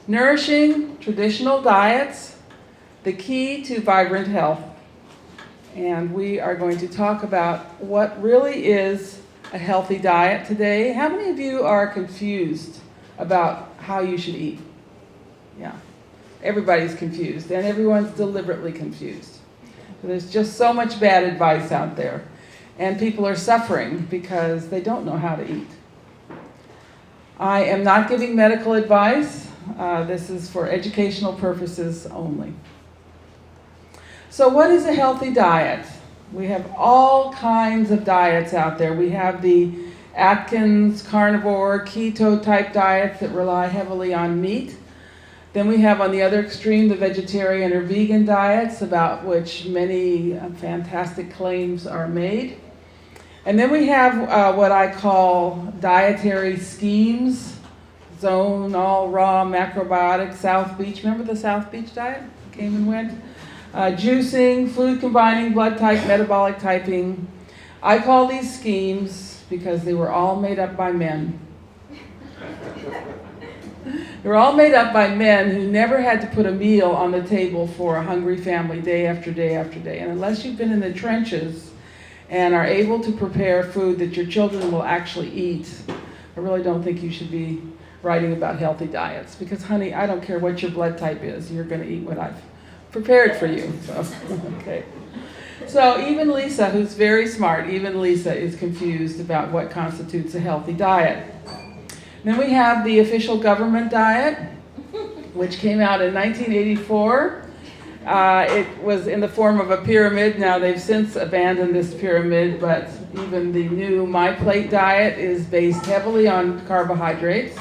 Nourishing traditional diets, the key to vibrant health. And we are going to talk about what really is a healthy diet today. How many of you are confused about how you should eat? Yeah, everybody's confused, and everyone's deliberately confused. There's just so much bad advice out there, and people are suffering because they don't know how to eat. I am not giving medical advice. This is for educational purposes only. So what is a healthy diet? We have all kinds of diets out there. We have the Atkins, carnivore, keto type diets that rely heavily on meat. Then we have on the other extreme the vegetarian or vegan diets, about which many fantastic claims are made. And then we have what I call dietary schemes. Zone, all raw, macrobiotic, South Beach. Remember the South Beach diet? Came and went. Juicing, food combining, blood type, metabolic typing. I call these schemes because they were all made up by men. They were all made up by men who never had to put a meal on the table for a hungry family day after day after day. And unless you've been in the trenches and are able to prepare food that your children will actually eat, I really don't think you should be writing about healthy diets, because honey, I don't care what your blood type is, you're going to eat what I've prepared for you. So, okay. So even Lisa, who's very smart, even Lisa is confused about what constitutes a healthy diet. Then we have the official government diet, which came out in 1984. It was in the form of a pyramid. Now they've since abandoned this pyramid, but even the new My Plate diet is based heavily on carbohydrates,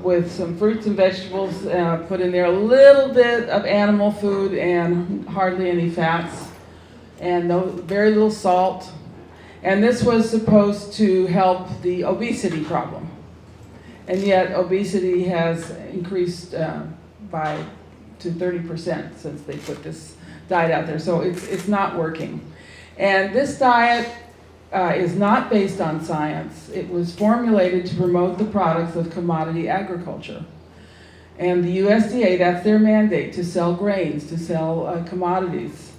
with some fruits and vegetables put in there, a little bit of animal food and hardly any fats, and very little salt. And this was supposed to help the obesity problem. And yet obesity has increased to 30% since they put this diet out there. So it's not working. And this diet is not based on science. It was formulated to promote the products of commodity agriculture. And the USDA, that's their mandate, to sell grains, to sell commodities.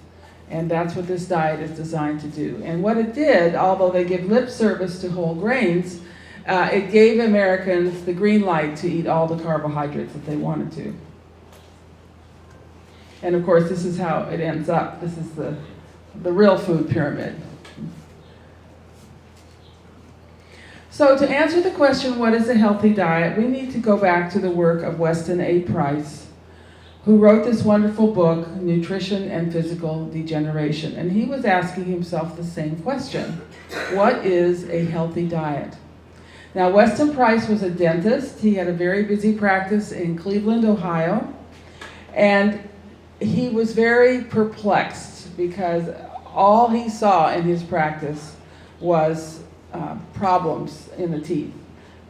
And that's what this diet is designed to do. And what it did, although they give lip service to whole grains, it gave Americans the green light to eat all the carbohydrates that they wanted to. And of course, this is how it ends up. This is the real food pyramid. So to answer the question, what is a healthy diet, we need to go back to the work of Weston A. Price, who wrote this wonderful book, Nutrition and Physical Degeneration. And he was asking himself the same question: what is a healthy diet? Now, Weston Price was a dentist. He had a very busy practice in Cleveland, Ohio. And he was very perplexed because all he saw in his practice was problems in the teeth,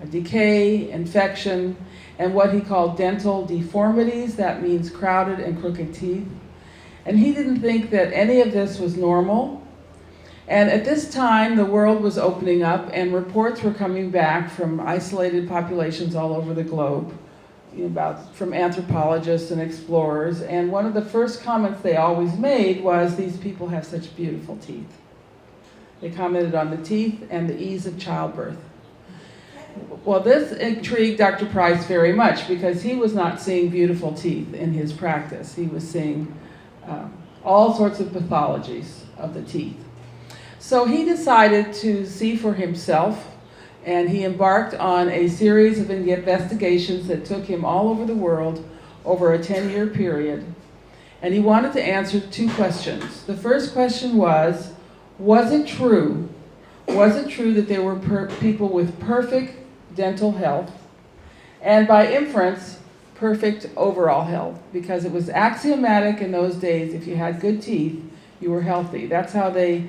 a decay, infection, and what he called dental deformities. That means crowded and crooked teeth. And he didn't think that any of this was normal. And at this time, the world was opening up, and reports were coming back from isolated populations all over the globe, from anthropologists and explorers. And one of the first comments they always made was, these people have such beautiful teeth. They commented on the teeth and the ease of childbirth. Well, this intrigued Dr. Price very much, because he was not seeing beautiful teeth in his practice. He was seeing all sorts of pathologies of the teeth. So he decided to see for himself, and he embarked on a series of investigations that took him all over the world over a 10-year period. And he wanted to answer two questions. The first question was it true? Was it true that there were people with perfect dental health, and by inference, perfect overall health? Because it was axiomatic in those days, if you had good teeth, you were healthy. That's how they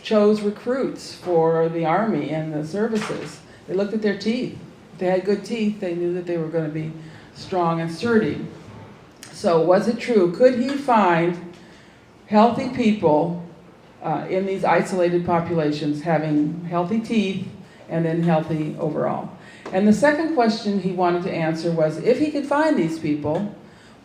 chose recruits for the Army and the services. They looked at their teeth. If they had good teeth, they knew that they were going to be strong and sturdy. So was it true? Could he find healthy people in these isolated populations having healthy teeth and then healthy overall? And the second question he wanted to answer was, if he could find these people,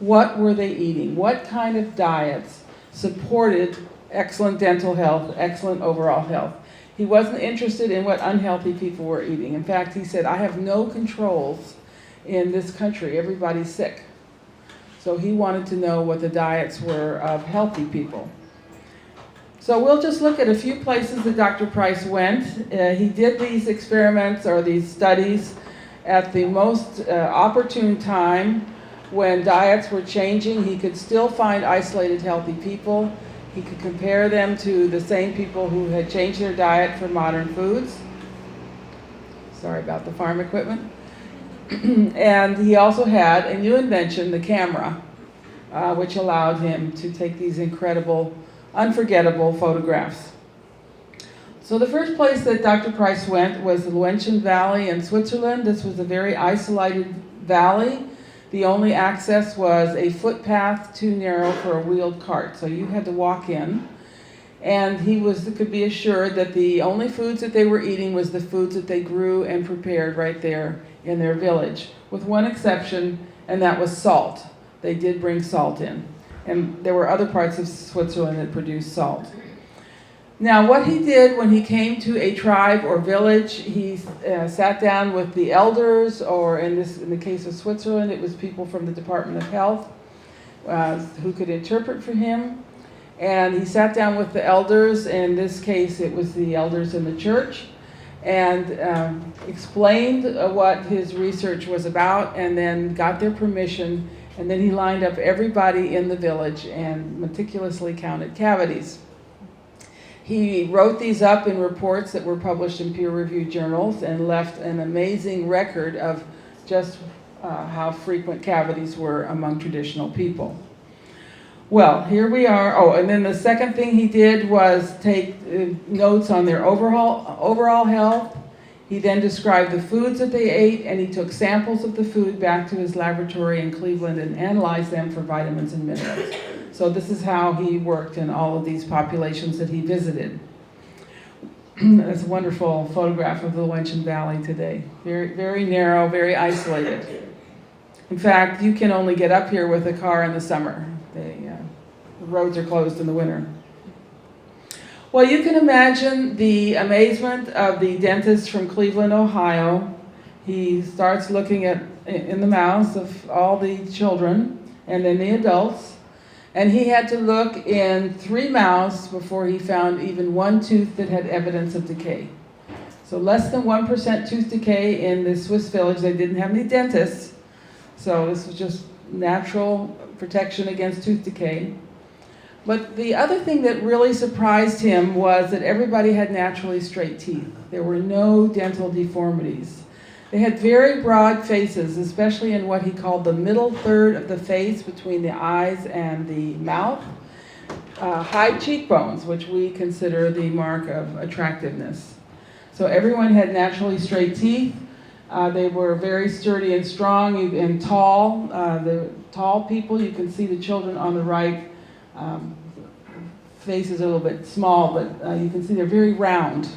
what were they eating? What kind of diets supported excellent dental health, excellent overall health? He wasn't interested in what unhealthy people were eating. In fact, he said, I have no controls in this country. Everybody's sick. So he wanted to know what the diets were of healthy people. So we'll just look at a few places that Dr. Price went. He did these experiments or these studies at the most opportune time when diets were changing. He could still find isolated healthy people. He could compare them to the same people who had changed their diet for modern foods. Sorry about the farm equipment. And he also had a new invention, the camera, which allowed him to take these incredible, unforgettable photographs. So the first place that Dr. Price went was the Laurentian Valley in Switzerland. This was a very isolated valley. The only access was a footpath too narrow for a wheeled cart, so you had to walk in. And he could be assured that the only foods that they were eating was the foods that they grew and prepared right there in their village, with one exception, and that was salt. They did bring salt in. And there were other parts of Switzerland that produced salt. Now, what he did when he came to a tribe or village, he sat down with the elders, or in the case of Switzerland, it was people from the Department of Health who could interpret for him. And he sat down with the elders. In this case, it was the elders in the church, and explained what his research was about, and then got their permission. And then he lined up everybody in the village and meticulously counted cavities. He wrote these up in reports that were published in peer-reviewed journals and left an amazing record of just how frequent cavities were among traditional people. Well, here we are. Oh, and then the second thing he did was take notes on their overall health. He then described the foods that they ate, and he took samples of the food back to his laboratory in Cleveland and analyzed them for vitamins and minerals. So this is how he worked in all of these populations that he visited. That's a wonderful photograph of the Laurentian Valley today. Very, very narrow, very isolated. In fact, you can only get up here with a car in the summer. The roads are closed in the winter. Well, you can imagine the amazement of the dentist from Cleveland, Ohio. He starts looking in the mouths of all the children and then the adults. And he had to look in 3 mouths before he found even one tooth that had evidence of decay. So less than 1% tooth decay in the Swiss village. They didn't have any dentists. So this was just natural protection against tooth decay. But the other thing that really surprised him was that everybody had naturally straight teeth. There were no dental deformities. They had very broad faces, especially in what he called the middle third of the face between the eyes and the mouth. High cheekbones, which we consider the mark of attractiveness. So everyone had naturally straight teeth. They were very sturdy and strong and tall. The tall people, you can see the children on the right. Face is a little bit small, but you can see they're very round.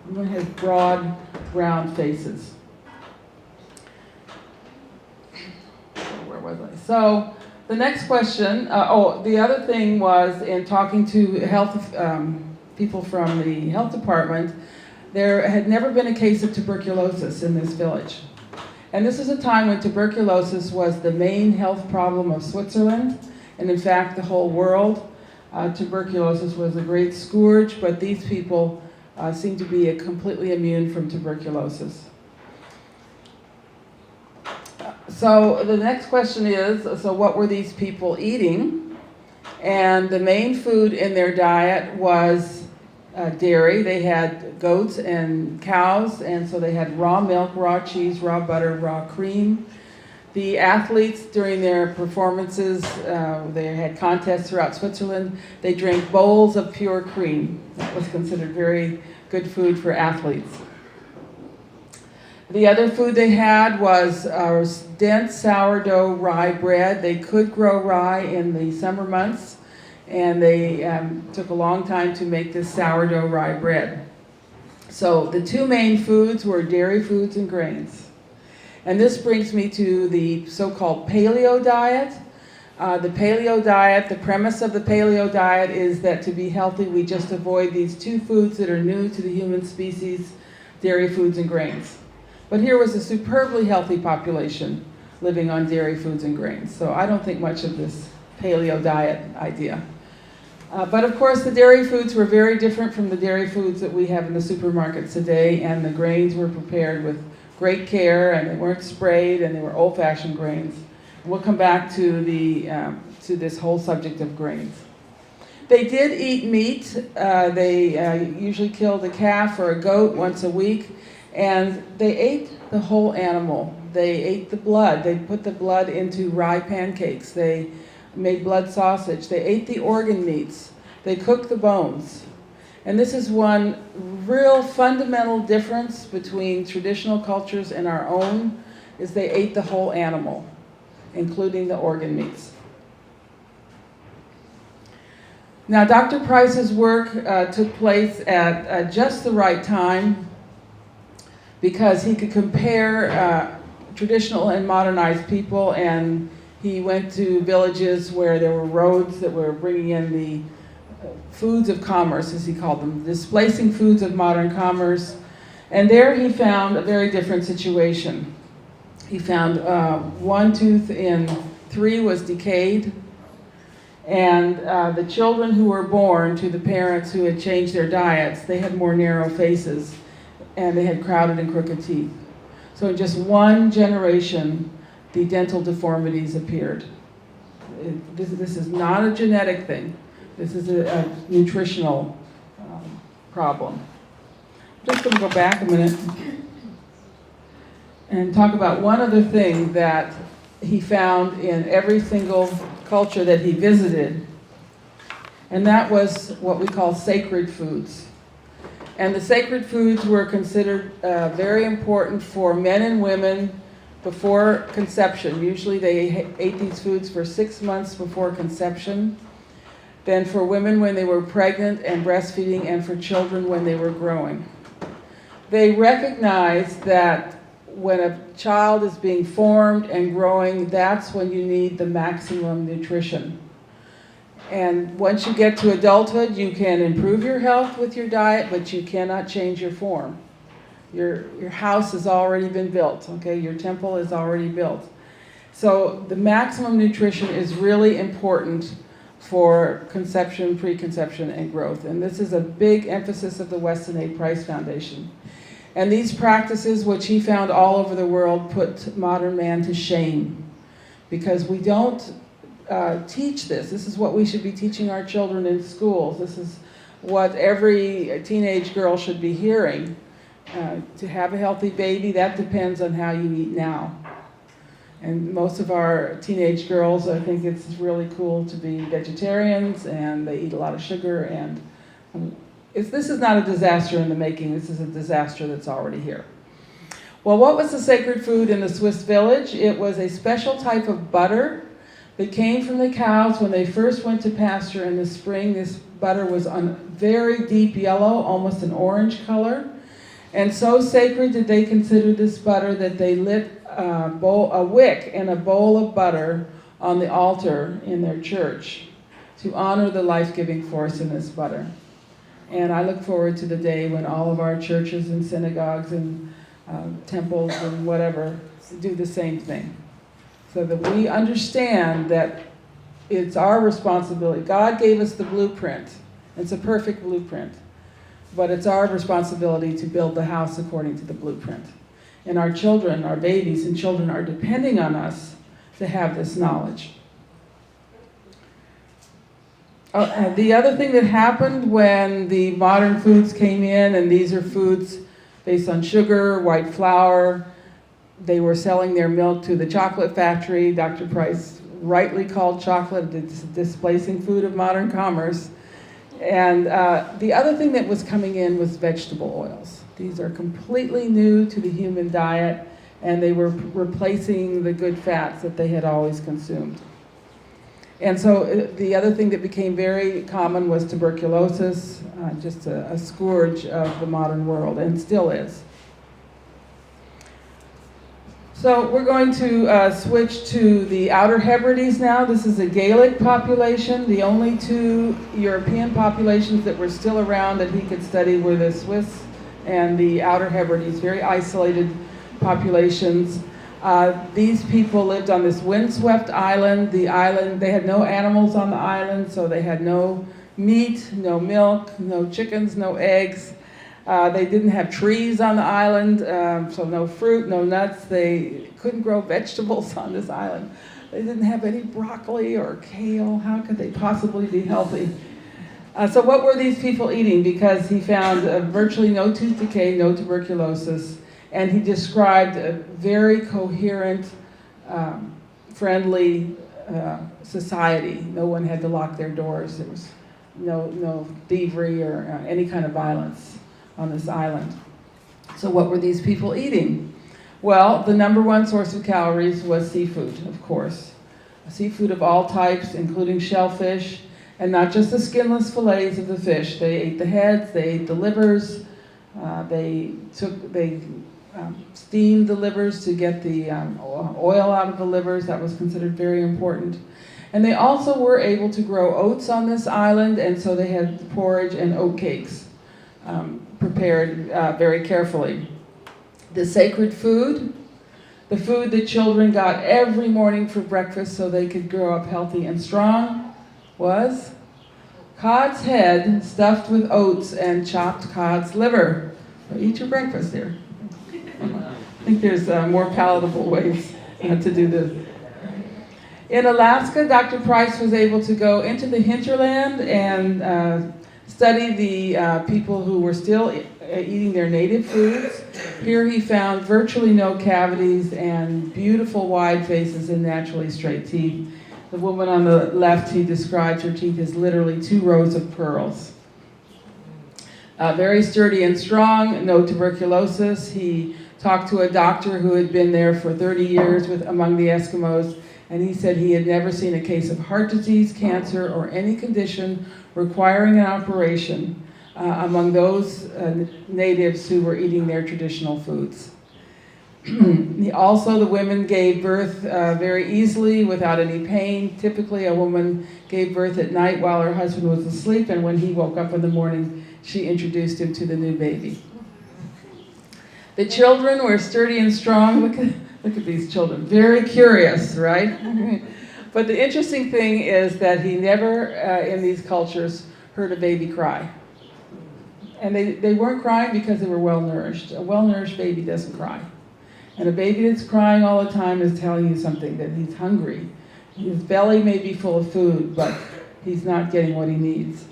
Everyone has broad, round faces. Where was I? So the next question, the other thing was in talking to health people from the health department, there had never been a case of tuberculosis in this village. And this is a time when tuberculosis was the main health problem of Switzerland, and in fact the whole world. Tuberculosis was a great scourge, but these people seem to be completely immune from tuberculosis. So the next question is, so what were these people eating? And the main food in their diet was dairy. They had goats and cows, and so they had raw milk, raw cheese, raw butter, raw cream. The athletes, during their performances, they had contests throughout Switzerland. They drank bowls of pure cream. That was considered very good food for athletes. The other food they had was dense sourdough rye bread. They could grow rye in the summer months, and they took a long time to make this sourdough rye bread. So the 2 main foods were dairy foods and grains. And this brings me to the so-called paleo diet. The paleo diet, the premise of the paleo diet is that to be healthy, we just avoid these two foods that are new to the human species, dairy foods and grains. But here was a superbly healthy population living on dairy foods and grains. So I don't think much of this paleo diet idea. But of course, the dairy foods were very different from the dairy foods that we have in the supermarkets today, and the grains were prepared with great care, and they weren't sprayed, and they were old-fashioned grains. We'll come back to this whole subject of grains. They did eat meat. They usually killed a calf or a goat once a week, and they ate the whole animal. They ate the blood. They put the blood into rye pancakes. They made blood sausage. They ate the organ meats. They cooked the bones. And this is one real fundamental difference between traditional cultures and our own, is they ate the whole animal, including the organ meats. Now, Dr. Price's work took place at just the right time, because he could compare traditional and modernized people, and he went to villages where there were roads that were bringing in the foods of commerce, as he called them, displacing foods of modern commerce. And there he found a very different situation. He found 1 tooth in 3 was decayed, and the children who were born to the parents who had changed their diets, they had more narrow faces, and they had crowded and crooked teeth. So in just one generation, the dental deformities appeared. This is not a genetic thing. This is a nutritional problem. I'm just going to go back a minute and talk about one other thing that he found in every single culture that he visited, and that was what we call sacred foods. And the sacred foods were considered very important for men and women before conception. Usually they ate these foods for 6 months before conception. Then for women when they were pregnant and breastfeeding, and for children when they were growing. They recognized that when a child is being formed and growing, that's when you need the maximum nutrition. And once you get to adulthood, you can improve your health with your diet, but you cannot change your form. Your house has already been built, okay? Your temple is already built. So the maximum nutrition is really important for conception, preconception, and growth. And this is a big emphasis of the Weston A. Price Foundation. And these practices, which he found all over the world, put modern man to shame, because we don't teach this. This is what we should be teaching our children in schools. This is what every teenage girl should be hearing. To have a healthy baby, that depends on how you eat now. And most of our teenage girls, I think it's really cool to be vegetarians, and they eat a lot of sugar, and this is not a disaster in the making. This is a disaster that's already here. Well, what was the sacred food in the Swiss village? It was a special type of butter that came from the cows when they first went to pasture in the spring. This butter was on very deep yellow, almost an orange color. And so sacred did they consider this butter that they lit a wick and a bowl of butter on the altar in their church to honor the life-giving force in this butter. And I look forward to the day when all of our churches and synagogues and temples and whatever do the same thing, so that we understand that it's our responsibility. God gave us the blueprint. It's a perfect blueprint. But it's our responsibility to build the house according to the blueprint. And our children, our babies and children, are depending on us to have this knowledge. The other thing that happened when the modern foods came in, and these are foods based on sugar, white flour, they were selling their milk to the chocolate factory. Dr. Price rightly called chocolate the displacing food of modern commerce. And the other thing that was coming in was vegetable oils. These are completely new to the human diet, and they were replacing the good fats that they had always consumed. And so the other thing that became very common was tuberculosis, just a scourge of the modern world, and still is. So we're going to switch to the Outer Hebrides now. This is a Gaelic population. The only two European populations that were still around that he could study were the Swiss and the Outer Hebrides, very isolated populations. These people lived on this windswept island. The island, they had no animals on the island, so they had no meat, no milk, no chickens, no eggs. They didn't have trees on the island, so no fruit, no nuts. They couldn't grow vegetables on this island. They didn't have any broccoli or kale. How could they possibly be healthy? So what were these people eating? Because he found virtually no tooth decay, no tuberculosis, and he described a very coherent, friendly society. No one had to lock their doors. There was no thievery or any kind of violence on this island. So what were these people eating? Well, the number one source of calories was seafood, of course. Seafood of all types, including shellfish, and not just the skinless fillets of the fish. They ate the heads, they ate the livers, they steamed the livers to get the oil out of the livers. That was considered very important. And they also were able to grow oats on this island, and so they had porridge and oat cakes prepared very carefully. The sacred food, the food that children got every morning for breakfast so they could grow up healthy and strong, was cod's head stuffed with oats and chopped cod's liver. So eat your breakfast there. I think there's more palatable ways to do this. In Alaska, Dr. Price was able to go into the hinterland and study the people who were still eating their native foods. Here he found virtually no cavities and beautiful wide faces and naturally straight teeth. The woman on the left, he described her teeth as literally 2 rows of pearls. Very sturdy and strong, no tuberculosis. He talked to a doctor who had been there for 30 years among the Eskimos, and he said he had never seen a case of heart disease, cancer, or any condition requiring an operation among those natives who were eating their traditional foods. Also, the women gave birth very easily without any pain. Typically, a woman gave birth at night while her husband was asleep, and when he woke up in the morning, she introduced him to the new baby. The children were sturdy and strong. Look at these children, very curious, right? But the interesting thing is that he never, in these cultures, heard a baby cry. And they weren't crying because they were well-nourished. A well-nourished baby doesn't cry. And a baby that's crying all the time is telling you something, that he's hungry. His belly may be full of food, but he's not getting what he needs.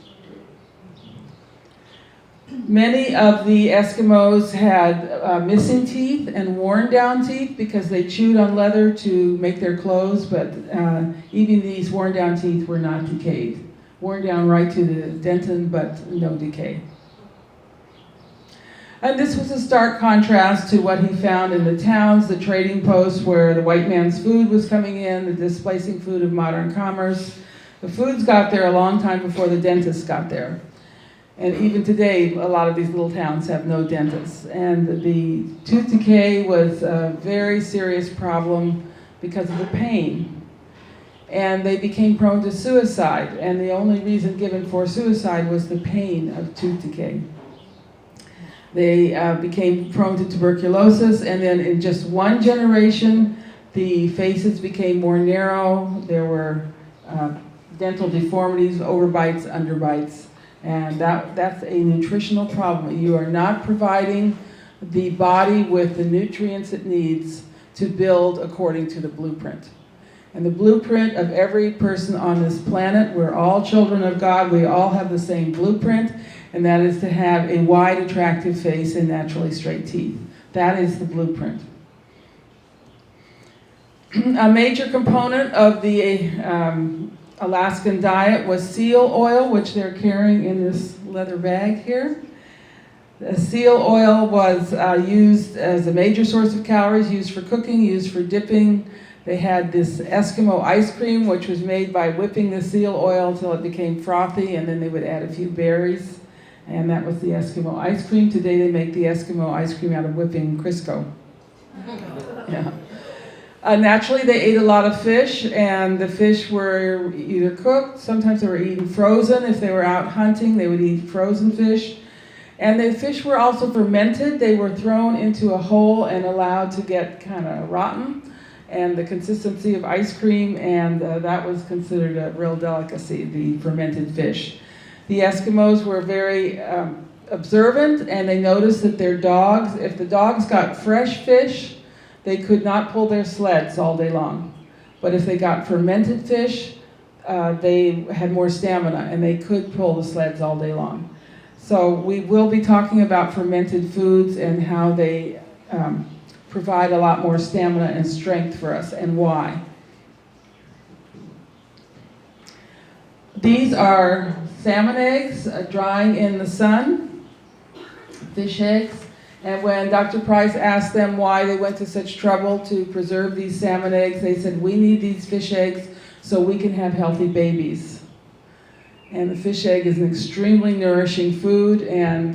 Many of the Eskimos had missing teeth and worn down teeth because they chewed on leather to make their clothes, but even these worn down teeth were not decayed. Worn down right to the dentin, but no decay. And this was a stark contrast to what he found in the towns, the trading posts where the white man's food was coming in, the displacing food of modern commerce. The foods got there a long time before the dentists got there. And even today, a lot of these little towns have no dentists. And the tooth decay was a very serious problem because of the pain. And they became prone to suicide. And the only reason given for suicide was the pain of tooth decay. They became prone to tuberculosis, and then in just one generation, the faces became more narrow. There were dental deformities, overbites, underbites, and that's a nutritional problem. You are not providing the body with the nutrients it needs to build according to the blueprint. And the blueprint of every person on this planet, we're all children of God, we all have the same blueprint, and that is to have a wide, attractive face and naturally straight teeth. That is the blueprint. A major component of the Alaskan diet was seal oil, which they're carrying in this leather bag here. The seal oil was used as a major source of calories, used for cooking, used for dipping. They had this Eskimo Ice Cream, which was made by whipping the seal oil until it became frothy, and then they would add a few berries. And that was the Eskimo Ice Cream. Today they make the Eskimo Ice Cream out of whipping Crisco. Yeah. Naturally, they ate a lot of fish, and the fish were either cooked, sometimes they were eaten frozen. If they were out hunting, they would eat frozen fish. And the fish were also fermented. They were thrown into a hole and allowed to get kind of rotten, and the consistency of ice cream, and that was considered a real delicacy, the fermented fish. The Eskimos were very observant, and they noticed that their dogs, if the dogs got fresh fish, they could not pull their sleds all day long. But if they got fermented fish, they had more stamina and they could pull the sleds all day long. So we will be talking about fermented foods and how they provide a lot more stamina and strength for us, and why. These are salmon eggs drying in the sun, fish eggs. And when Dr. Price asked them why they went to such trouble to preserve these salmon eggs, they said, we need these fish eggs so we can have healthy babies. And the fish egg is an extremely nourishing food, and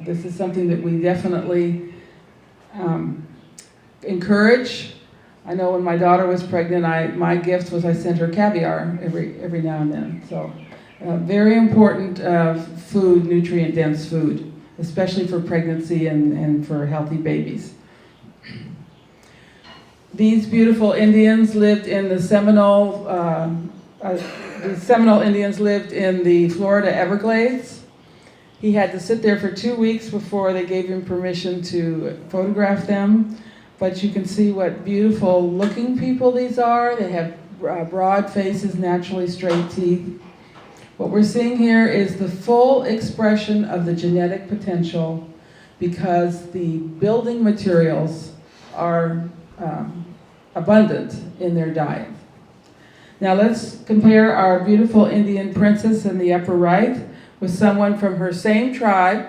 this is something that we definitely encourage. I know when my daughter was pregnant, my gift was I sent her caviar every now and then. So very important food, nutrient-dense food, especially for pregnancy and for healthy babies. These beautiful Indians lived in the Seminole Indians lived in the Florida Everglades. He had to sit there for 2 weeks before they gave him permission to photograph them. But you can see what beautiful looking people these are. They have broad faces, naturally straight teeth. What we're seeing here is the full expression of the genetic potential because the building materials are abundant in their diet. Now let's compare our beautiful Indian princess in the upper right with someone from her same tribe.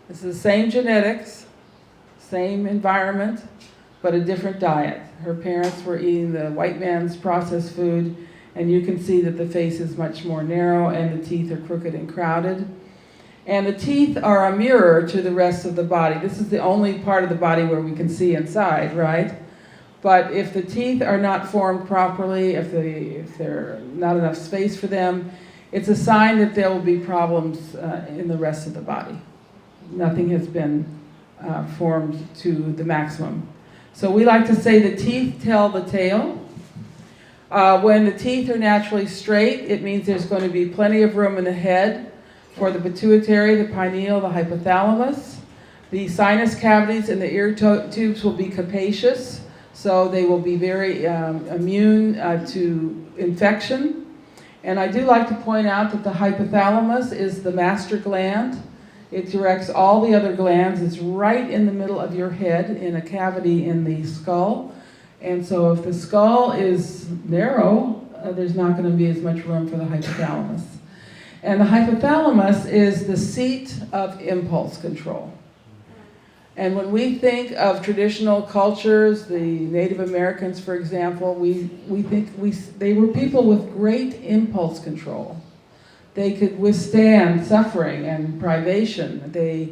It's the same genetics, same environment, but a different diet. Her parents were eating the white man's processed food, and you can see that the face is much more narrow and the teeth are crooked and crowded. And the teeth are a mirror to the rest of the body. This is the only part of the body where we can see inside, right? But if the teeth are not formed properly, if there's not enough space for them, it's a sign that there will be problems in the rest of the body. Nothing has been formed to the maximum. So we like to say the teeth tell the tale. When the teeth are naturally straight, it means there's going to be plenty of room in the head for the pituitary, the pineal, the hypothalamus. The sinus cavities and the ear tubes will be capacious, so they will be very immune to infection. And I do like to point out that the hypothalamus is the master gland. It directs all the other glands. It's right in the middle of your head in a cavity in the skull. And so if the skull is narrow, there's not going to be as much room for the hypothalamus. And the hypothalamus is the seat of impulse control. And when we think of traditional cultures, the Native Americans, for example, we think they were people with great impulse control. They could withstand suffering and privation. They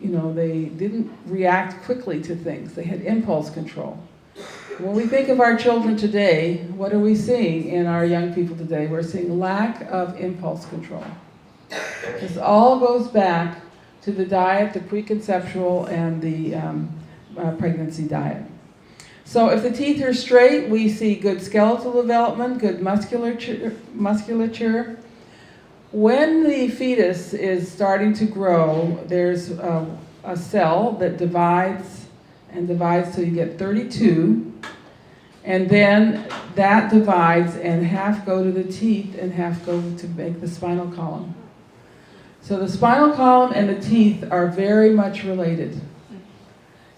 didn't react quickly to things. They had impulse control. When we think of our children today, what are we seeing in our young people today? We're seeing lack of impulse control. This all goes back to the diet, the preconceptual and the pregnancy diet. So if the teeth are straight, we see good skeletal development, good musculature. When the fetus is starting to grow, there's a cell that divides and divides till you get 32. And then that divides and half go to the teeth and half go to make the spinal column. So the spinal column and the teeth are very much related.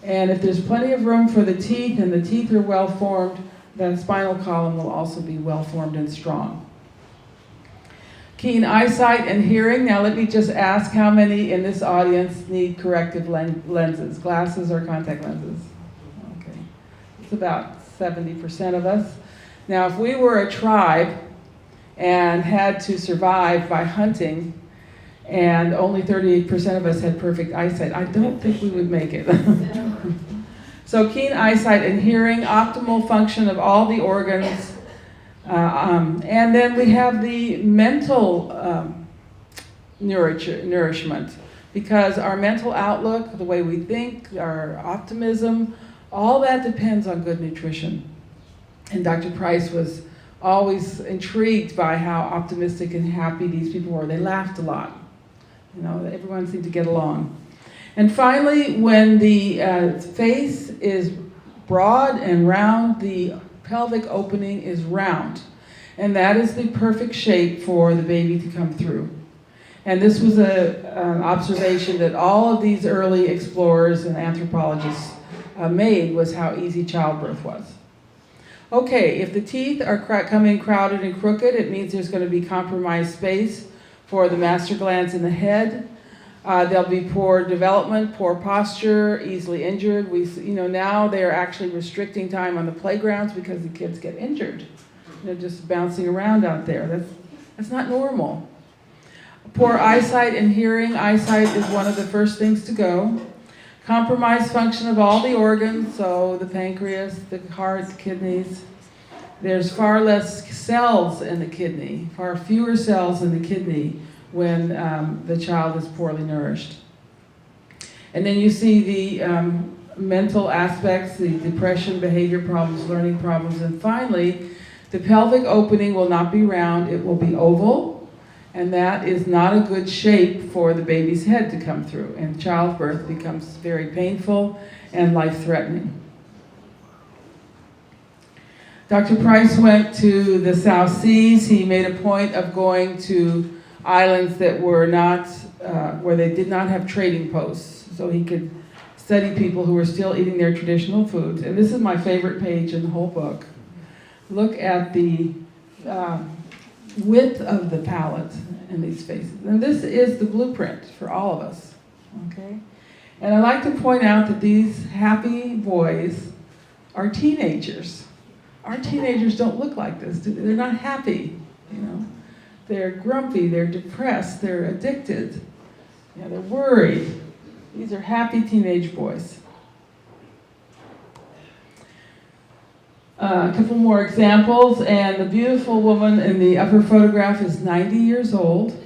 And if there's plenty of room for the teeth and the teeth are well formed, the spinal column will also be well formed and strong. Keen eyesight and hearing. Now let me just ask how many in this audience need corrective lenses, glasses or contact lenses? Okay, it's about 70% of us. Now if we were a tribe and had to survive by hunting and only 38% of us had perfect eyesight, I don't think we would make it. So keen eyesight and hearing, optimal function of all the organs, and then we have the mental nourishment, because our mental outlook, the way we think, our optimism, all that depends on good nutrition. And Dr. Price was always intrigued by how optimistic and happy these people were. They laughed a lot. You know, everyone seemed to get along. And finally, when the face is broad and round, the pelvic opening is round. And that is the perfect shape for the baby to come through. And this was an observation that all of these early explorers and anthropologists made, was how easy childbirth was. Okay, if the teeth are coming crowded and crooked, it means there's going to be compromised space for the master glands in the head. There'll be poor development, poor posture, easily injured. Now they're actually restricting time on the playgrounds because the kids get injured. They're just bouncing around out there. That's not normal. Poor eyesight and hearing. Eyesight is one of the first things to go. Compromised function of all the organs, so the pancreas, the heart, the kidneys. There's far less cells in the kidney, far fewer cells in the kidney when the child is poorly nourished. And then you see the mental aspects, the depression, behavior problems, learning problems, and finally, the pelvic opening will not be round, it will be oval. And that is not a good shape for the baby's head to come through. And childbirth becomes very painful and life-threatening. Dr. Price went to the South Seas. He made a point of going to islands that were not, where they did not have trading posts. So he could study people who were still eating their traditional foods. And this is my favorite page in the whole book. Look at the width of the palate in these faces. And this is the blueprint for all of us, okay? And I like to point out that these happy boys are teenagers. Our teenagers don't look like this. They're not happy, you know? They're grumpy, they're depressed, they're addicted, they're worried. These are happy teenage boys. A couple more examples, and the beautiful woman in the upper photograph is 90 years old.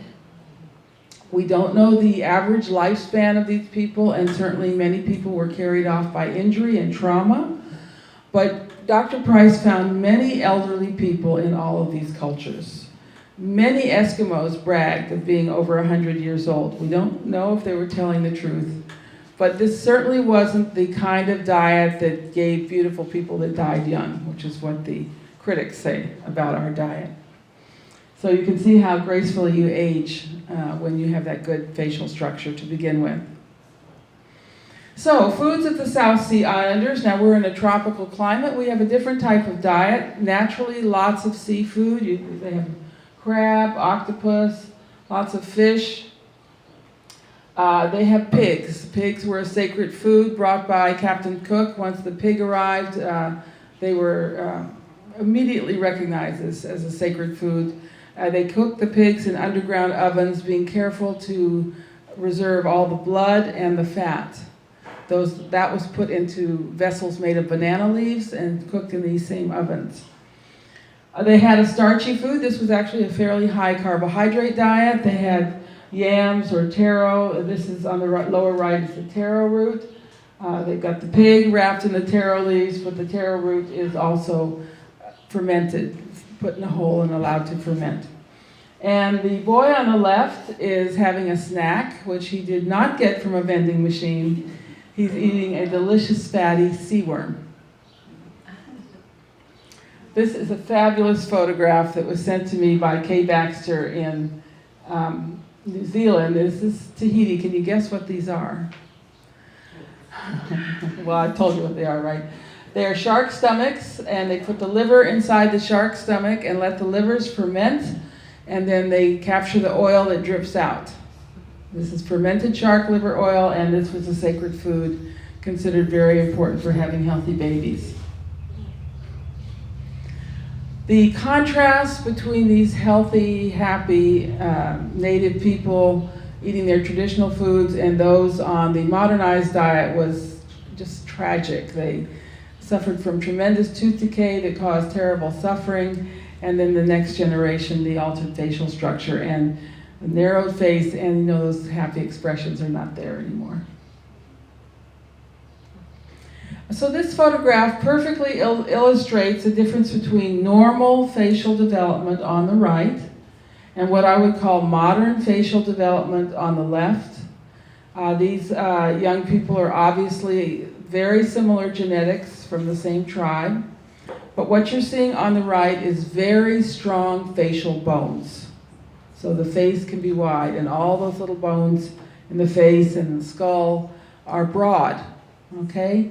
We don't know the average lifespan of these people, and certainly many people were carried off by injury and trauma. But Dr. Price found many elderly people in all of these cultures. Many Eskimos bragged of being over 100 years old. We don't know if they were telling the truth. But this certainly wasn't the kind of diet that gave beautiful people that died young, which is what the critics say about our diet. So you can see how gracefully you age when you have that good facial structure to begin with. So, foods of the South Sea Islanders. Now we're in a tropical climate. We have a different type of diet. Naturally, lots of seafood. They have crab, octopus, lots of fish. They have pigs. Pigs were a sacred food brought by Captain Cook. Once the pig arrived, they were immediately recognized as a sacred food. They cooked the pigs in underground ovens, being careful to reserve all the blood and the fat. That was put into vessels made of banana leaves and cooked in these same ovens. They had a starchy food. This was actually a fairly high carbohydrate diet. They had yams or taro. This is on the lower right is the taro root. They've got the pig wrapped in the taro leaves, but the taro root is also fermented, put in a hole and allowed to ferment. And the boy on the left is having a snack, which he did not get from a vending machine. He's eating a delicious fatty sea worm. This is a fabulous photograph that was sent to me by Kay Baxter in New Zealand. This is Tahiti. Can you guess what these are? Well, I told you what they are, right? They are shark stomachs, and they put the liver inside the shark stomach and let the livers ferment, and then they capture the oil that drips out. This is fermented shark liver oil, and this was a sacred food considered very important for having healthy babies. The contrast between these healthy, happy native people eating their traditional foods and those on the modernized diet was just tragic. They suffered from tremendous tooth decay that caused terrible suffering, and then the next generation, the altered facial structure and a narrowed face, and those happy expressions are not there anymore. So this photograph perfectly illustrates the difference between normal facial development on the right and what I would call modern facial development on the left. These young people are obviously very similar genetics from the same tribe, but what you're seeing on the right is very strong facial bones. So the face can be wide, and all those little bones in the face and the skull are broad, okay?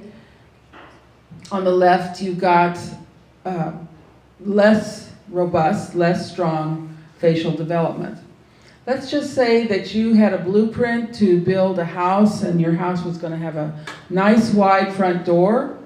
On the left, you've got less robust, less strong facial development. Let's just say that you had a blueprint to build a house, and your house was going to have a nice wide front door.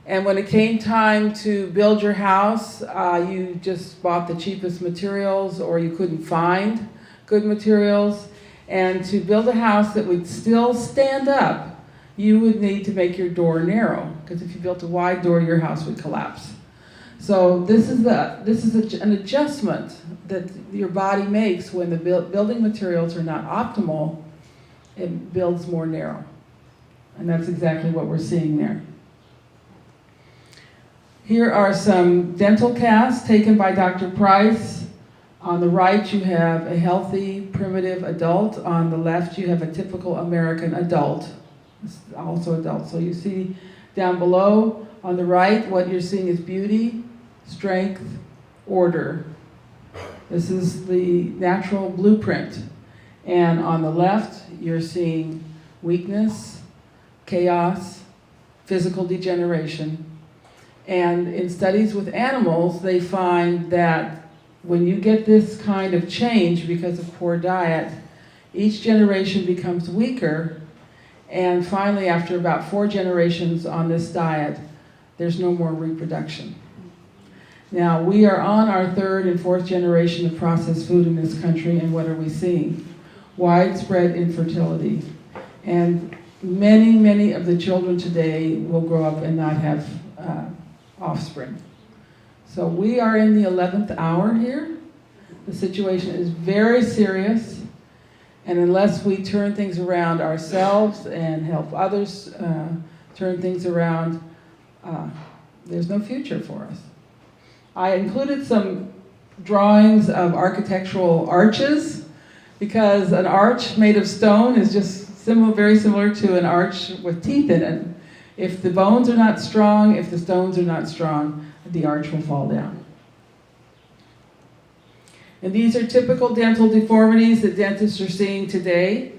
And when it came time to build your house, you just bought the cheapest materials, or you couldn't find good materials. And to build a house that would still stand up, you would need to make your door narrow, because if you built a wide door, your house would collapse. So this is an adjustment that your body makes when the building materials are not optimal. It builds more narrow. And that's exactly what we're seeing there. Here are some dental casts taken by Dr. Price. On the right, you have a healthy, primitive adult. On the left, you have a typical American adult, also adult. So you see down below, on the right, what you're seeing is beauty, strength, order. This is the natural blueprint. And on the left, you're seeing weakness, chaos, physical degeneration. And in studies with animals, they find that when you get this kind of change because of poor diet, each generation becomes weaker, and finally, after about 4 generations on this diet, there's no more reproduction. Now, we are on our 3rd and 4th generation of processed food in this country, and what are we seeing? Widespread infertility. And many, many of the children today will grow up and not have offspring. So we are in the 11th hour here. The situation is very serious, and unless we turn things around ourselves and help others turn things around, there's no future for us. I included some drawings of architectural arches, because an arch made of stone is just very similar to an arch with teeth in it. If the bones are not strong, if the stones are not strong, the arch will fall down. And these are typical dental deformities that dentists are seeing today.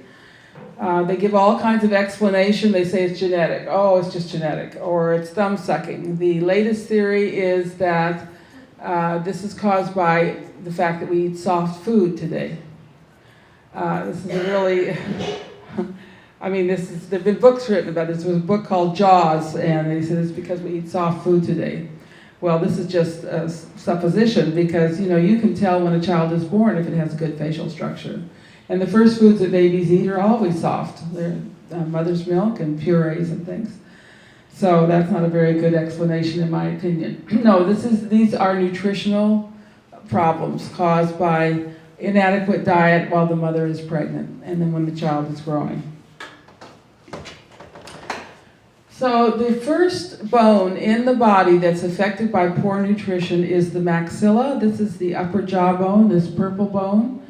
They give all kinds of explanation. They say it's genetic. Oh, it's just genetic. Or it's thumb sucking. The latest theory is that this is caused by the fact that we eat soft food today. This is a really... I mean, there have been books written about this. There was a book called Jaws, and they said it's because we eat soft food today. Well, this is just a supposition, because you can tell when a child is born if it has good facial structure. And the first foods that babies eat are always soft. They're mother's milk and purees and things. So that's not a very good explanation, in my opinion. No, these are nutritional problems caused by inadequate diet while the mother is pregnant, and then when the child is growing. So the first bone in the body that's affected by poor nutrition is the maxilla. This is the upper jawbone, this purple bone.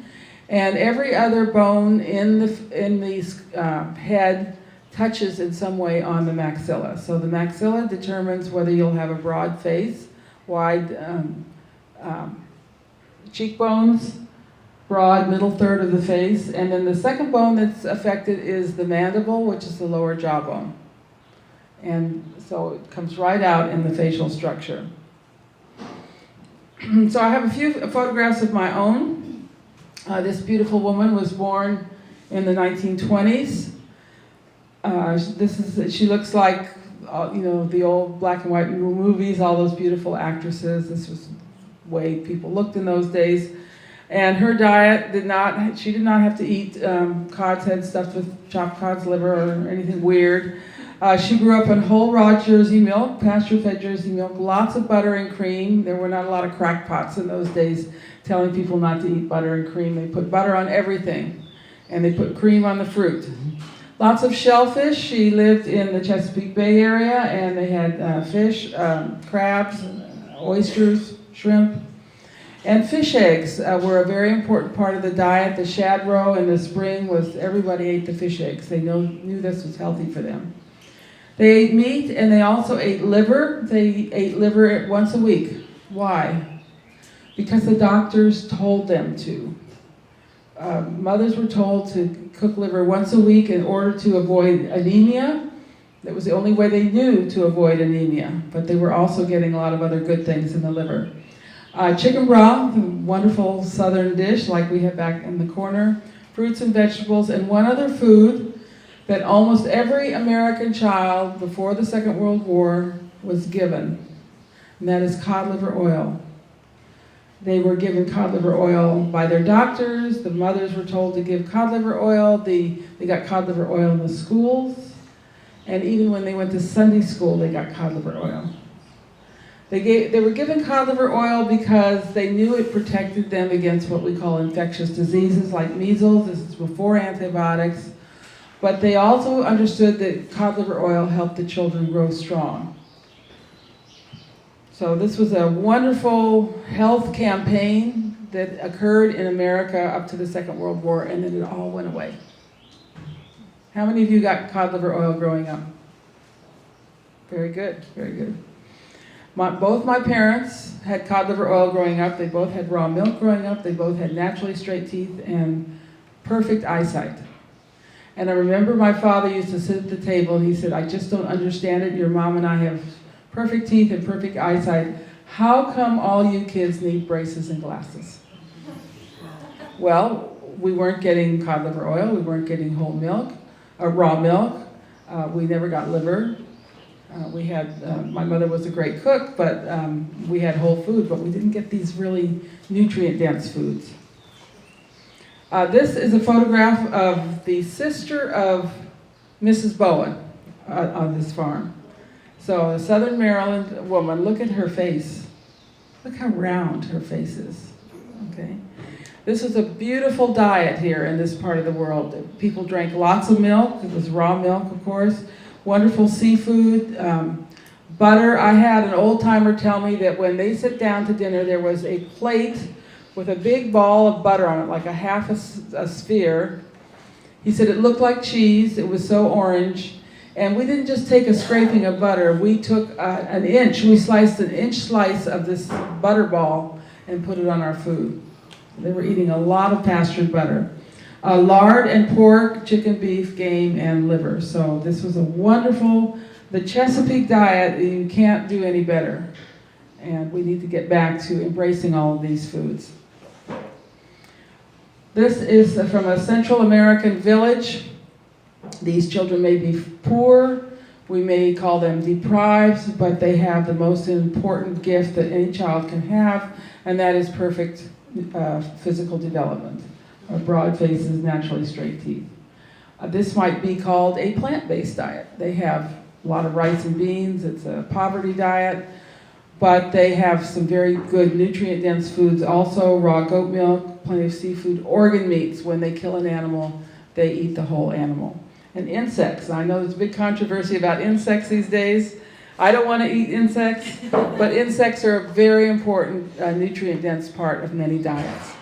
And every other bone in the head touches in some way on the maxilla. So the maxilla determines whether you'll have a broad face, wide cheekbones, broad middle third of the face. And then the second bone that's affected is the mandible, which is the lower jawbone. And so it comes right out in the facial structure. So I have a few photographs of my own. This beautiful woman was born in the 1920s. She looks like, the old black and white movies, all those beautiful actresses. This was the way people looked in those days. And her diet she did not have to eat cod's head stuffed with chopped cod's liver or anything weird. She grew up on whole raw Jersey milk, pasture-fed Jersey milk, lots of butter and cream. There were not a lot of crackpots in those days telling people not to eat butter and cream. They put butter on everything, and they put cream on the fruit. Lots of shellfish. She lived in the Chesapeake Bay area, and they had fish, crabs, oysters, shrimp. And fish eggs were a very important part of the diet. The shad roe in the spring everybody ate the fish eggs. They knew this was healthy for them. They ate meat, and they also ate liver. They ate liver once a week. Why? Because the doctors told them to. Mothers were told to cook liver once a week in order to avoid anemia. That was the only way they knew to avoid anemia, but they were also getting a lot of other good things in the liver. Chicken broth, a wonderful southern dish like we have back in the corner. Fruits and vegetables, and one other food that almost every American child before the Second World War was given, and that is cod liver oil. They were given cod liver oil by their doctors. The mothers were told to give cod liver oil. They got cod liver oil in the schools, and even when they went to Sunday school, they got cod liver oil. They were given cod liver oil because they knew it protected them against what we call infectious diseases like measles. This is before antibiotics. But they also understood that cod liver oil helped the children grow strong. So this was a wonderful health campaign that occurred in America up to the Second World War, and then it all went away. How many of you got cod liver oil growing up? Very good, very good. Both my parents had cod liver oil growing up. They both had raw milk growing up. They both had naturally straight teeth and perfect eyesight. And I remember my father used to sit at the table and he said, "I just don't understand it. Your mom and I have perfect teeth and perfect eyesight. How come all you kids need braces and glasses?" Well, we weren't getting cod liver oil. We weren't getting whole milk, or raw milk. We never got liver. My mother was a great cook, but we had whole food, but we didn't get these really nutrient-dense foods. This is a photograph of the sister of Mrs. Bowen on this farm. So a Southern Maryland woman, look at her face. Look how round her face is, okay? This was a beautiful diet here in this part of the world. People drank lots of milk. It was raw milk, of course. Wonderful seafood, butter. I had an old-timer tell me that when they sit down to dinner, there was a plate with a big ball of butter on it, like a half a sphere. He said it looked like cheese. It was so orange. And we didn't just take a scraping of butter. We took an inch. We sliced an inch slice of this butter ball and put it on our food. They were eating a lot of pastured butter. Lard and pork, chicken, beef, game, and liver. So this was a wonderful, the Chesapeake diet, you can't do any better. And we need to get back to embracing all of these foods. This is from a Central American village. These children may be poor, we may call them deprived, but they have the most important gift that any child can have, and that is perfect physical development. Broad faces, naturally straight teeth. This might be called a plant-based diet. They have a lot of rice and beans. It's a poverty diet, but they have some very good nutrient-dense foods also, raw goat milk, plenty of seafood, organ meats. When they kill an animal, they eat the whole animal. And insects. I know there's a big controversy about insects these days. I don't want to eat insects, but insects are a very important nutrient-dense part of many diets.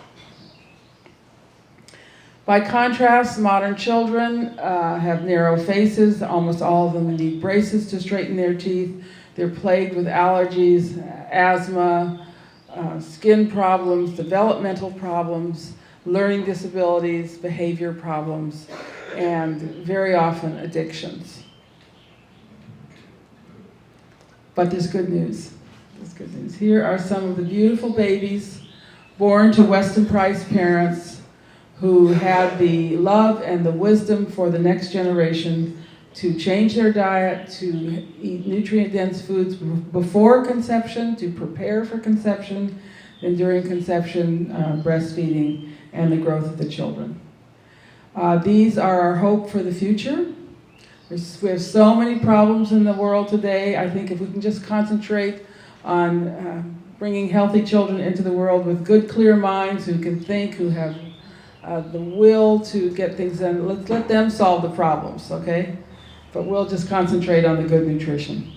By contrast, modern children have narrow faces. Almost all of them need braces to straighten their teeth. They're plagued with allergies, asthma, skin problems, developmental problems, learning disabilities, behavior problems, and very often addictions. But there's good news. There's good news. Here are some of the beautiful babies born to Weston Price parents who had the love and the wisdom for the next generation to change their diet, to eat nutrient-dense foods before conception, to prepare for conception, and during conception, breastfeeding, and the growth of the children. These are our hope for the future. We have so many problems in the world today. I think if we can just concentrate on bringing healthy children into the world with good, clear minds who can think, who have the will to get things done, let's let them solve the problems, okay? But we'll just concentrate on the good nutrition.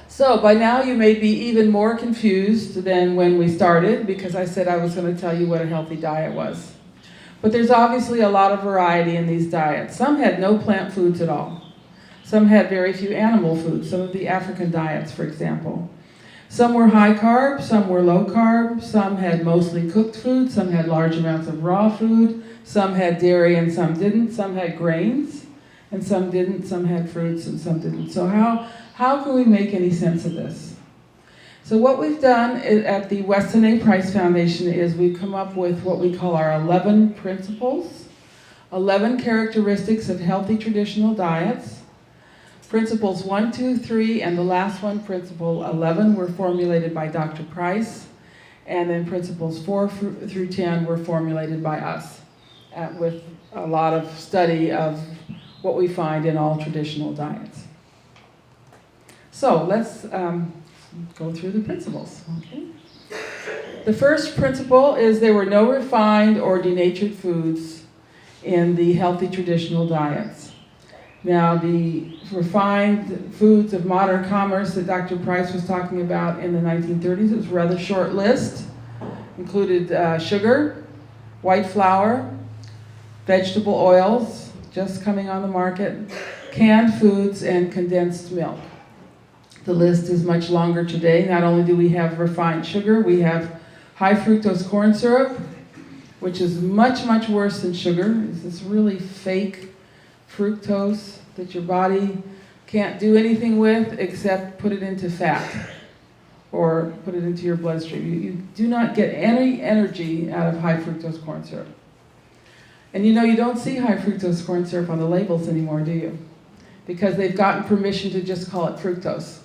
So by now you may be even more confused than when we started, because I said I was going to tell you what a healthy diet was. But there's obviously a lot of variety in these diets. Some had no plant foods at all. Some had very few animal foods, some of the African diets, for example. Some were high carb, some were low carb, some had mostly cooked food, some had large amounts of raw food, some had dairy and some didn't, some had grains and some didn't, some had fruits and some didn't. So how can we make any sense of this? So what we've done at the Weston A. Price Foundation is we've come up with what we call our 11 principles, 11 characteristics of healthy traditional diets. Principles 1, 2, 3, and the last one, principle 11, were formulated by Dr. Price, and then principles 4 through 10 were formulated by us, with a lot of study of what we find in all traditional diets. So let's go through the principles. Okay. The first principle is there were no refined or denatured foods in the healthy traditional diets. Now, the refined foods of modern commerce that Dr. Price was talking about in the 1930s, it was a rather short list, included sugar, white flour, vegetable oils, just coming on the market, canned foods, and condensed milk. The list is much longer today. Not only do we have refined sugar, we have high fructose corn syrup, which is much, much worse than sugar. It's this really fake fructose that your body can't do anything with except put it into fat or put it into your bloodstream. You do not get any energy out of high fructose corn syrup. And you know, you don't see high fructose corn syrup on the labels anymore, do you? Because they've gotten permission to just call it fructose.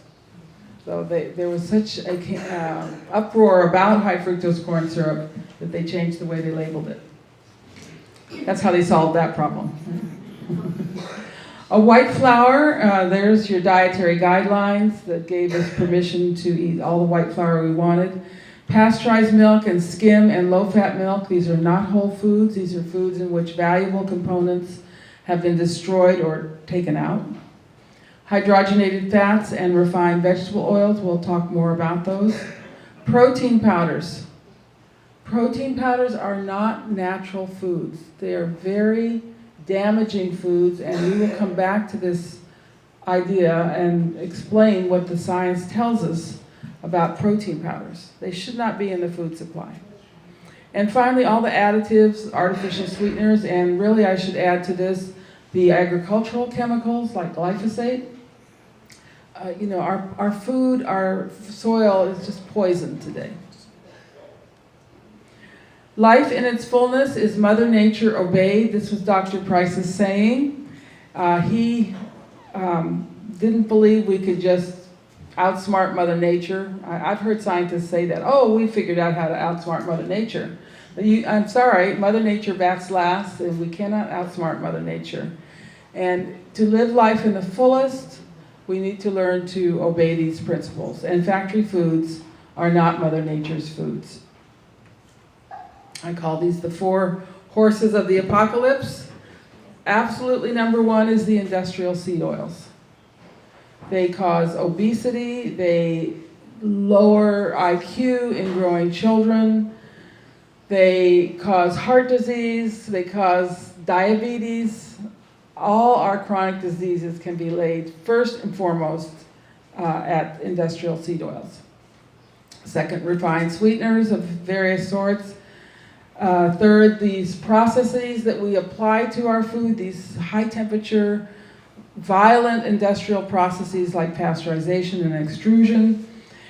So there was such a uproar about high fructose corn syrup that they changed the way they labeled it. That's how they solved that problem. A white flour, there's your dietary guidelines that gave us permission to eat all the white flour we wanted. Pasteurized milk and skim and low-fat milk, these are not whole foods. These are foods in which valuable components have been destroyed or taken out. Hydrogenated fats and refined vegetable oils, we'll talk more about those. Protein powders. Protein powders are not natural foods. They are very damaging foods, and we will come back to this idea and explain what the science tells us about protein powders. They should not be in the food supply. And finally, all the additives, artificial sweeteners, and really I should add to this the agricultural chemicals like glyphosate. You know, our food, our soil is just poisoned today. Life in its fullness is Mother Nature obeyed. This was Dr. Price's saying. He didn't believe we could just outsmart Mother Nature. I've heard scientists say that, oh, we figured out how to outsmart Mother Nature. But I'm sorry, Mother Nature bats last, and we cannot outsmart Mother Nature. And to live life in the fullest, we need to learn to obey these principles. And factory foods are not Mother Nature's foods. I call these the 4 horses of the apocalypse. Absolutely number 1 is the industrial seed oils. They cause obesity, they lower IQ in growing children, they cause heart disease, they cause diabetes. All our chronic diseases can be laid first and foremost at industrial seed oils. Second, refined sweeteners of various sorts. Third, these processes that we apply to our food, these high temperature, violent industrial processes like pasteurization and extrusion.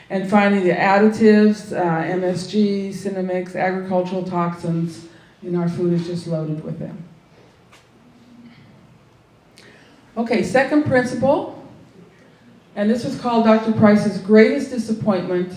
And finally, the additives, MSG, Cinnamix, agricultural toxins, and our food is just loaded with them. Okay, second principle, and this was called Dr. Price's greatest disappointment.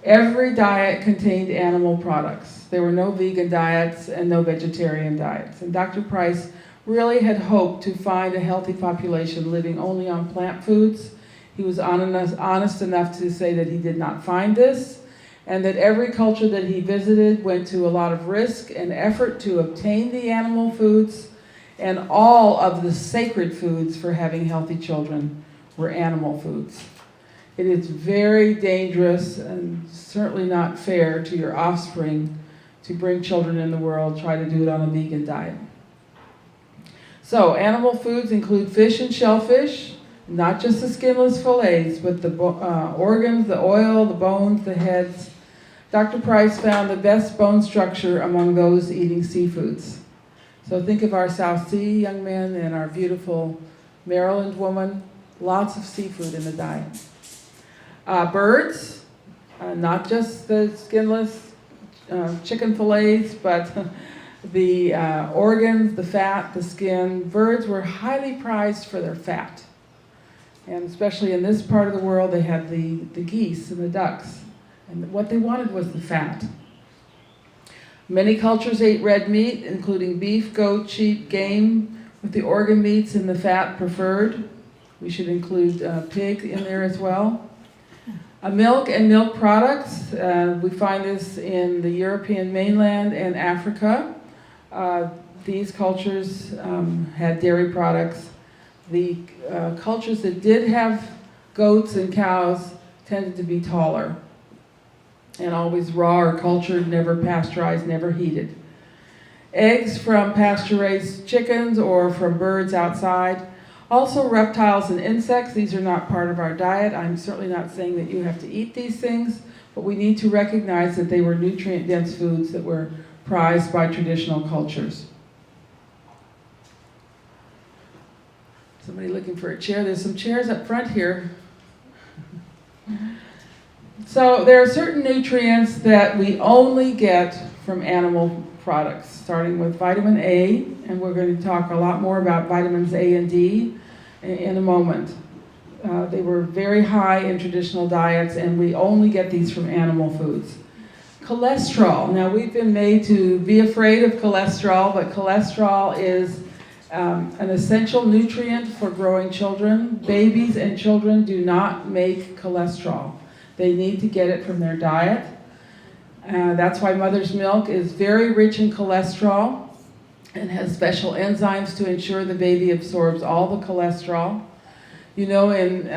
Every diet contained animal products. There were no vegan diets and no vegetarian diets. And Dr. Price really had hoped to find a healthy population living only on plant foods. He was honest enough to say that he did not find this, and that every culture that he visited went to a lot of risk and effort to obtain the animal foods, and all of the sacred foods for having healthy children were animal foods. It is very dangerous and certainly not fair to your offspring to bring children in the world, try to do it on a vegan diet. So animal foods include fish and shellfish, not just the skinless fillets, but the organs, the oil, the bones, the heads. Dr. Price found the best bone structure among those eating seafoods. So think of our South Sea young men and our beautiful Maryland woman, lots of seafood in the diet. Birds, not just the skinless chicken fillets, but the organs, the fat, the skin. Birds were highly prized for their fat. And especially in this part of the world, they had the geese and the ducks. And what they wanted was the fat. Many cultures ate red meat, including beef, goat, sheep, game, with the organ meats and the fat preferred. We should include pig in there as well. Milk and milk products, we find this in the European mainland and Africa. These cultures had dairy products. The cultures that did have goats and cows tended to be taller and always raw or cultured, never pasteurized, never heated. Eggs from pasture-raised chickens or from birds outside. Also reptiles and insects, these are not part of our diet. I'm certainly not saying that you have to eat these things, but we need to recognize that they were nutrient-dense foods that were prized by traditional cultures. Somebody looking for a chair. There's some chairs up front here. So there are certain nutrients that we only get from animal products, starting with vitamin A, and we're going to talk a lot more about vitamins A and D in a moment. They were very high in traditional diets, and we only get these from animal foods. Cholesterol. Now, we've been made to be afraid of cholesterol, but cholesterol is an essential nutrient for growing children. Babies and children do not make cholesterol. They need to get it from their diet. That's why mother's milk is very rich in cholesterol and has special enzymes to ensure the baby absorbs all the cholesterol. You know, in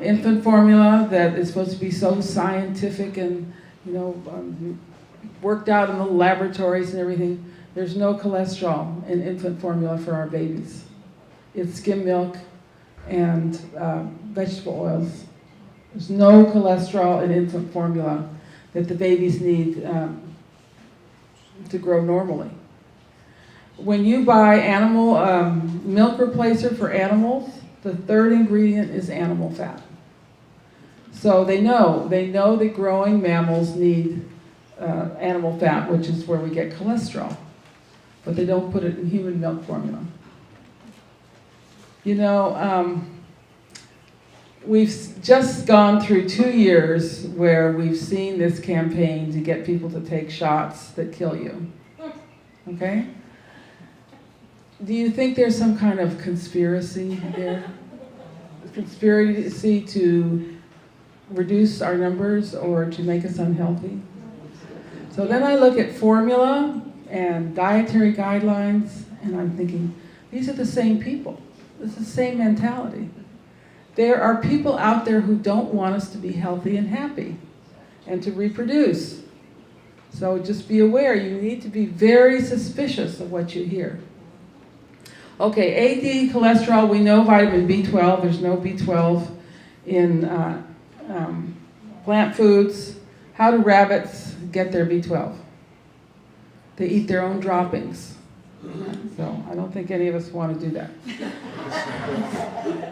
infant formula that is supposed to be so scientific and, you know, worked out in the laboratories and everything, there's no cholesterol in infant formula for our babies. It's skim milk and vegetable oils. There's no cholesterol in infant formula that the babies need to grow normally. When you buy animal milk replacer for animals, the third ingredient is animal fat. So they know that growing mammals need animal fat, which is where we get cholesterol, but they don't put it in human milk formula. You know, we've just gone through 2 years where we've seen this campaign to get people to take shots that kill you. Okay? Do you think there's some kind of conspiracy there? A conspiracy to reduce our numbers or to make us unhealthy? So then I look at formula and dietary guidelines, and I'm thinking, these are the same people. This is the same mentality. There are people out there who don't want us to be healthy and happy and to reproduce. So just be aware, you need to be very suspicious of what you hear. Okay, A.D. cholesterol, we know vitamin B12. There's no B12 in plant foods. How do rabbits get their B12? They eat their own droppings. So I don't think any of us want to do that.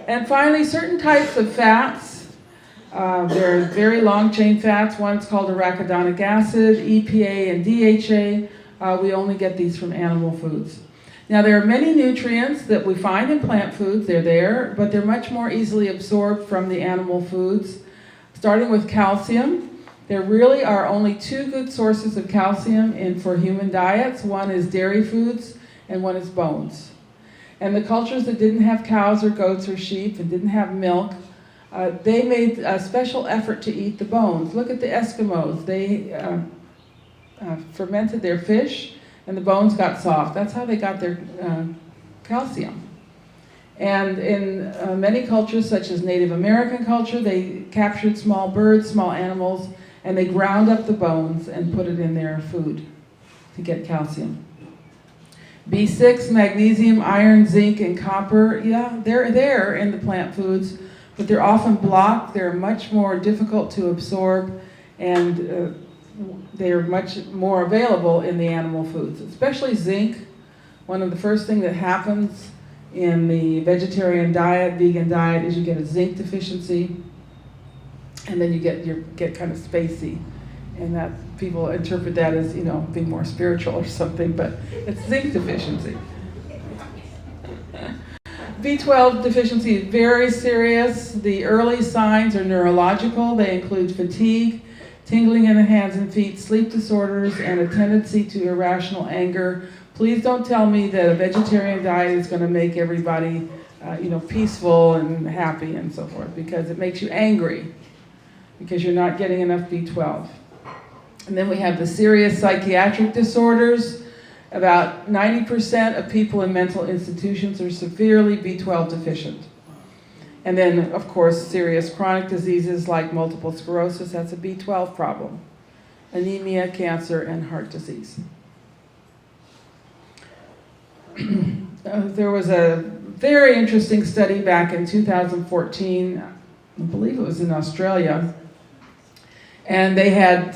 And finally, certain types of fats. There are very long chain fats. One's called arachidonic acid, EPA, and DHA. We only get these from animal foods. Now, there are many nutrients that we find in plant foods. They're there, but they're much more easily absorbed from the animal foods, starting with calcium. There really are only 2 good sources of calcium for human diets. One is dairy foods, and one is bones. And the cultures that didn't have cows or goats or sheep and didn't have milk, they made a special effort to eat the bones. Look at the Eskimos. They fermented their fish and the bones got soft. That's how they got their calcium. And in many cultures, such as Native American culture, they captured small birds, small animals, and they ground up the bones and put it in their food to get calcium. B6, magnesium, iron, zinc, and copper, yeah, they're there in the plant foods, but they're often blocked, they're much more difficult to absorb, and they're much more available in the animal foods, especially zinc. One of the first things that happens in the vegetarian diet, vegan diet, is you get a zinc deficiency, and then you get kind of spacey, and that people interpret that as, you know, being more spiritual or something, but it's zinc deficiency. B12 deficiency is very serious. The early signs are neurological. They include fatigue, tingling in the hands and feet, sleep disorders, and a tendency to irrational anger. Please don't tell me that a vegetarian diet is going to make everybody peaceful and happy and so forth, because it makes you angry because you're not getting enough B12. And then we have the serious psychiatric disorders. About 90% of people in mental institutions are severely B12 deficient. And then, of course, serious chronic diseases like multiple sclerosis, that's a B12 problem. Anemia, cancer, and heart disease. There was a very interesting study back in 2014, I believe it was in Australia, and they had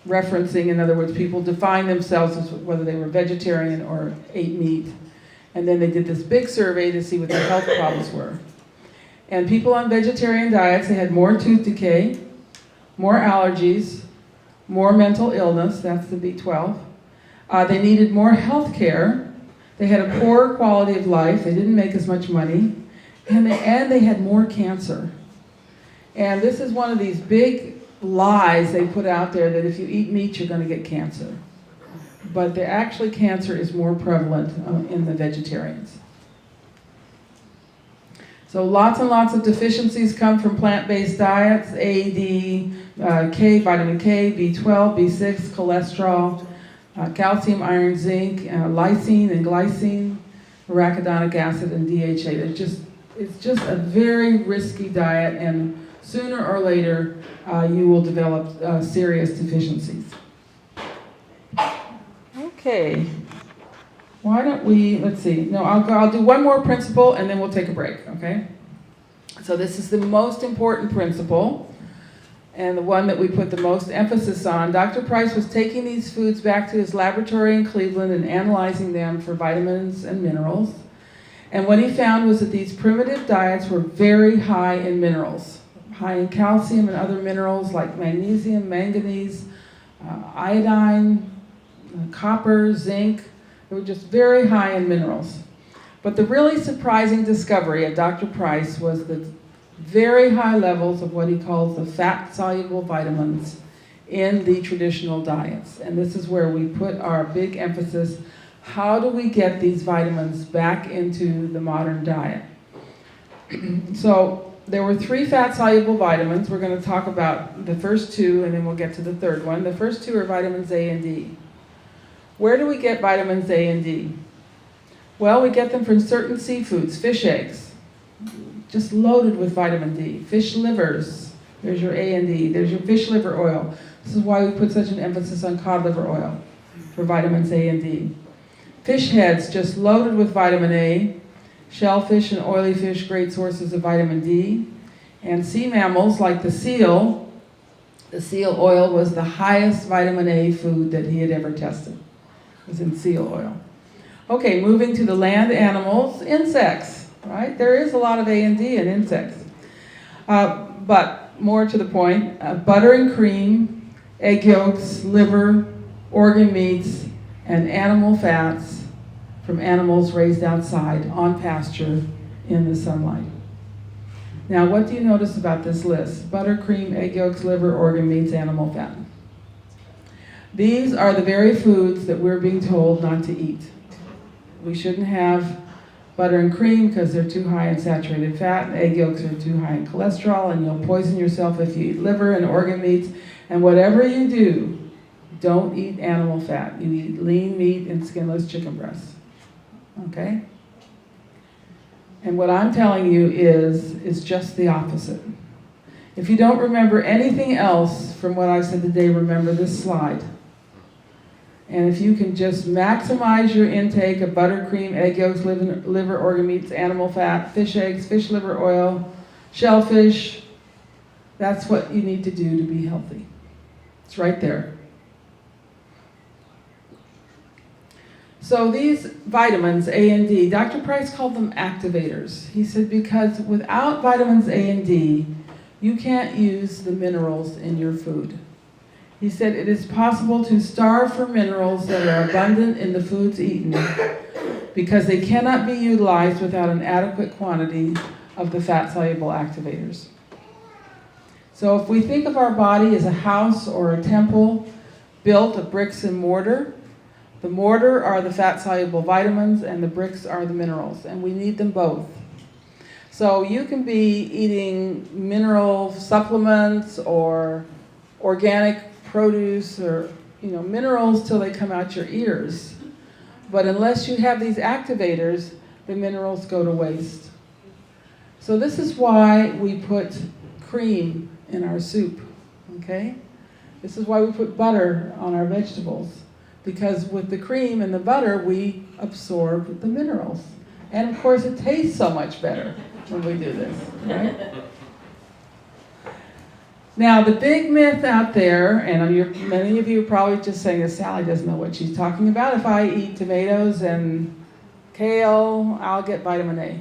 referencing, in other words, people define themselves as whether they were vegetarian or ate meat. And then they did this big survey to see what their health problems were. And people on vegetarian diets, they had more tooth decay, more allergies, more mental illness, that's the B12. They needed more health care. They had a poor quality of life. They didn't make as much money. And they had more cancer. And this is one of these big lies they put out there, that if you eat meat, you're going to get cancer. But actually, cancer is more prevalent in the vegetarians. So lots and lots of deficiencies come from plant-based diets: A.D.K, vitamin K, B12, B6, cholesterol, calcium, iron, zinc, lysine and glycine, arachidonic acid, and DHA. It's just a very risky diet, and sooner or later, you will develop serious deficiencies. Okay, why don't we, let's see, no, I'll do one more principle and then we'll take a break, okay? So this is the most important principle, and the one that we put the most emphasis on. Dr. Price was taking these foods back to his laboratory in Cleveland and analyzing them for vitamins and minerals. And what he found was that these primitive diets were very high in minerals, high in calcium and other minerals like magnesium, manganese, iodine, copper, zinc. They were just very high in minerals. But the really surprising discovery of Dr. Price was the very high levels of what he calls the fat-soluble vitamins in the traditional diets. And this is where we put our big emphasis. How do we get these vitamins back into the modern diet? So there were 3 fat-soluble vitamins. We're going to talk about the first 2, and then we'll get to the third one. The first 2 are vitamins A and D. Where do we get vitamins A and D? Well, we get them from certain seafoods. Fish eggs, just loaded with vitamin D. Fish livers, there's your A and D. There's your fish liver oil. This is why we put such an emphasis on cod liver oil for vitamins A and D. Fish heads, just loaded with vitamin A. Shellfish and oily fish, great sources of vitamin D. And sea mammals like the seal oil was the highest vitamin A food that he had ever tested. It was in seal oil. Okay, moving to the land animals, insects, right? There is a lot of A and D in insects. But more to the point, butter and cream, egg yolks, liver, organ meats, and animal fats from animals raised outside on pasture in the sunlight. Now, what do you notice about this list? Butter, cream, egg yolks, liver, organ meats, animal fat. These are the very foods that we're being told not to eat. We shouldn't have butter and cream because they're too high in saturated fat, and egg yolks are too high in cholesterol, and you'll poison yourself if you eat liver and organ meats. And whatever you do, don't eat animal fat. You eat lean meat and skinless chicken breasts. Okay? And what I'm telling you is just the opposite. If you don't remember anything else from what I said today, remember this slide. And if you can just maximize your intake of butter, cream, egg yolks, liver, organ meats, animal fat, fish eggs, fish liver oil, shellfish, that's what you need to do to be healthy. It's right there. So these vitamins, A and D, Dr. Price called them activators. He said because without vitamins A and D, you can't use the minerals in your food. He said it is possible to starve for minerals that are abundant in the foods eaten because they cannot be utilized without an adequate quantity of the fat-soluble activators. So if we think of our body as a house or a temple built of bricks and mortar, the mortar are the fat-soluble vitamins and the bricks are the minerals, and we need them both. So you can be eating mineral supplements or organic produce or minerals till they come out your ears. But unless you have these activators, the minerals go to waste. So this is why we put cream in our soup, okay? This is why we put butter on our vegetables. Because with the cream and the butter, we absorb the minerals. And of course, it tastes so much better when we do this, right? Now, the big myth out there, and many of you are probably just saying that Sally doesn't know what she's talking about. If I eat tomatoes and kale, I'll get vitamin A.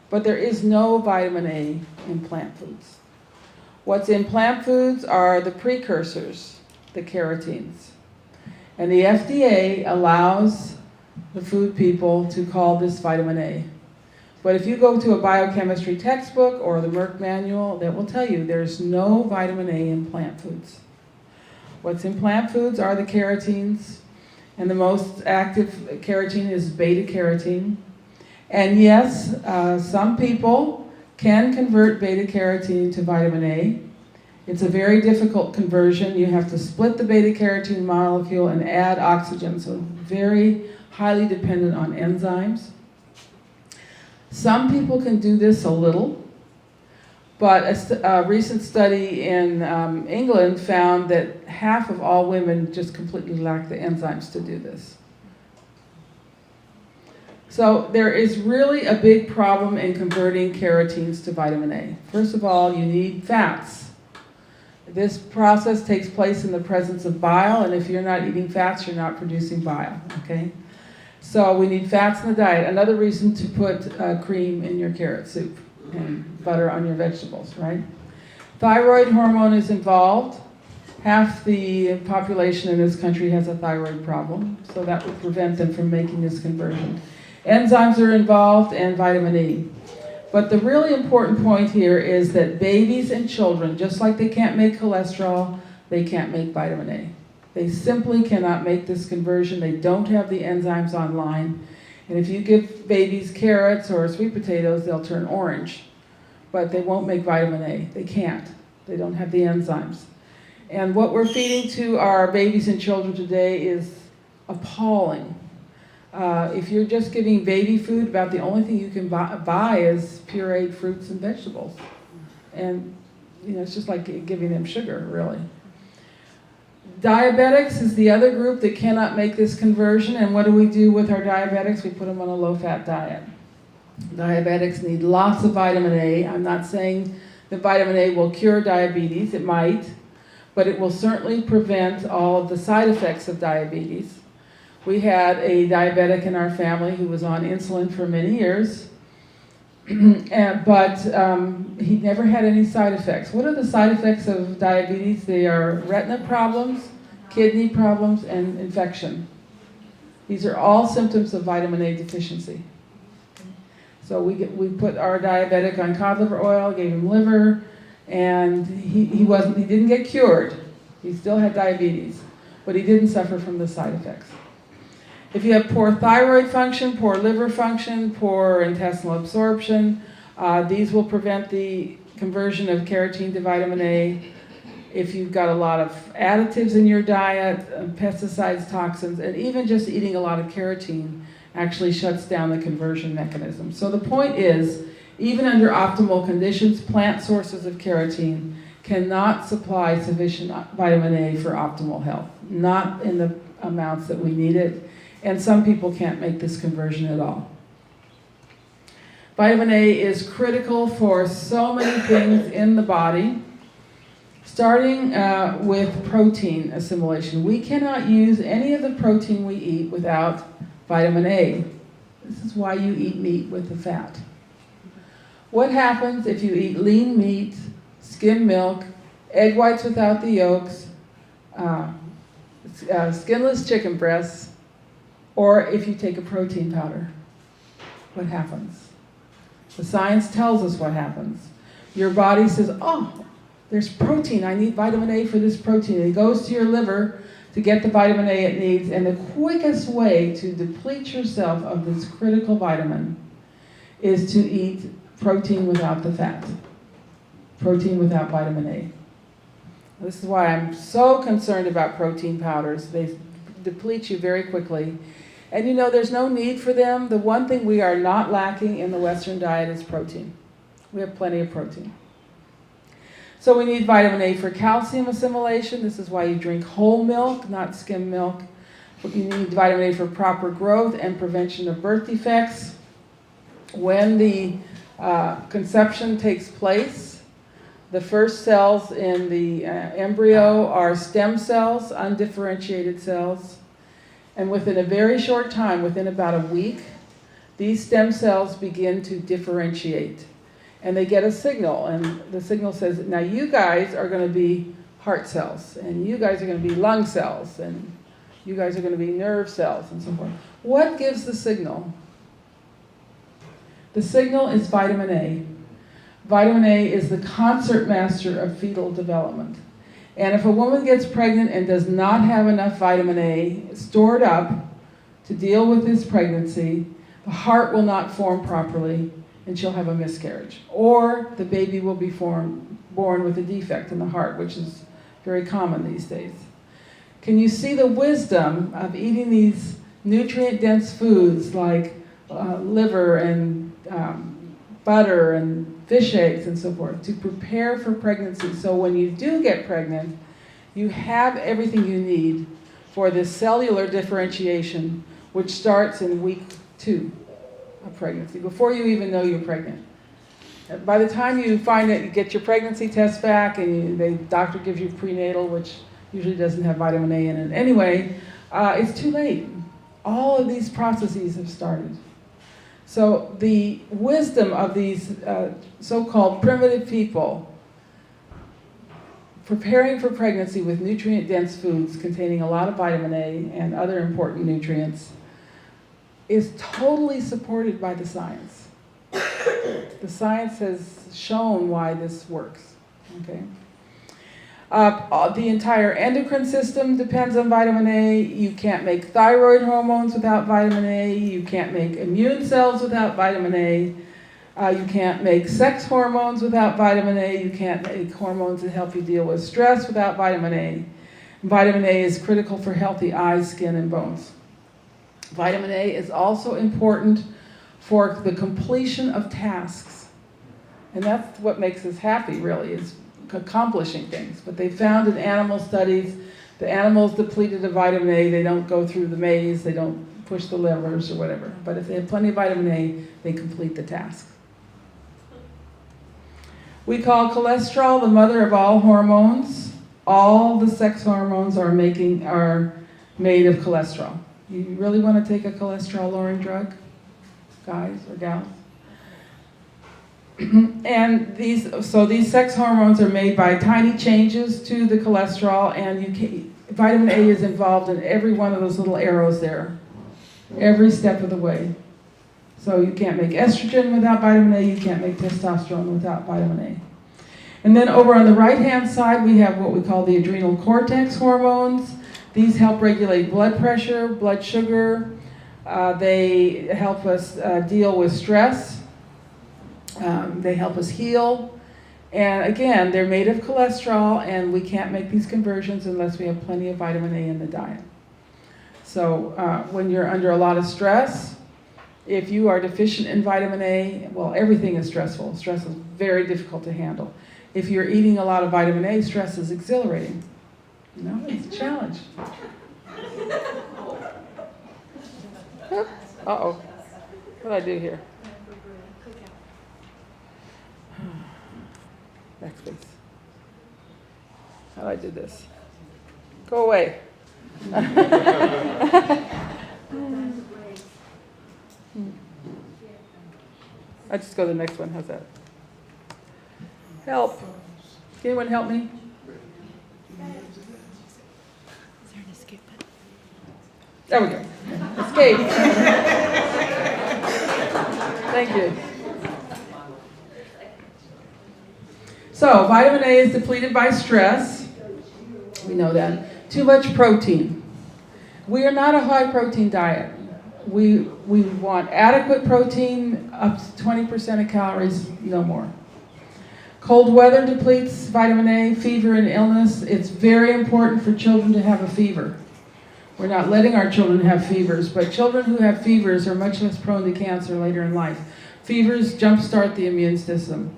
But there is no vitamin A in plant foods. What's in plant foods are the precursors, the carotenes. And the FDA allows the food people to call this vitamin A. But if you go to a biochemistry textbook or the Merck manual, that will tell you there's no vitamin A in plant foods. What's in plant foods are the carotenes, and the most active carotene is beta-carotene. And yes, some people can convert beta-carotene to vitamin A. It's a very difficult conversion. You have to split the beta-carotene molecule and add oxygen, so very highly dependent on enzymes. Some people can do this a little, but a recent study in England found that half of all women just completely lack the enzymes to do this. So there is really a big problem in converting carotenes to vitamin A. First of all, you need fats. This process takes place in the presence of bile, and if you're not eating fats, you're not producing bile, okay? So we need fats in the diet. Another reason to put cream in your carrot soup and butter on your vegetables, right? Thyroid hormone is involved. Half the population in this country has a thyroid problem, so that would prevent them from making this conversion. Enzymes are involved and vitamin E. But the really important point here is that babies and children, just like they can't make cholesterol, they can't make vitamin A. They simply cannot make this conversion. They don't have the enzymes online. And if you give babies carrots or sweet potatoes, they'll turn orange. But they won't make vitamin A. They can't. They don't have the enzymes. And what we're feeding to our babies and children today is appalling. If you're just giving baby food, about the only thing you can buy is pureed fruits and vegetables. And it's just like giving them sugar, really. Diabetics is the other group that cannot make this conversion, and what do we do with our diabetics? We put them on a low-fat diet. Diabetics need lots of vitamin A. I'm not saying that vitamin A will cure diabetes. It might, but it will certainly prevent all of the side effects of diabetes. We had a diabetic in our family who was on insulin for many years, but he never had any side effects. What are the side effects of diabetes? They are retina problems, kidney problems, and infection. These are all symptoms of vitamin A deficiency. So we put our diabetic on cod liver oil, gave him liver, and he didn't get cured. He still had diabetes, but he didn't suffer from the side effects. If you have poor thyroid function, poor liver function, poor intestinal absorption, these will prevent the conversion of carotene to vitamin A. If you've got a lot of additives in your diet, pesticides, toxins, and even just eating a lot of carotene actually shuts down the conversion mechanism. So the point is, even under optimal conditions, plant sources of carotene cannot supply sufficient vitamin A for optimal health, not in the amounts that we need it, and some people can't make this conversion at all. Vitamin A is critical for so many things in the body, starting with protein assimilation. We cannot use any of the protein we eat without vitamin A. This is why you eat meat with the fat. What happens if you eat lean meat, skim milk, egg whites without the yolks, skinless chicken breasts, or if you take a protein powder? What happens? The science tells us what happens. Your body says, oh, there's protein, I need vitamin A for this protein. It goes to your liver to get the vitamin A it needs, and the quickest way to deplete yourself of this critical vitamin is to eat protein without the fat. Protein without vitamin A. This is why I'm so concerned about protein powders. They deplete you very quickly. And you know, there's no need for them. The one thing we are not lacking in the Western diet is protein. We have plenty of protein. So we need vitamin A for calcium assimilation. This is why you drink whole milk, not skim milk. You need vitamin A for proper growth and prevention of birth defects. When the conception takes place, the first cells in the embryo are stem cells, undifferentiated cells. And within a very short time, within about a week, these stem cells begin to differentiate. And they get a signal, and the signal says, now you guys are going to be heart cells, and you guys are going to be lung cells, and you guys are going to be nerve cells, and so forth. What gives the signal? The signal is vitamin A. Vitamin A is the concert master of fetal development. And if a woman gets pregnant and does not have enough vitamin A stored up to deal with this pregnancy, the heart will not form properly and she'll have a miscarriage. Or the baby will be born with a defect in the heart, which is very common these days. Can you see the wisdom of eating these nutrient-dense foods like liver and butter and fish eggs and so forth to prepare for pregnancy, so when you do get pregnant, you have everything you need for this cellular differentiation, which starts in week 2 of pregnancy, before you even know you're pregnant. By the time you find it, you get your pregnancy test back, and the doctor gives you prenatal, which usually doesn't have vitamin A in it anyway, it's too late. All of these processes have started. So the wisdom of these so-called primitive people preparing for pregnancy with nutrient-dense foods containing a lot of vitamin A and other important nutrients is totally supported by the science. The science has shown why this works. Okay? The entire endocrine system depends on vitamin A. You can't make thyroid hormones without vitamin A. You can't make immune cells without vitamin A. You can't make sex hormones without vitamin A. You can't make hormones that help you deal with stress without vitamin A. Vitamin A is critical for healthy eyes, skin, and bones. Vitamin A is also important for the completion of tasks. And that's what makes us happy, really, is accomplishing things. But they found in animal studies, the animals depleted of vitamin A, they don't go through the maze, they don't push the levers or whatever. But if they have plenty of vitamin A, they complete the task. We call cholesterol the mother of all hormones. All the sex hormones are made of cholesterol. You really want to take a cholesterol-lowering drug, guys or gals? And these sex hormones are made by tiny changes to the cholesterol, and vitamin A is involved in every one of those little arrows there, every step of the way. So you can't make estrogen without vitamin A, you can't make testosterone without vitamin A. And then over on the right-hand side, we have what we call the adrenal cortex hormones. These help regulate blood pressure, blood sugar, They help us deal with stress. They help us heal. And again, they're made of cholesterol, and we can't make these conversions unless we have plenty of vitamin A in the diet. So when you're under a lot of stress, if you are deficient in vitamin A, well, everything is stressful. Stress is very difficult to handle. If you're eating a lot of vitamin A, stress is exhilarating. You know, it's a challenge. Uh-oh. What did I do here? Next, please. How do I do this? Go away. I just go to the next one. How's that? Help. Can anyone help me? Is there an escape button? There we go. Escape. Thank you. So, vitamin A is depleted by stress. We know that. Too much protein. We are not a high protein diet. We want adequate protein, up to 20% of calories, no more. Cold weather depletes vitamin A, fever and illness. It's very important for children to have a fever. We're not letting our children have fevers, but children who have fevers are much less prone to cancer later in life. Fevers jumpstart the immune system.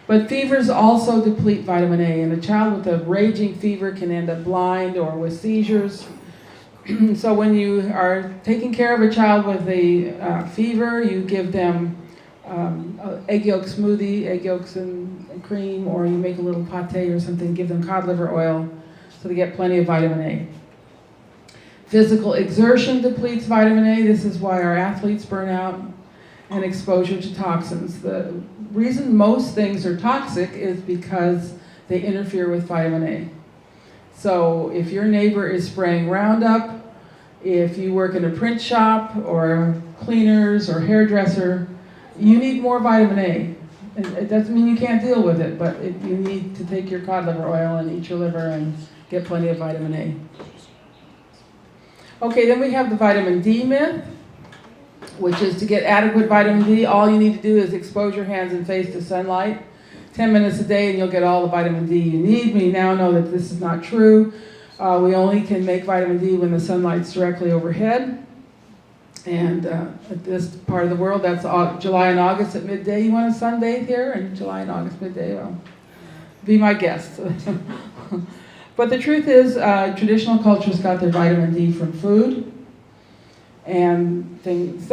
But fevers also deplete vitamin A, and a child with a raging fever can end up blind or with seizures. So when you are taking care of a child with a fever, you give them egg yolk smoothie, egg yolks and cream, or you make a little pate or something, give them cod liver oil so they get plenty of vitamin A. Physical exertion depletes vitamin A. This is why our athletes burn out, and exposure to toxins. The reason most things are toxic is because they interfere with vitamin A. So if your neighbor is spraying Roundup, if you work in a print shop or cleaners or hairdresser, you need more vitamin A. It doesn't mean you can't deal with it, but you need to take your cod liver oil and eat your liver and get plenty of vitamin A. Okay, then we have the vitamin D myth, which is to get adequate vitamin D, all you need to do is expose your hands and face to sunlight 10 minutes a day and you'll get all the vitamin D you need. We now know that this is not true. We only can make vitamin D when the sunlight's directly overhead. And at this part of the world, that's July and August at midday. You want to sunbathe here in July and August midday? Well, be my guest. But the truth is, traditional cultures got their vitamin D from food. And it's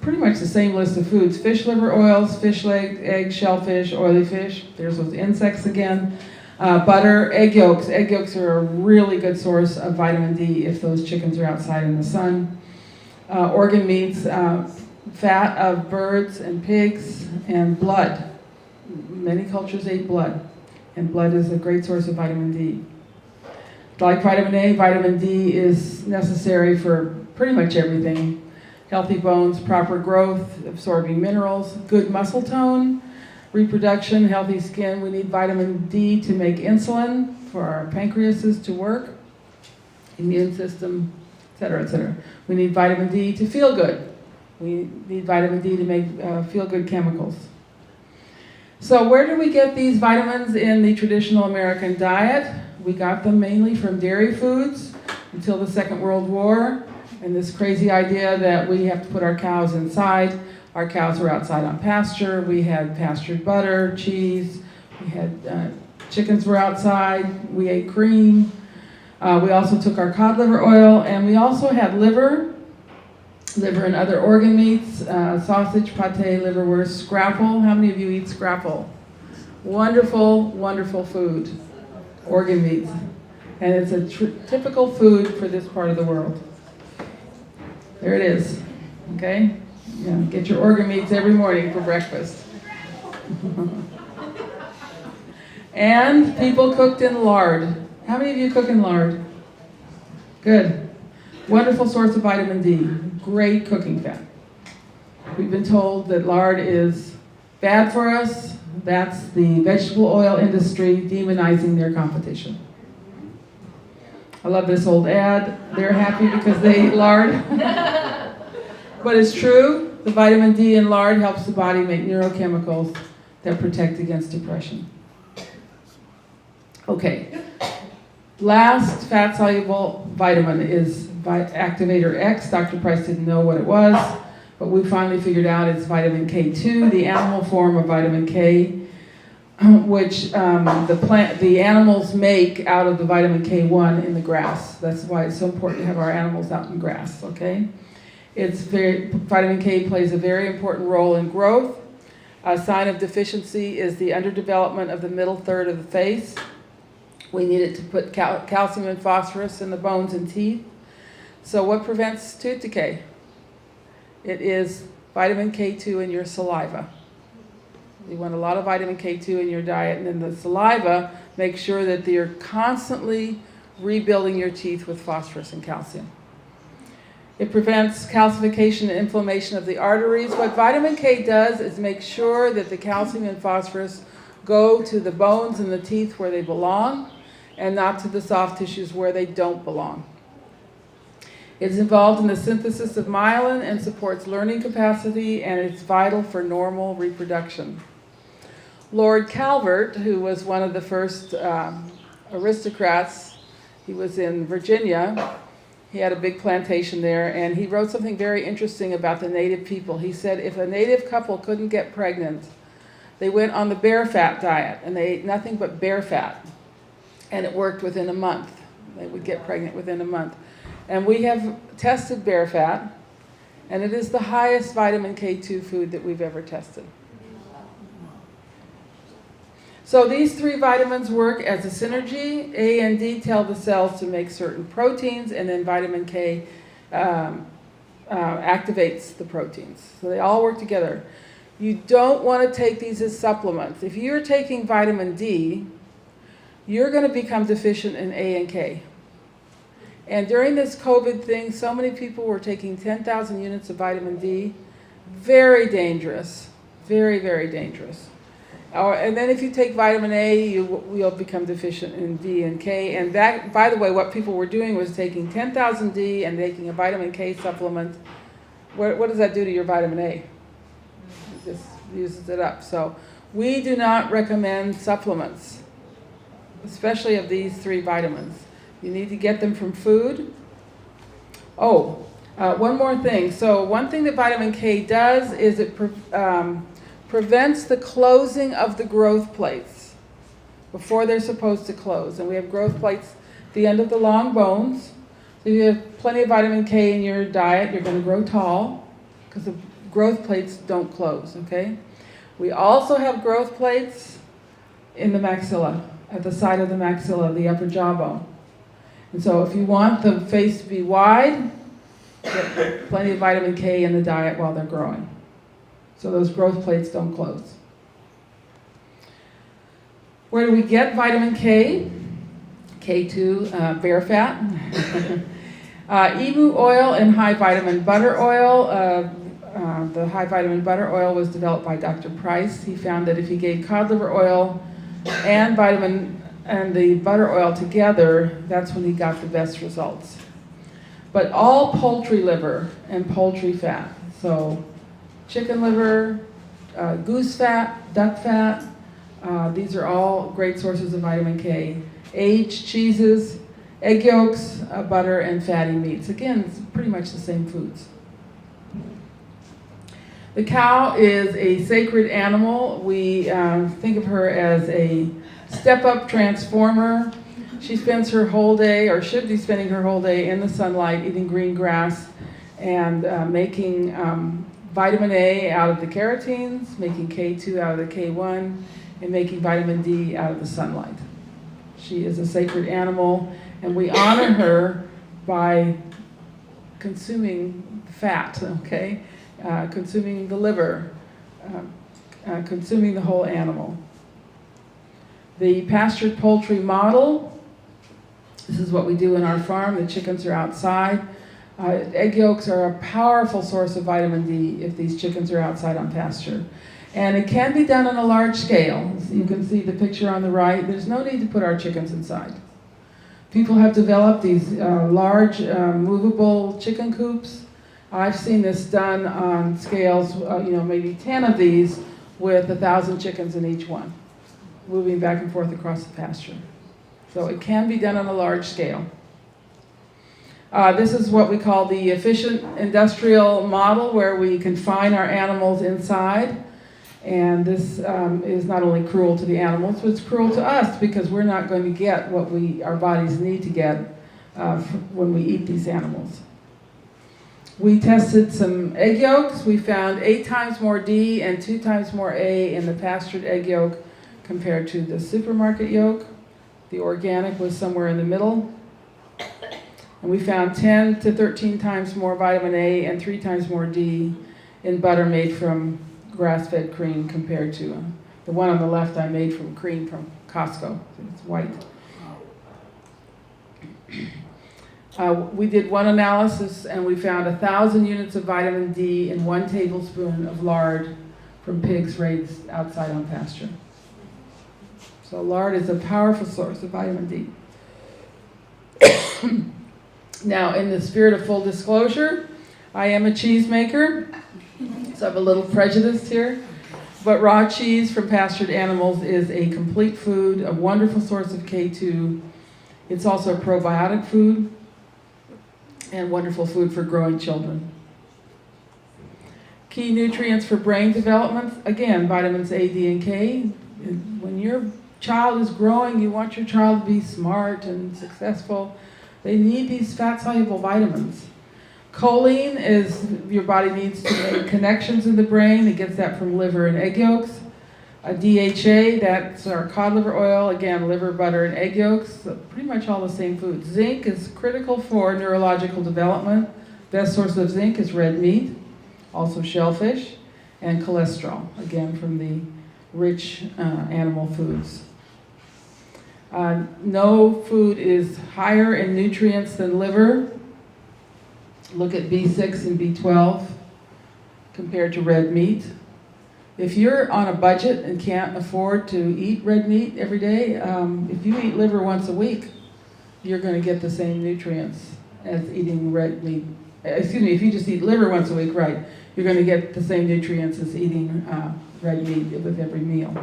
pretty much the same list of foods. Fish liver oils, fish eggs, shellfish, oily fish. There's those insects again. Butter, egg yolks. Egg yolks are a really good source of vitamin D if those chickens are outside in the sun. Organ meats, fat of birds and pigs, and blood. Many cultures ate blood, and blood is a great source of vitamin D. Like vitamin A, vitamin D is necessary for pretty much everything. Healthy bones, proper growth, absorbing minerals, good muscle tone, reproduction, healthy skin. We need vitamin D to make insulin for our pancreases to work, immune system, etc., etc. We need vitamin D to feel good. We need vitamin D to make feel-good chemicals. So where do we get these vitamins in the traditional American diet? We got them mainly from dairy foods until the Second World War, and this crazy idea that we have to put our cows inside. Our cows were outside on pasture. We had pastured butter, cheese. We had chickens were outside. We ate cream. We also took our cod liver oil, and we also had liver and other organ meats, sausage, pate, liverwurst, scrapple. How many of you eat scrapple? Wonderful, wonderful food, organ meats. And it's a typical food for this part of the world. There it is, okay? Yeah, get your organ meats every morning for breakfast. And people cooked in lard. How many of you cook in lard? Good. Wonderful source of vitamin D. Great cooking fat. We've been told that lard is bad for us. That's the vegetable oil industry demonizing their competition. I love this old ad. They're happy because they eat lard. But it's true, the vitamin D in lard helps the body make neurochemicals that protect against depression. Okay, last fat-soluble vitamin is Activator X. Dr. Price didn't know what it was, but we finally figured out it's vitamin K2, the animal form of vitamin K, which the animals make out of the vitamin K1 in the grass. That's why it's so important to have our animals out in grass, okay? Vitamin K plays a very important role in growth. A sign of deficiency is the underdevelopment of the middle third of the face. We need it to put calcium and phosphorus in the bones and teeth. So what prevents tooth decay? It is vitamin K2 in your saliva. You want a lot of vitamin K2 in your diet, and then the saliva makes sure that you're constantly rebuilding your teeth with phosphorus and calcium. It prevents calcification and inflammation of the arteries. What vitamin K does is make sure that the calcium and phosphorus go to the bones and the teeth where they belong, and not to the soft tissues where they don't belong. It's involved in the synthesis of myelin and supports learning capacity, and it's vital for normal reproduction. Lord Calvert, who was one of the first aristocrats, he was in Virginia. He had a big plantation there, and he wrote something very interesting about the native people. He said if a native couple couldn't get pregnant, they went on the bear fat diet, and they ate nothing but bear fat, and it worked within a month. They would get pregnant within a month. And we have tested bear fat, and it is the highest vitamin K2 food that we've ever tested. So these three vitamins work as a synergy. A and D tell the cells to make certain proteins, and then vitamin K activates the proteins. So they all work together. You don't want to take these as supplements. If you're taking vitamin D, you're going to become deficient in A and K. And during this COVID thing, so many people were taking 10,000 units of vitamin D. Very dangerous. Very, very dangerous. And then if you take vitamin A, you'll become deficient in D and K. And that, by the way, what people were doing was taking 10,000 D and taking a vitamin K supplement. What does that do to your vitamin A? It just uses it up. So we do not recommend supplements, especially of these three vitamins. You need to get them from food. Oh, one more thing. So one thing that vitamin K does is it prevents the closing of the growth plates before they're supposed to close. And we have growth plates at the end of the long bones. So if you have plenty of vitamin K in your diet, you're going to grow tall because the growth plates don't close, okay? We also have growth plates in the maxilla, at the side of the maxilla, the upper jawbone. And so if you want the face to be wide, get plenty of vitamin K in the diet while they're growing. So those growth plates don't close. Where do we get vitamin K? K2, bear fat. Emu oil and high vitamin butter oil. The high vitamin butter oil was developed by Dr. Price. He found that if he gave cod liver oil and the butter oil together, that's when he got the best results. But all poultry liver and poultry fat, so chicken liver, goose fat, duck fat, these are all great sources of vitamin K. Aged cheeses, egg yolks, butter, and fatty meats. Again, it's pretty much the same foods. The cow is a sacred animal. We think of her as a step-up transformer. She spends her whole day, or should be spending her whole day, in the sunlight, eating green grass, and making vitamin A out of the carotenes, making K2 out of the K1, and making vitamin D out of the sunlight. She is a sacred animal, and we honor her by consuming fat, okay? Consuming the liver, consuming the whole animal. The pastured poultry model, this is what we do in our farm. The chickens are outside. Egg yolks are a powerful source of vitamin D if these chickens are outside on pasture. And it can be done on a large scale. So you can see the picture on the right. There's no need to put our chickens inside. People have developed these large movable chicken coops, I've seen this done on scales, maybe 10 of these with 1,000 chickens in each one, moving back and forth across the pasture. So it can be done on a large scale. This is what we call the efficient industrial model, where we confine our animals inside. And this is not only cruel to the animals, but it's cruel to us, because we're not going to get what our bodies need to get when we eat these animals. We tested some egg yolks. We found 8 times more D and 2 times more A in the pastured egg yolk compared to the supermarket yolk. The organic was somewhere in the middle. And we found 10 to 13 times more vitamin A and 3 times more D in butter made from grass-fed cream compared to the one on the left I made from cream from Costco. It's white. We did one analysis and we found 1,000 units of vitamin D in 1 tablespoon of lard from pigs raised outside on pasture. So lard is a powerful source of vitamin D. Now, in the spirit of full disclosure, I am a cheesemaker, so I have a little prejudice here. But raw cheese from pastured animals is a complete food, a wonderful source of K2. It's also a probiotic food and wonderful food for growing children. Key nutrients for brain development, again, vitamins A, D, and K. When your child is growing, you want your child to be smart and successful. They need these fat-soluble vitamins. Choline is, your body needs to make connections in the brain. It gets that from liver and egg yolks. A DHA, that's our cod liver oil, again, liver, butter, and egg yolks, so pretty much all the same foods. Zinc is critical for neurological development. Best source of zinc is red meat, also shellfish, and cholesterol, again, from the rich animal foods. No food is higher in nutrients than liver. Look at B6 and B12 compared to red meat. If you're on a budget and can't afford to eat red meat every day, if you eat liver once a week, you're going to get the same nutrients as eating red meat. Excuse me, if you just eat liver once a week, right, you're going to get the same nutrients as eating red meat with every meal.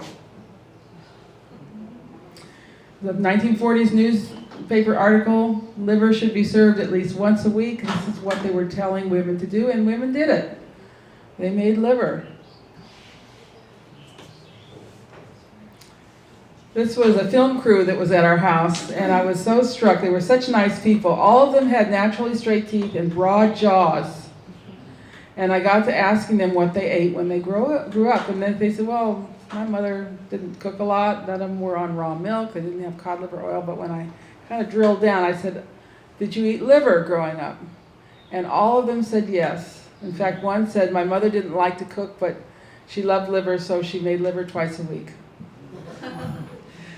The 1940s newspaper article, liver should be served at least once a week. This is what they were telling women to do, and women did it. They made liver. This was a film crew that was at our house, and I was so struck. They were such nice people. All of them had naturally straight teeth and broad jaws. And I got to asking them what they ate when they grew up. And then they said, well, my mother didn't cook a lot. None of them were on raw milk. They didn't have cod liver oil. But when I kind of drilled down, I said, did you eat liver growing up? And all of them said yes. In fact, one said, my mother didn't like to cook, but she loved liver, so she made liver twice a week.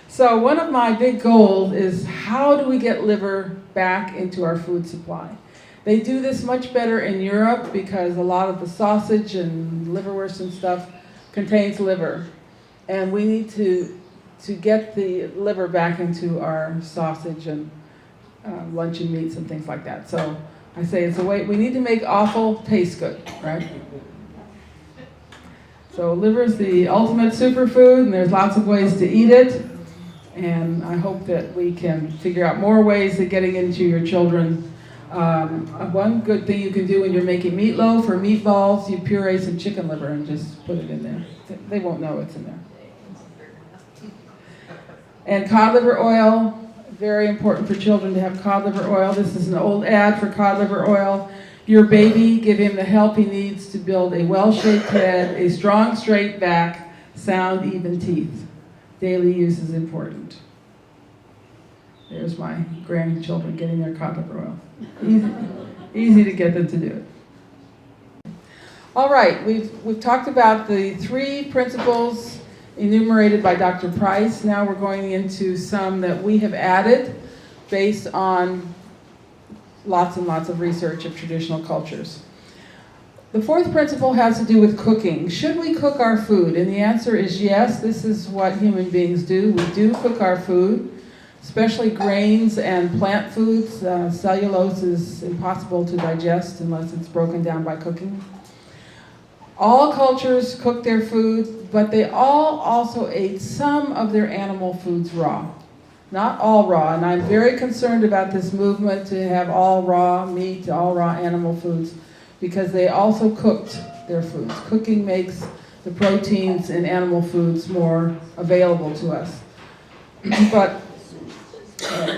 So one of my big goals is, how do we get liver back into our food supply? They do this much better in Europe because a lot of the sausage and liverwurst and stuff contains liver. And we need to get the liver back into our sausage and luncheon meats and things like that. So I say it's a way, we need to make offal taste good, right? So liver is the ultimate superfood, and there's lots of ways to eat it. And I hope that we can figure out more ways of getting into your children. One good thing you can do when you're making meatloaf or meatballs, you puree some chicken liver and just put it in there. They won't know it's in there. And cod liver oil, very important for children to have cod liver oil. This is an old ad for cod liver oil. Your baby, give him the help he needs to build a well-shaped head, a strong straight back, sound even teeth. Daily use is important. There's my grandchildren getting their cod liver oil. Easy to get them to do it. All right, we've talked about the 3 principles enumerated by Dr. Price. Now we're going into some that we have added based on lots and lots of research of traditional cultures. The 4th principle has to do with cooking. Should we cook our food? And the answer is yes. This is what human beings do. We do cook our food. especially grains and plant foods. Cellulose is impossible to digest unless it's broken down by cooking. All cultures cook their food, but they all also ate some of their animal foods raw. Not all raw, and I'm very concerned about this movement to have all raw meat, all raw animal foods, because they also cooked their foods. Cooking makes the proteins in animal foods more available to us. But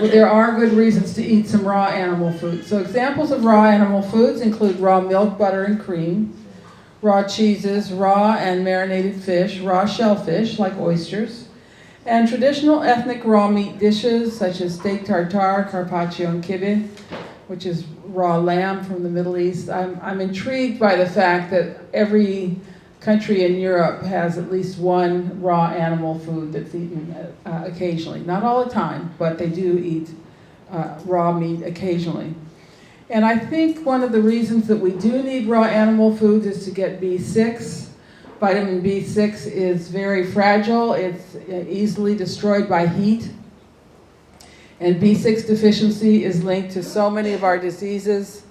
there are good reasons to eat some raw animal foods. So examples of raw animal foods include raw milk, butter, and cream, raw cheeses, raw and marinated fish, raw shellfish like oysters, and traditional ethnic raw meat dishes such as steak tartare, carpaccio, and kibbeh, which is raw lamb from the Middle East. I'm intrigued by the fact that every country in Europe has at least one raw animal food that's eaten occasionally. Not all the time, but they do eat raw meat occasionally. And I think one of the reasons that we do need raw animal foods is to get B6. Vitamin B6 is very fragile. It's easily destroyed by heat. And B6 deficiency is linked to so many of our diseases: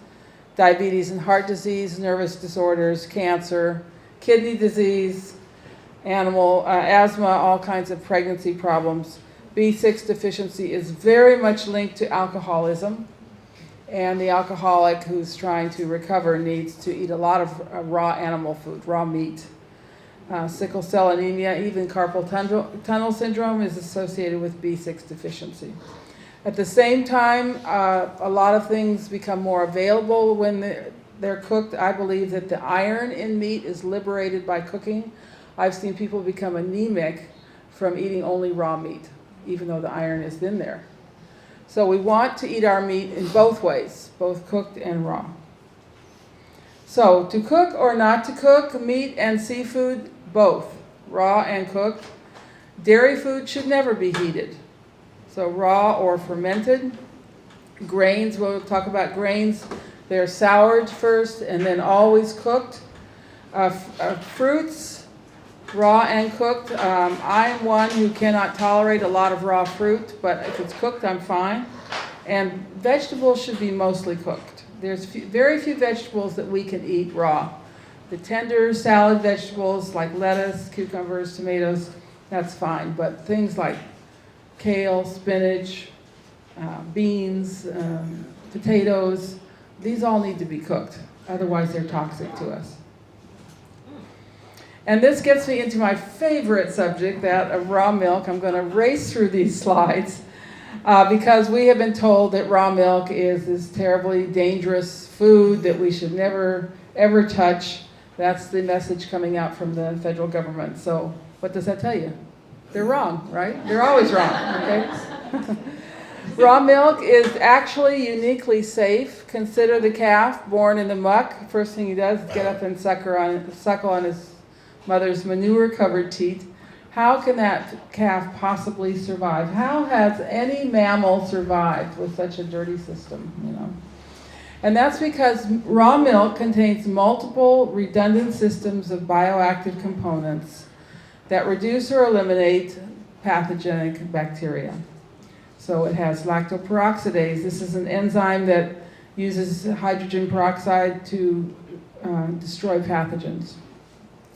diabetes and heart disease, nervous disorders, cancer, kidney disease, animal asthma, all kinds of pregnancy problems. B6 deficiency is very much linked to alcoholism. And the alcoholic who's trying to recover needs to eat a lot of raw animal food, raw meat. Sickle cell anemia, even carpal tunnel syndrome is associated with B6 deficiency. At the same time, a lot of things become more available when they're cooked. I believe that the iron in meat is liberated by cooking. I've seen people become anemic from eating only raw meat, even though the iron is in there. So we want to eat our meat in both ways, both cooked and raw. So to cook or not to cook, meat and seafood, both, raw and cooked. Dairy food should never be heated. So raw or fermented. Grains, we'll talk about grains. They're soured first and then always cooked. Fruits, raw and cooked. I'm one who cannot tolerate a lot of raw fruit, but if it's cooked, I'm fine. And vegetables should be mostly cooked. There's very few vegetables that we can eat raw. The tender salad vegetables like lettuce, cucumbers, tomatoes, that's fine. But things like kale, spinach, beans, potatoes, these all need to be cooked. Otherwise, they're toxic to us. And this gets me into my favorite subject, that of raw milk. I'm going to race through these slides because we have been told that raw milk is this terribly dangerous food that we should never, ever touch. That's the message coming out from the federal government. So what does that tell you? They're wrong, right? They're always wrong, okay? Raw milk is actually uniquely safe. Consider the calf born in the muck. First thing he does is get up and suckle on his mother's manure-covered teat. How can that calf possibly survive? How has any mammal survived with such a dirty system, you know? And that's because raw milk contains multiple redundant systems of bioactive components that reduce or eliminate pathogenic bacteria. So it has lactoperoxidase. This is an enzyme that uses hydrogen peroxide to destroy pathogens.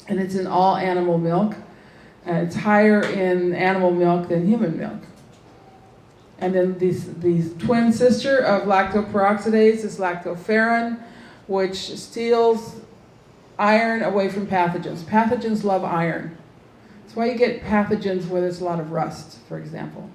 And it's in all animal milk. It's higher in animal milk than human milk. And then these twin sister of lactoperoxidase is lactoferrin, which steals iron away from pathogens. Pathogens love iron. That's why you get pathogens where there's a lot of rust, for example.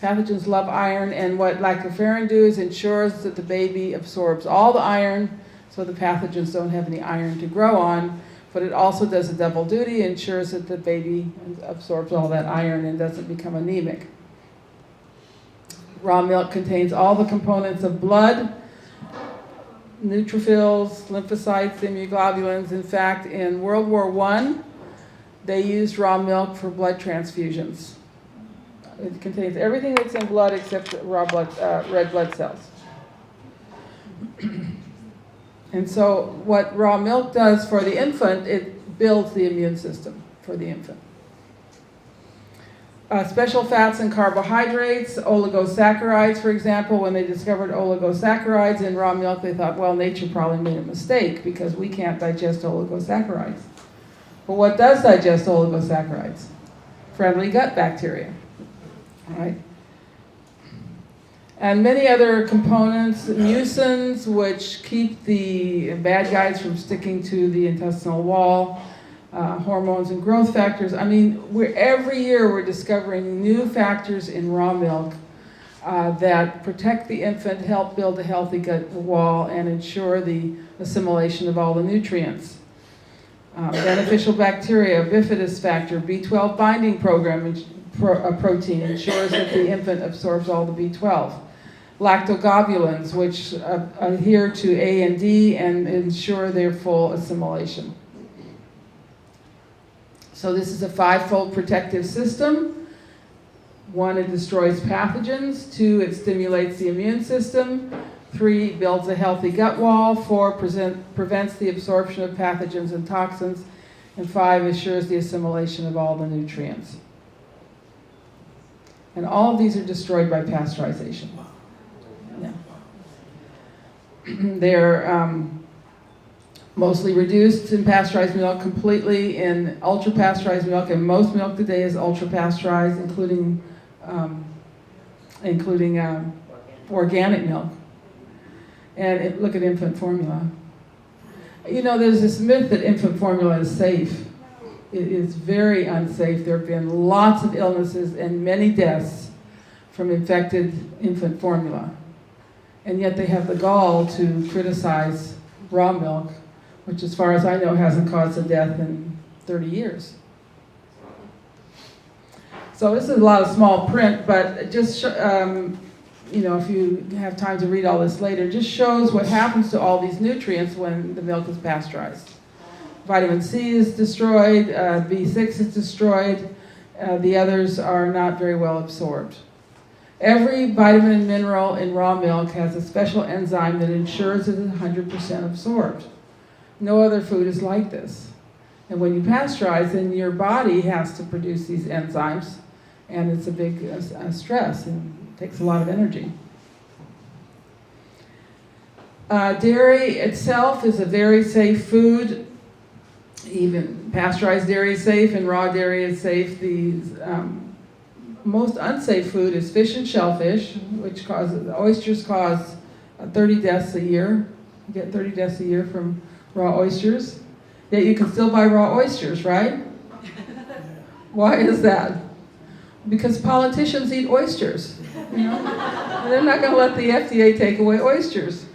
Pathogens love iron, and what lactoferrin do is ensures that the baby absorbs all the iron so the pathogens don't have any iron to grow on, but it also does a double duty, ensures that the baby absorbs all that iron and doesn't become anemic. Raw milk contains all the components of blood, neutrophils, lymphocytes, immunoglobulins. In fact, in World War I, they used raw milk for blood transfusions. It contains everything that's in blood except red blood cells. And so what raw milk does for the infant, it builds the immune system for the infant. Special fats and carbohydrates, oligosaccharides, for example. When they discovered oligosaccharides in raw milk, they thought, well, nature probably made a mistake because we can't digest oligosaccharides. But what does digest oligosaccharides? Friendly gut bacteria, all right? And many other components, mucins, which keep the bad guys from sticking to the intestinal wall, hormones and growth factors. I mean, every year we're discovering new factors in raw milk that protect the infant, help build a healthy gut wall, and ensure the assimilation of all the nutrients. Beneficial bacteria, bifidus factor, B12 binding protein ensures that the infant absorbs all the B12. Lactoglobulins, which adhere to A and D and ensure their full assimilation. So this is a five-fold protective system. 1, it destroys pathogens. 2, it stimulates the immune system. 3, builds a healthy gut wall. 4, prevents the absorption of pathogens and toxins. And 5, assures the assimilation of all the nutrients. And all of these are destroyed by pasteurization. Yeah. They're mostly reduced in pasteurized milk, completely in ultra-pasteurized milk, and most milk today is ultra-pasteurized, including organic milk. And look at infant formula. You know, there's this myth that infant formula is safe. It is very unsafe. There have been lots of illnesses and many deaths from infected infant formula. And yet they have the gall to criticize raw milk, which as far as I know hasn't caused a death in 30 years. So this is a lot of small print, but just, you know, if you have time to read all this later, just shows what happens to all these nutrients when the milk is pasteurized. Vitamin C is destroyed, B6 is destroyed, the others are not very well absorbed. Every vitamin and mineral in raw milk has a special enzyme that ensures it is 100% absorbed. No other food is like this. And when you pasteurize, then your body has to produce these enzymes, and it's a big stress and takes a lot of energy. Dairy itself is a very safe food. Even pasteurized dairy is safe and raw dairy is safe. The most unsafe food is fish and shellfish, which oysters cause 30 deaths a year. You get 30 deaths a year from raw oysters. Yet you can still buy raw oysters, right? Why is that? Because politicians eat oysters, you know? And they're not going to let the FDA take away oysters.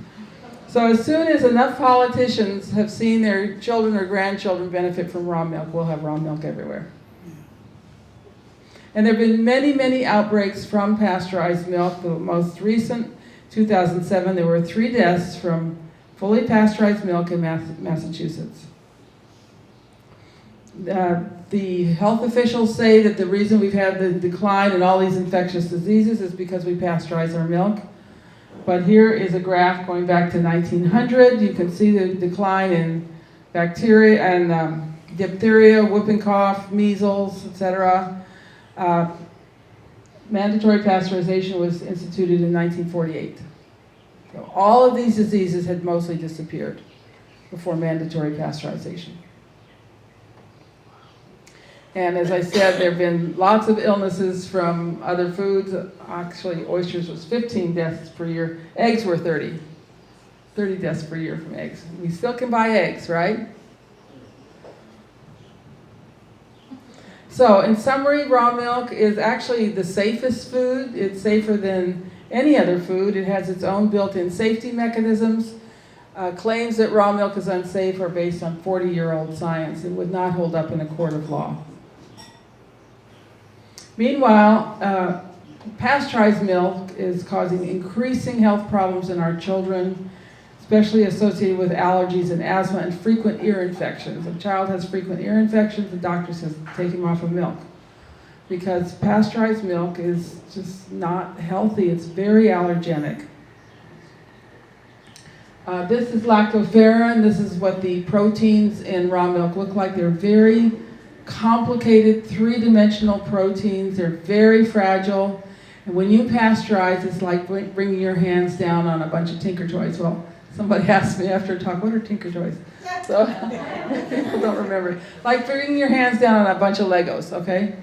So as soon as enough politicians have seen their children or grandchildren benefit from raw milk, we'll have raw milk everywhere. And there have been many, many outbreaks from pasteurized milk. The most recent, 2007, there were 3 deaths from fully pasteurized milk in Massachusetts. The health officials say that the reason we've had the decline in all these infectious diseases is because we pasteurize our milk. But here is a graph going back to 1900. You can see the decline in bacteria and diphtheria, whooping cough, measles, etc. Mandatory pasteurization was instituted in 1948. So all of these diseases had mostly disappeared before mandatory pasteurization. And as I said, there have been lots of illnesses from other foods. Actually, oysters was 15 deaths per year. Eggs were 30. 30 deaths per year from eggs. We still can buy eggs, right? So, in summary, raw milk is actually the safest food. It's safer than any other food. It has its own built-in safety mechanisms. Claims that raw milk is unsafe are based on 40-year-old science. It would not hold up in a court of law. Meanwhile, pasteurized milk is causing increasing health problems in our children, especially associated with allergies and asthma and frequent ear infections. If a child has frequent ear infections, the doctor says take him off of milk, because pasteurized milk is just not healthy. It's very allergenic. This is lactoferrin. This is what the proteins in raw milk look like. They're very complicated three-dimensional proteins. They're very fragile. And when you pasteurize, it's like bringing your hands down on a bunch of Tinker Toys. Well, somebody asked me after a talk, what are Tinker Toys? So people don't remember. Like bringing your hands down on a bunch of Legos, okay?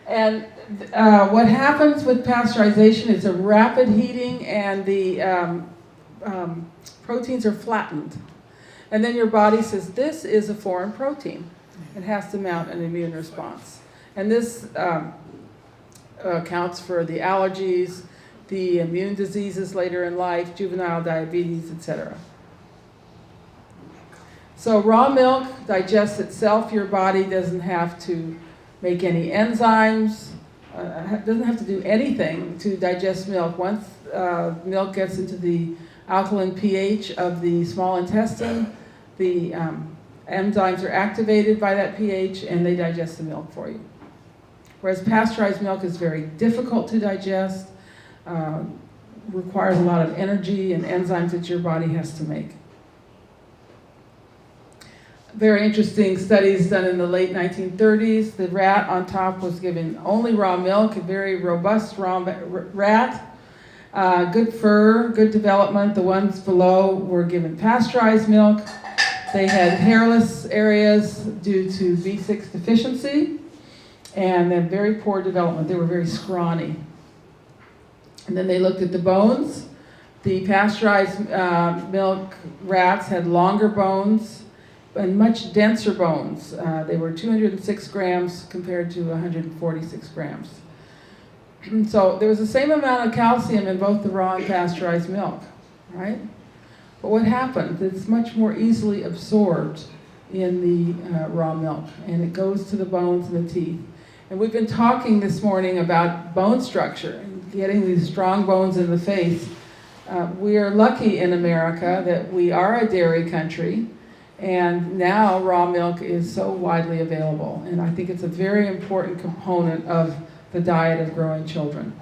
And what happens with pasteurization is a rapid heating, and the proteins are flattened. And then your body says, this is a foreign protein. It has to mount an immune response. And this accounts for the allergies, the immune diseases later in life, juvenile diabetes, etc. So raw milk digests itself. Your body doesn't have to make any enzymes, doesn't have to do anything to digest milk. Once milk gets into the alkaline pH of the small intestine, the enzymes are activated by that pH and they digest the milk for you. Whereas pasteurized milk is very difficult to digest, requires a lot of energy and enzymes that your body has to make. Very interesting studies done in the late 1930s. The rat on top was given only raw milk, a very robust rat, good fur, good development. The ones below were given pasteurized milk. They had hairless areas due to B6 deficiency, and then very poor development. They were very scrawny. And then they looked at the bones. The pasteurized milk rats had longer bones and much denser bones. They were 206 grams compared to 146 grams. So there was the same amount of calcium in both the raw and pasteurized milk, right? But what happens? It's much more easily absorbed in the raw milk, and it goes to the bones and the teeth. And we've been talking this morning about bone structure and getting these strong bones in the face. We are lucky in America that we are a dairy country, and now raw milk is so widely available. And I think it's a very important component of the diet of growing children.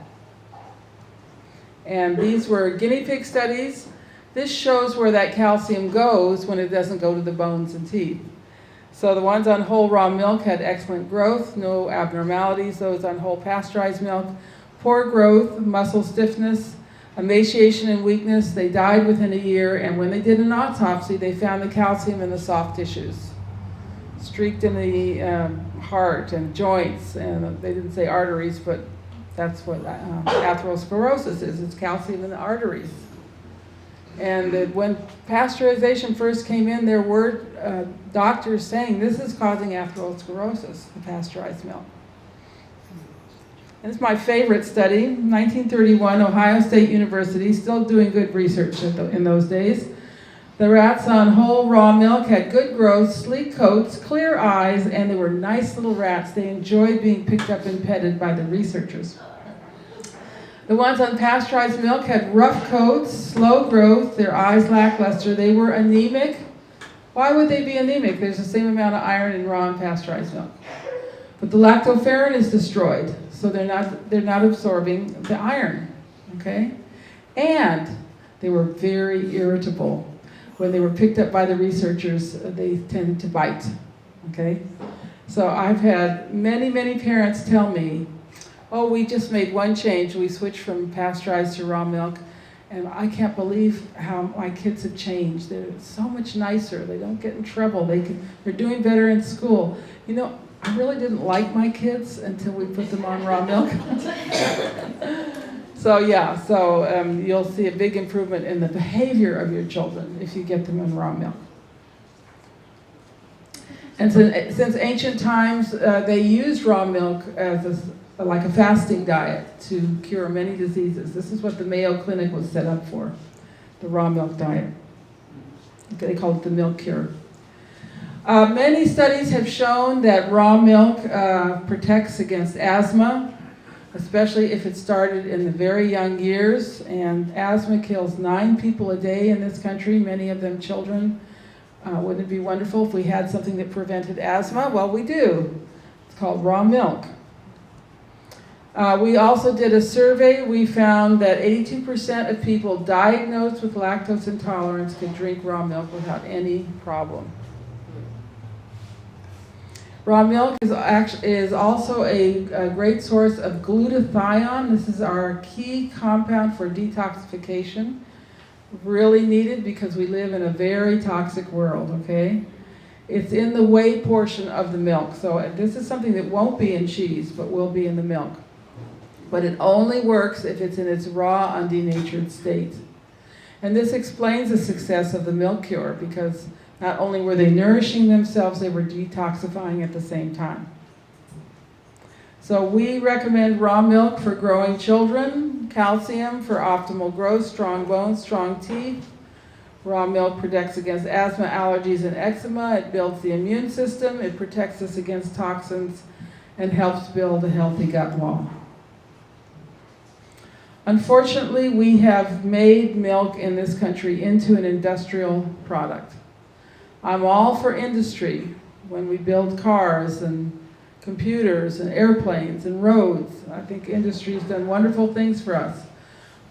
And these were guinea pig studies. This shows where that calcium goes when it doesn't go to the bones and teeth. So the ones on whole raw milk had excellent growth, no abnormalities. Those on whole pasteurized milk, poor growth, muscle stiffness, emaciation and weakness. They died within a year, and when they did an autopsy, they found the calcium in the soft tissues, streaked in the heart and joints, and they didn't say arteries, but that's what atherosclerosis is. It's calcium in the arteries. And when pasteurization first came in, there were doctors saying this is causing atherosclerosis, the pasteurized milk. And it's my favorite study, 1931, Ohio State University, still doing good research in those days. The rats on whole raw milk had good growth, sleek coats, clear eyes, and they were nice little rats. They enjoyed being picked up and petted by the researchers. The ones on pasteurized milk had rough coats, slow growth, their eyes lackluster. They were anemic. Why would they be anemic? There's the same amount of iron in raw and pasteurized milk. But the lactoferrin is destroyed, so they're not absorbing the iron, okay? And they were very irritable. When they were picked up by the researchers, they tended to bite, okay? So I've had many, many parents tell me, oh, we just made one change. We switched from pasteurized to raw milk, and I can't believe how my kids have changed. They're so much nicer. They don't get in trouble. They're doing better in school. You know, I really didn't like my kids until we put them on raw milk. So yeah, you'll see a big improvement in the behavior of your children if you get them on raw milk. And since ancient times, they used raw milk as like a fasting diet to cure many diseases. This is what the Mayo Clinic was set up for, the raw milk diet. They called it the milk cure. Many studies have shown that raw milk protects against asthma, especially if it started in the very young years. And asthma kills 9 people a day in this country, many of them children. Wouldn't it be wonderful if we had something that prevented asthma? Well, we do. It's called raw milk. We also did a survey. We found that 82% of people diagnosed with lactose intolerance could drink raw milk without any problem. Raw milk is also a great source of glutathione. This is our key compound for detoxification. Really needed because we live in a very toxic world, okay? It's in the whey portion of the milk. So this is something that won't be in cheese, but will be in the milk. But it only works if it's in its raw, undenatured state. And this explains the success of the milk cure, because not only were they nourishing themselves, they were detoxifying at the same time. So we recommend raw milk for growing children, calcium for optimal growth, strong bones, strong teeth. Raw milk protects against asthma, allergies, and eczema. It builds the immune system. It protects us against toxins and helps build a healthy gut wall. Unfortunately, we have made milk in this country into an industrial product. I'm all for industry when we build cars and computers and airplanes and roads. I think industry has done wonderful things for us.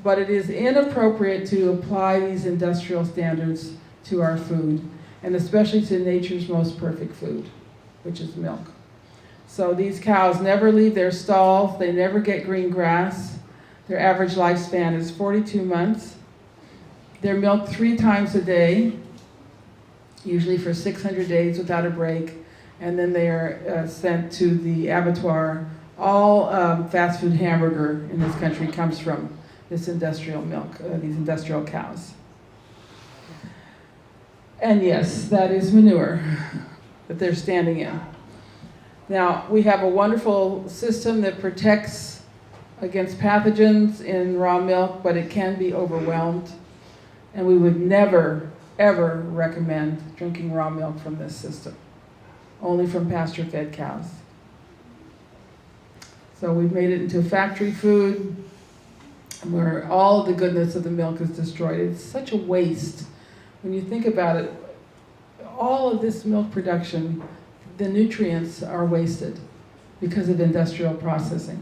But it is inappropriate to apply these industrial standards to our food, and especially to nature's most perfect food, which is milk. So these cows never leave their stalls. They never get green grass. Their average lifespan is 42 months. They're milked 3 times a day, usually for 600 days without a break, and then they are sent to the abattoir. All fast food hamburger in this country comes from this industrial milk, these industrial cows. And yes, that is manure that they're standing in. Now, we have a wonderful system that protects against pathogens in raw milk, but it can be overwhelmed. And we would never, ever recommend drinking raw milk from this system, only from pasture-fed cows. So we've made it into factory food where all of the goodness of the milk is destroyed. It's such a waste. When you think about it, all of this milk production, the nutrients are wasted because of industrial processing.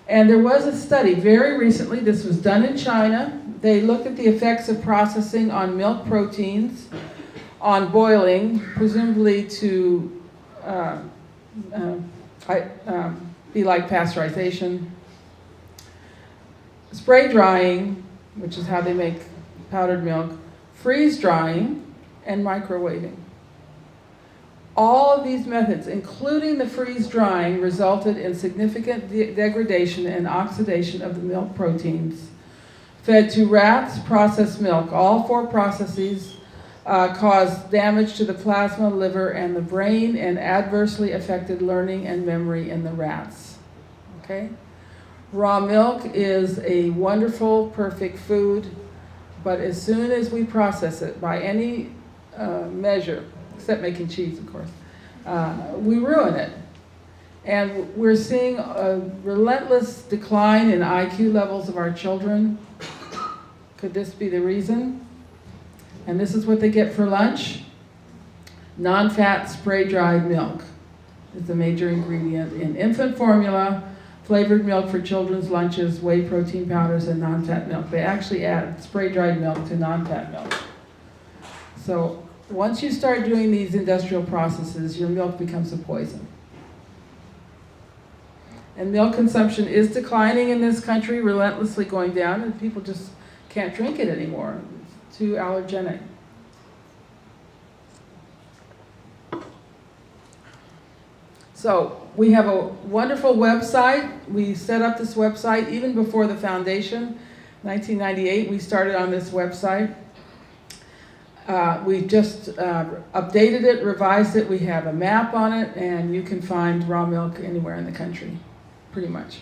And there was a study very recently, this was done in China. They looked at the effects of processing on milk proteins, on boiling, presumably to be like pasteurization, spray drying, which is how they make powdered milk, freeze drying, and microwaving. All of these methods, including the freeze drying, resulted in significant degradation and oxidation of the milk proteins. Fed to rats, processed milk. All 4 processes caused damage to the plasma, liver, and the brain, and adversely affected learning and memory in the rats. Okay? Raw milk is a wonderful, perfect food, but as soon as we process it by any measure, except making cheese, of course, we ruin it. And we're seeing a relentless decline in IQ levels of our children. Could this be the reason? And this is what they get for lunch. Non-fat spray-dried milk is the major ingredient in infant formula, flavored milk for children's lunches, whey protein powders, and non-fat milk. They actually add spray-dried milk to non-fat milk. So once you start doing these industrial processes, your milk becomes a poison. And milk consumption is declining in this country, relentlessly going down, and people just can't drink it anymore. It's too allergenic. So we have a wonderful website. We set up this website even before the foundation. 1998, we started on this website. We just updated it, revised it. We have a map on it, and you can find raw milk anywhere in the country, pretty much.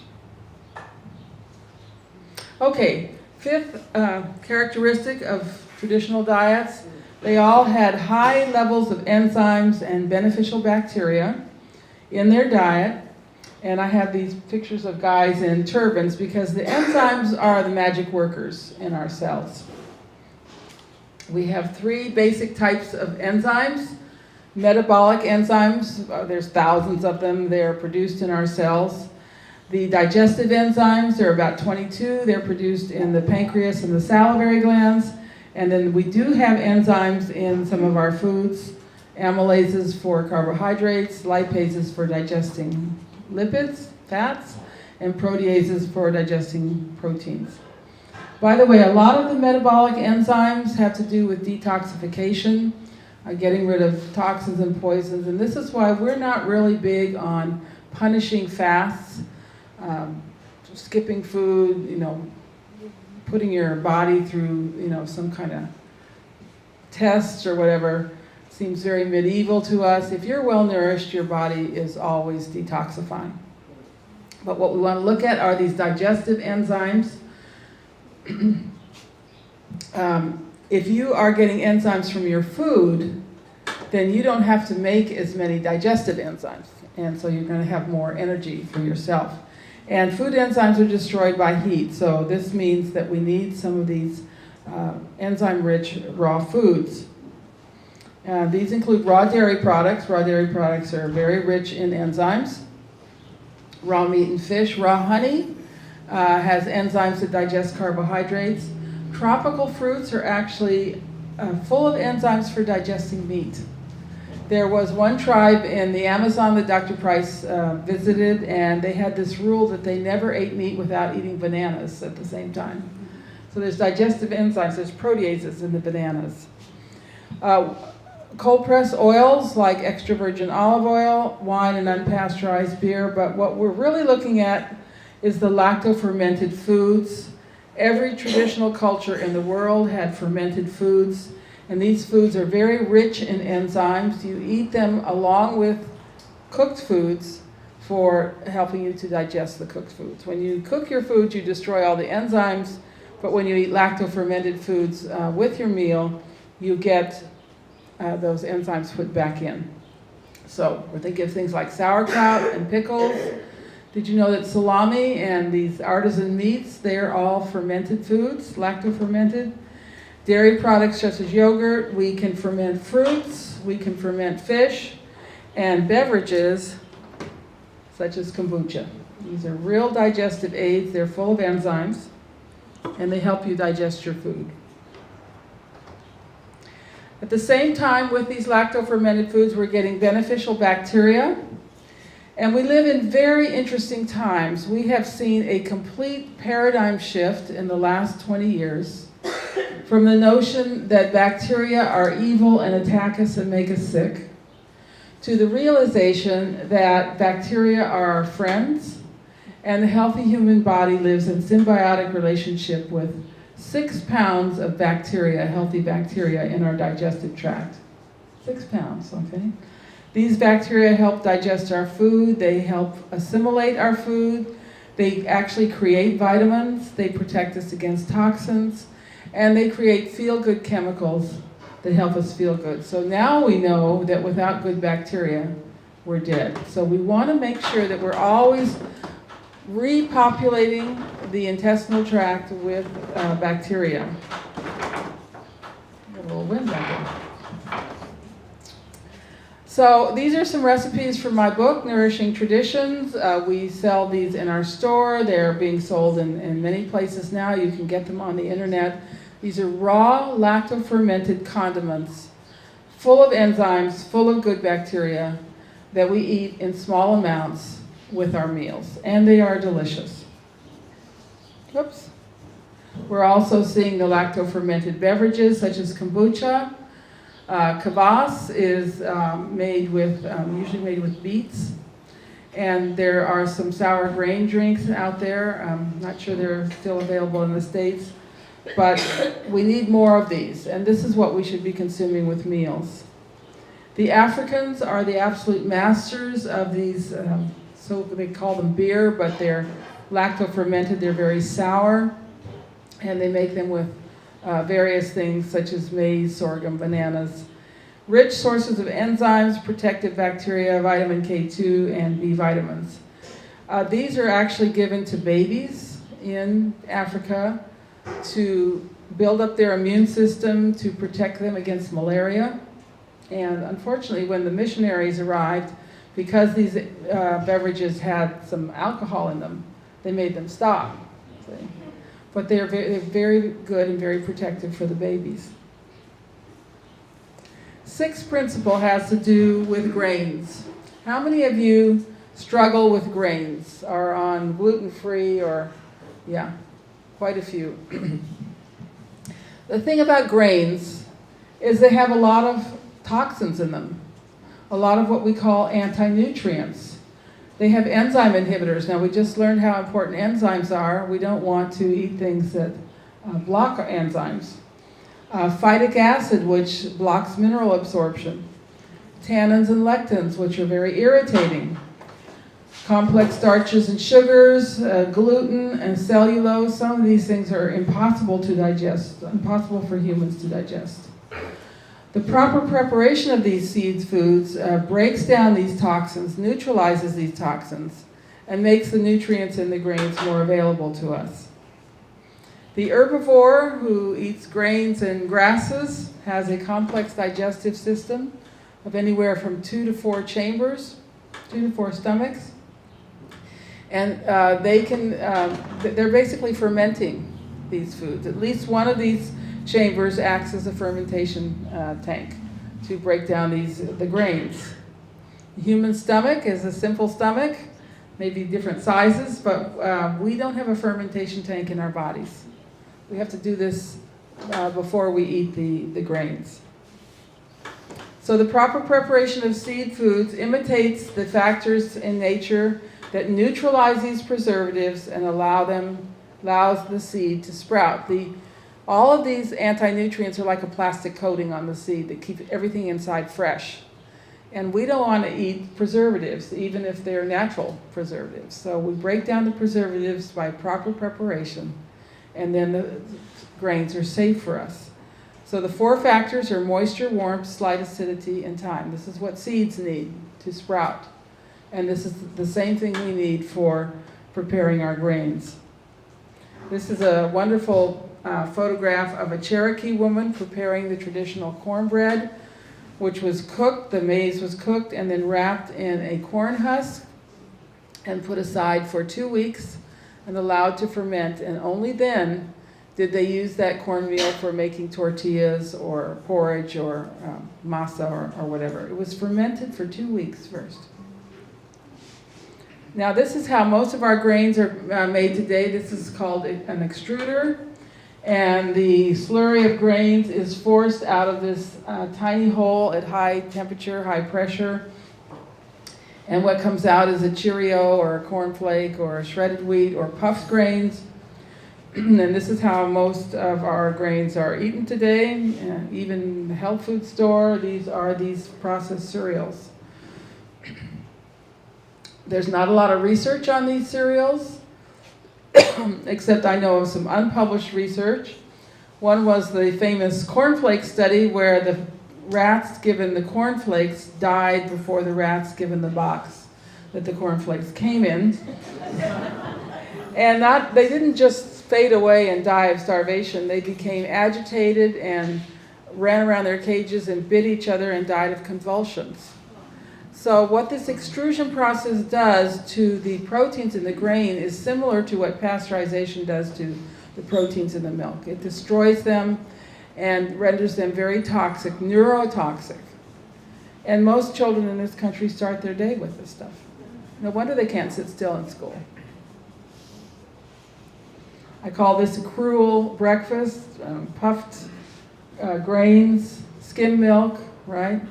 Okay, 5th characteristic of traditional diets. They all had high levels of enzymes and beneficial bacteria in their diet. And I have these pictures of guys in turbans because the enzymes are the magic workers in our cells. We have 3 basic types of enzymes. Metabolic enzymes, there's thousands of them. They're produced in our cells. The digestive enzymes, there are about 22. They're produced in the pancreas and the salivary glands. And then we do have enzymes in some of our foods. amylases for carbohydrates, lipases for digesting lipids, fats, and proteases for digesting proteins. By the way, a lot of the metabolic enzymes have to do with detoxification, getting rid of toxins and poisons, and this is why we're not really big on punishing fasts, skipping food, putting your body through, some kind of tests or whatever. Seems very medieval to us. If you're well nourished, your body is always detoxifying. But what we want to look at are these digestive enzymes. If you are getting enzymes from your food, then you don't have to make as many digestive enzymes. And so you're going to have more energy for yourself. And food enzymes are destroyed by heat. So this means that we need some of these enzyme-rich raw foods. These include raw dairy products. Raw dairy products are very rich in enzymes. Raw meat and fish. Raw honey has enzymes that digest carbohydrates. Tropical fruits are actually full of enzymes for digesting meat. There was one tribe in the Amazon that Dr. Price visited, and they had this rule that they never ate meat without eating bananas at the same time. So there's digestive enzymes, there's proteases in the bananas. Cold pressed oils like extra virgin olive oil, wine, and unpasteurized beer, but what we're really looking at is the lacto-fermented foods. Every traditional culture in the world had fermented foods, and these foods are very rich in enzymes. You eat them along with cooked foods for helping you to digest the cooked foods. When you cook your food, you destroy all the enzymes, but when you eat lacto-fermented foods with your meal, you get those enzymes put back in. So we're thinking of things like sauerkraut and pickles. Did you know that salami and these artisan meats, they're all fermented foods, lacto-fermented? Dairy products such as yogurt, we can ferment fruits, we can ferment fish, and beverages such as kombucha. These are real digestive aids. They're full of enzymes, and they help you digest your food. At the same time, with these lacto-fermented foods, we're getting beneficial bacteria. And we live in very interesting times. We have seen a complete paradigm shift in the last 20 years from the notion that bacteria are evil and attack us and make us sick, to the realization that bacteria are our friends, and the healthy human body lives in symbiotic relationship with 6 pounds of bacteria, healthy bacteria, in our digestive tract. 6 pounds, okay? These bacteria help digest our food, they help assimilate our food, they actually create vitamins, they protect us against toxins, and they create feel-good chemicals that help us feel good. So now we know that without good bacteria, we're dead. So we want to make sure that we're always repopulating the intestinal tract with bacteria. Got a little wind back there. So these are some recipes from my book, Nourishing Traditions. We sell these in our store. They're being sold in many places now. You can get them on the internet. These are raw, lacto-fermented condiments, full of enzymes, full of good bacteria that we eat in small amounts with our meals. And they are delicious. Oops. We're also seeing the lacto-fermented beverages such as kombucha. Kvass is usually made with beets, and there are some sour grain drinks out there. I'm not sure they're still available in the States, but we need more of these, and this is what we should be consuming with meals. The Africans are the absolute masters of these, so they call them beer, but they're lacto-fermented, they're very sour, and they make them with various things such as maize, sorghum, bananas. Rich sources of enzymes, protective bacteria, vitamin K2, and B vitamins. These are actually given to babies in Africa to build up their immune system, to protect them against malaria. And unfortunately, when the missionaries arrived, because these beverages had some alcohol in them, they made them stop. See? But they're very good and very protective for the babies. sixth principle has to do with grains. How many of you struggle with grains, are on gluten-free, or, yeah, quite a few. The thing about grains is they have a lot of toxins in them, a lot of what we call anti-nutrients. They have enzyme inhibitors. Now, we just learned how important enzymes are. We don't want to eat things that block our enzymes. Phytic acid, which blocks mineral absorption. Tannins and lectins, which are very irritating. Complex starches and sugars, gluten and cellulose. Some of these things are impossible to digest, impossible for humans to digest. The proper preparation of these seed foods breaks down these toxins, neutralizes these toxins, and makes the nutrients in the grains more available to us. The herbivore who eats grains and grasses has a complex digestive system of anywhere from 2 to 4 chambers, 2 to 4 stomachs. And they're basically fermenting these foods. At least one of these chambers acts as a fermentation tank to break down the grains. The human stomach is a simple stomach, maybe different sizes, but we don't have a fermentation tank in our bodies. We have to do this before we eat the grains. So the proper preparation of seed foods imitates the factors in nature that neutralize these preservatives and allows the seed to sprout. All of these anti-nutrients are like a plastic coating on the seed that keep everything inside fresh. And we don't want to eat preservatives, even if they're natural preservatives. So we break down the preservatives by proper preparation, and then the grains are safe for us. So the 4 factors are moisture, warmth, slight acidity, and time. This is what seeds need to sprout. And this is the same thing we need for preparing our grains. This is a wonderful photograph of a Cherokee woman preparing the traditional cornbread, which was cooked. The maize was cooked and then wrapped in a corn husk and put aside for 2 weeks and allowed to ferment. And only then did they use that cornmeal for making tortillas or porridge or masa or whatever. It was fermented for 2 weeks first. Now this is how most of our grains are made today. This is called an extruder. And the slurry of grains is forced out of this tiny hole at high temperature, high pressure. And what comes out is a Cheerio or a cornflake or a shredded wheat or puffed grains. And this is how most of our grains are eaten today. Even the health food store, these processed cereals. There's not a lot of research on these cereals, except I know of some unpublished research. One was the famous cornflake study where the rats given the cornflakes died before the rats given the box that the cornflakes came in. And they didn't just fade away and die of starvation. They became agitated and ran around their cages and bit each other and died of convulsions. So what this extrusion process does to the proteins in the grain is similar to what pasteurization does to the proteins in the milk. It destroys them and renders them very toxic, neurotoxic. And most children in this country start their day with this stuff. No wonder they can't sit still in school. I call this a cruel breakfast, puffed grains, skim milk, right?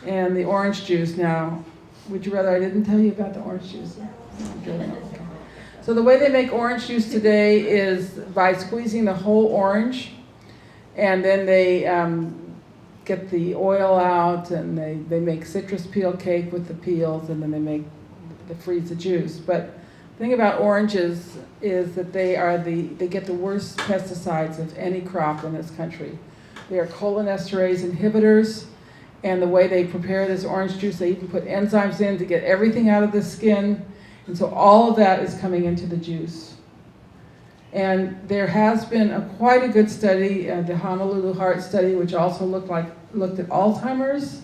And the orange juice. Now, would you rather I didn't tell you about the orange juice? Okay. So the way they make orange juice today is by squeezing the whole orange, and then they get the oil out, and they make citrus peel cake with the peels, and then they freeze the juice. But the thing about oranges is that they get the worst pesticides of any crop in this country. They are cholinesterase inhibitors. And the way they prepare this orange juice, they even put enzymes in to get everything out of the skin. And so all of that is coming into the juice. And there has been quite a good study, the Honolulu Heart Study, which also looked at Alzheimer's.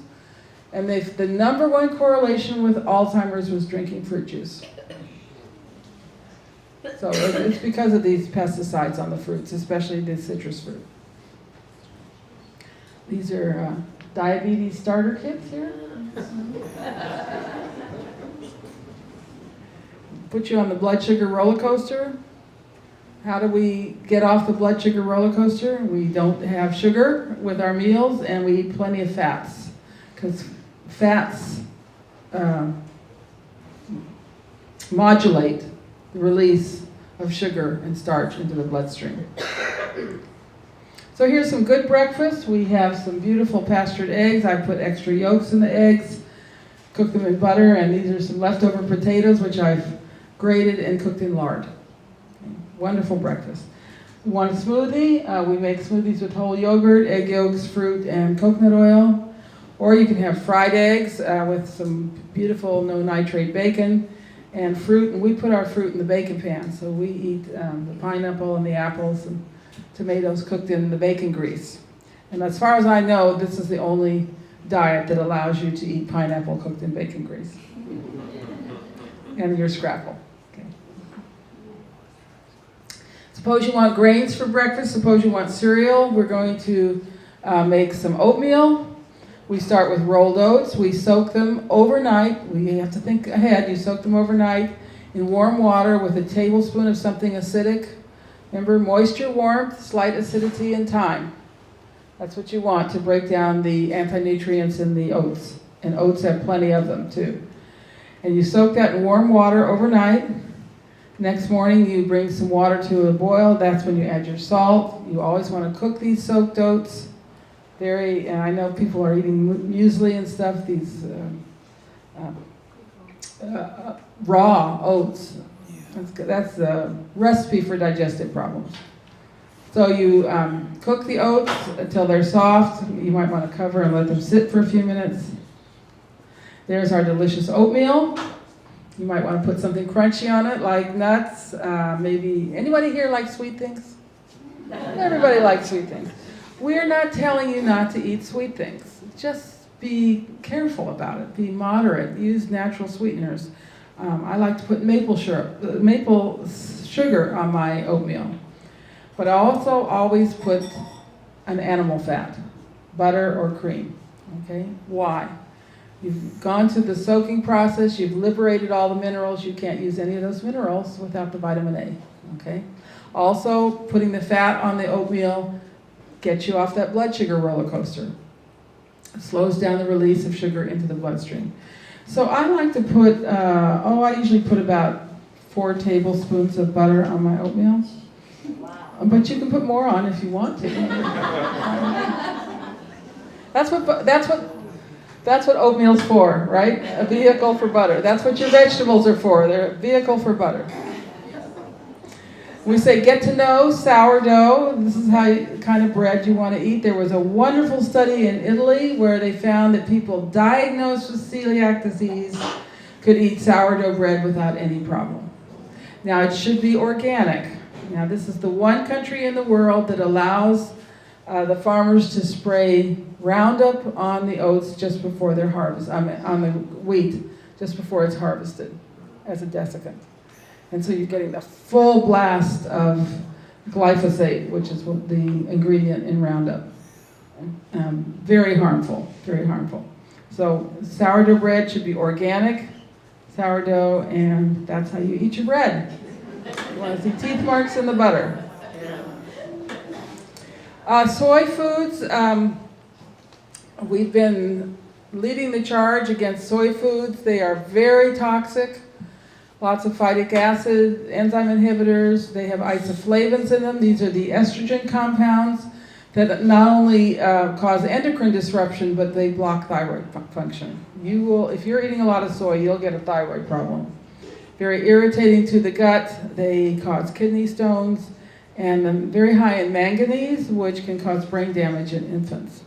And the #1 correlation with Alzheimer's was drinking fruit juice. So it's because of these pesticides on the fruits, especially the citrus fruit. These are diabetes starter kits here. Put you on the blood sugar roller coaster. How do we get off the blood sugar roller coaster? We don't have sugar with our meals, and we eat plenty of fats, because fats modulate the release of sugar and starch into the bloodstream. So here's some good breakfast. We have some beautiful pastured eggs. I put extra yolks in the eggs, cook them in butter, and these are some leftover potatoes, which I've grated and cooked in lard. Okay. Wonderful breakfast. We want a smoothie. We make smoothies with whole yogurt, egg yolks, fruit, and coconut oil. Or you can have fried eggs with some beautiful no-nitrate bacon and fruit. And we put our fruit in the bacon pan. So we eat the pineapple and the apples and tomatoes cooked in the bacon grease. And as far as I know, this is the only diet that allows you to eat pineapple cooked in bacon grease. And your scrapple. Okay. Suppose you want grains for breakfast. Suppose you want cereal. We're going to make some oatmeal. We start with rolled oats. We soak them overnight. We have to think ahead. You soak them overnight in warm water with a tablespoon of something acidic. Remember, moisture, warmth, slight acidity, and time. That's what you want to break down the anti-nutrients in the oats. And oats have plenty of them, too. And you soak that in warm water overnight. Next morning, you bring some water to a boil. That's when you add your salt. You always want to cook these soaked oats. And I know people are eating muesli and stuff, these raw oats. That's the recipe for digestive problems. So you cook the oats until they're soft. You might want to cover and let them sit for a few minutes. There's our delicious oatmeal. You might want to put something crunchy on it, like nuts, maybe. Anybody here like sweet things? Everybody likes sweet things. We're not telling you not to eat sweet things. Just be careful about it. Be moderate. Use natural sweeteners. I like to put maple sugar on my oatmeal. But I also always put an animal fat, butter or cream. Okay? Why? You've gone through the soaking process. You've liberated all the minerals. You can't use any of those minerals without the vitamin A. Okay? Also, putting the fat on the oatmeal gets you off that blood sugar roller coaster. It slows down the release of sugar into the bloodstream. So I like to put, I usually put about 4 tablespoons of butter on my oatmeal. Wow. But you can put more on if you want to. That's what oatmeal's for, right? A vehicle for butter. That's what your vegetables are for. They're a vehicle for butter. We say get to know sourdough. This is kind of bread you want to eat. There was a wonderful study in Italy where they found that people diagnosed with celiac disease could eat sourdough bread without any problem. Now it should be organic. Now this is the one country in the world that allows the farmers to spray Roundup on the oats just before they're harvested, on the wheat just before it's harvested as a desiccant. And so you're getting the full blast of glyphosate, which is the ingredient in Roundup. Very harmful, very harmful. So sourdough bread should be organic sourdough, and that's how you eat your bread. You want to see teeth marks in the butter. Soy foods, we've been leading the charge against soy foods. They are very toxic. Lots of phytic acid, enzyme inhibitors. They have isoflavones in them. These are the estrogen compounds that not only cause endocrine disruption, but they block thyroid function. If you're eating a lot of soy, you'll get a thyroid problem. Very irritating to the gut. They cause kidney stones, and very high in manganese, which can cause brain damage in infants.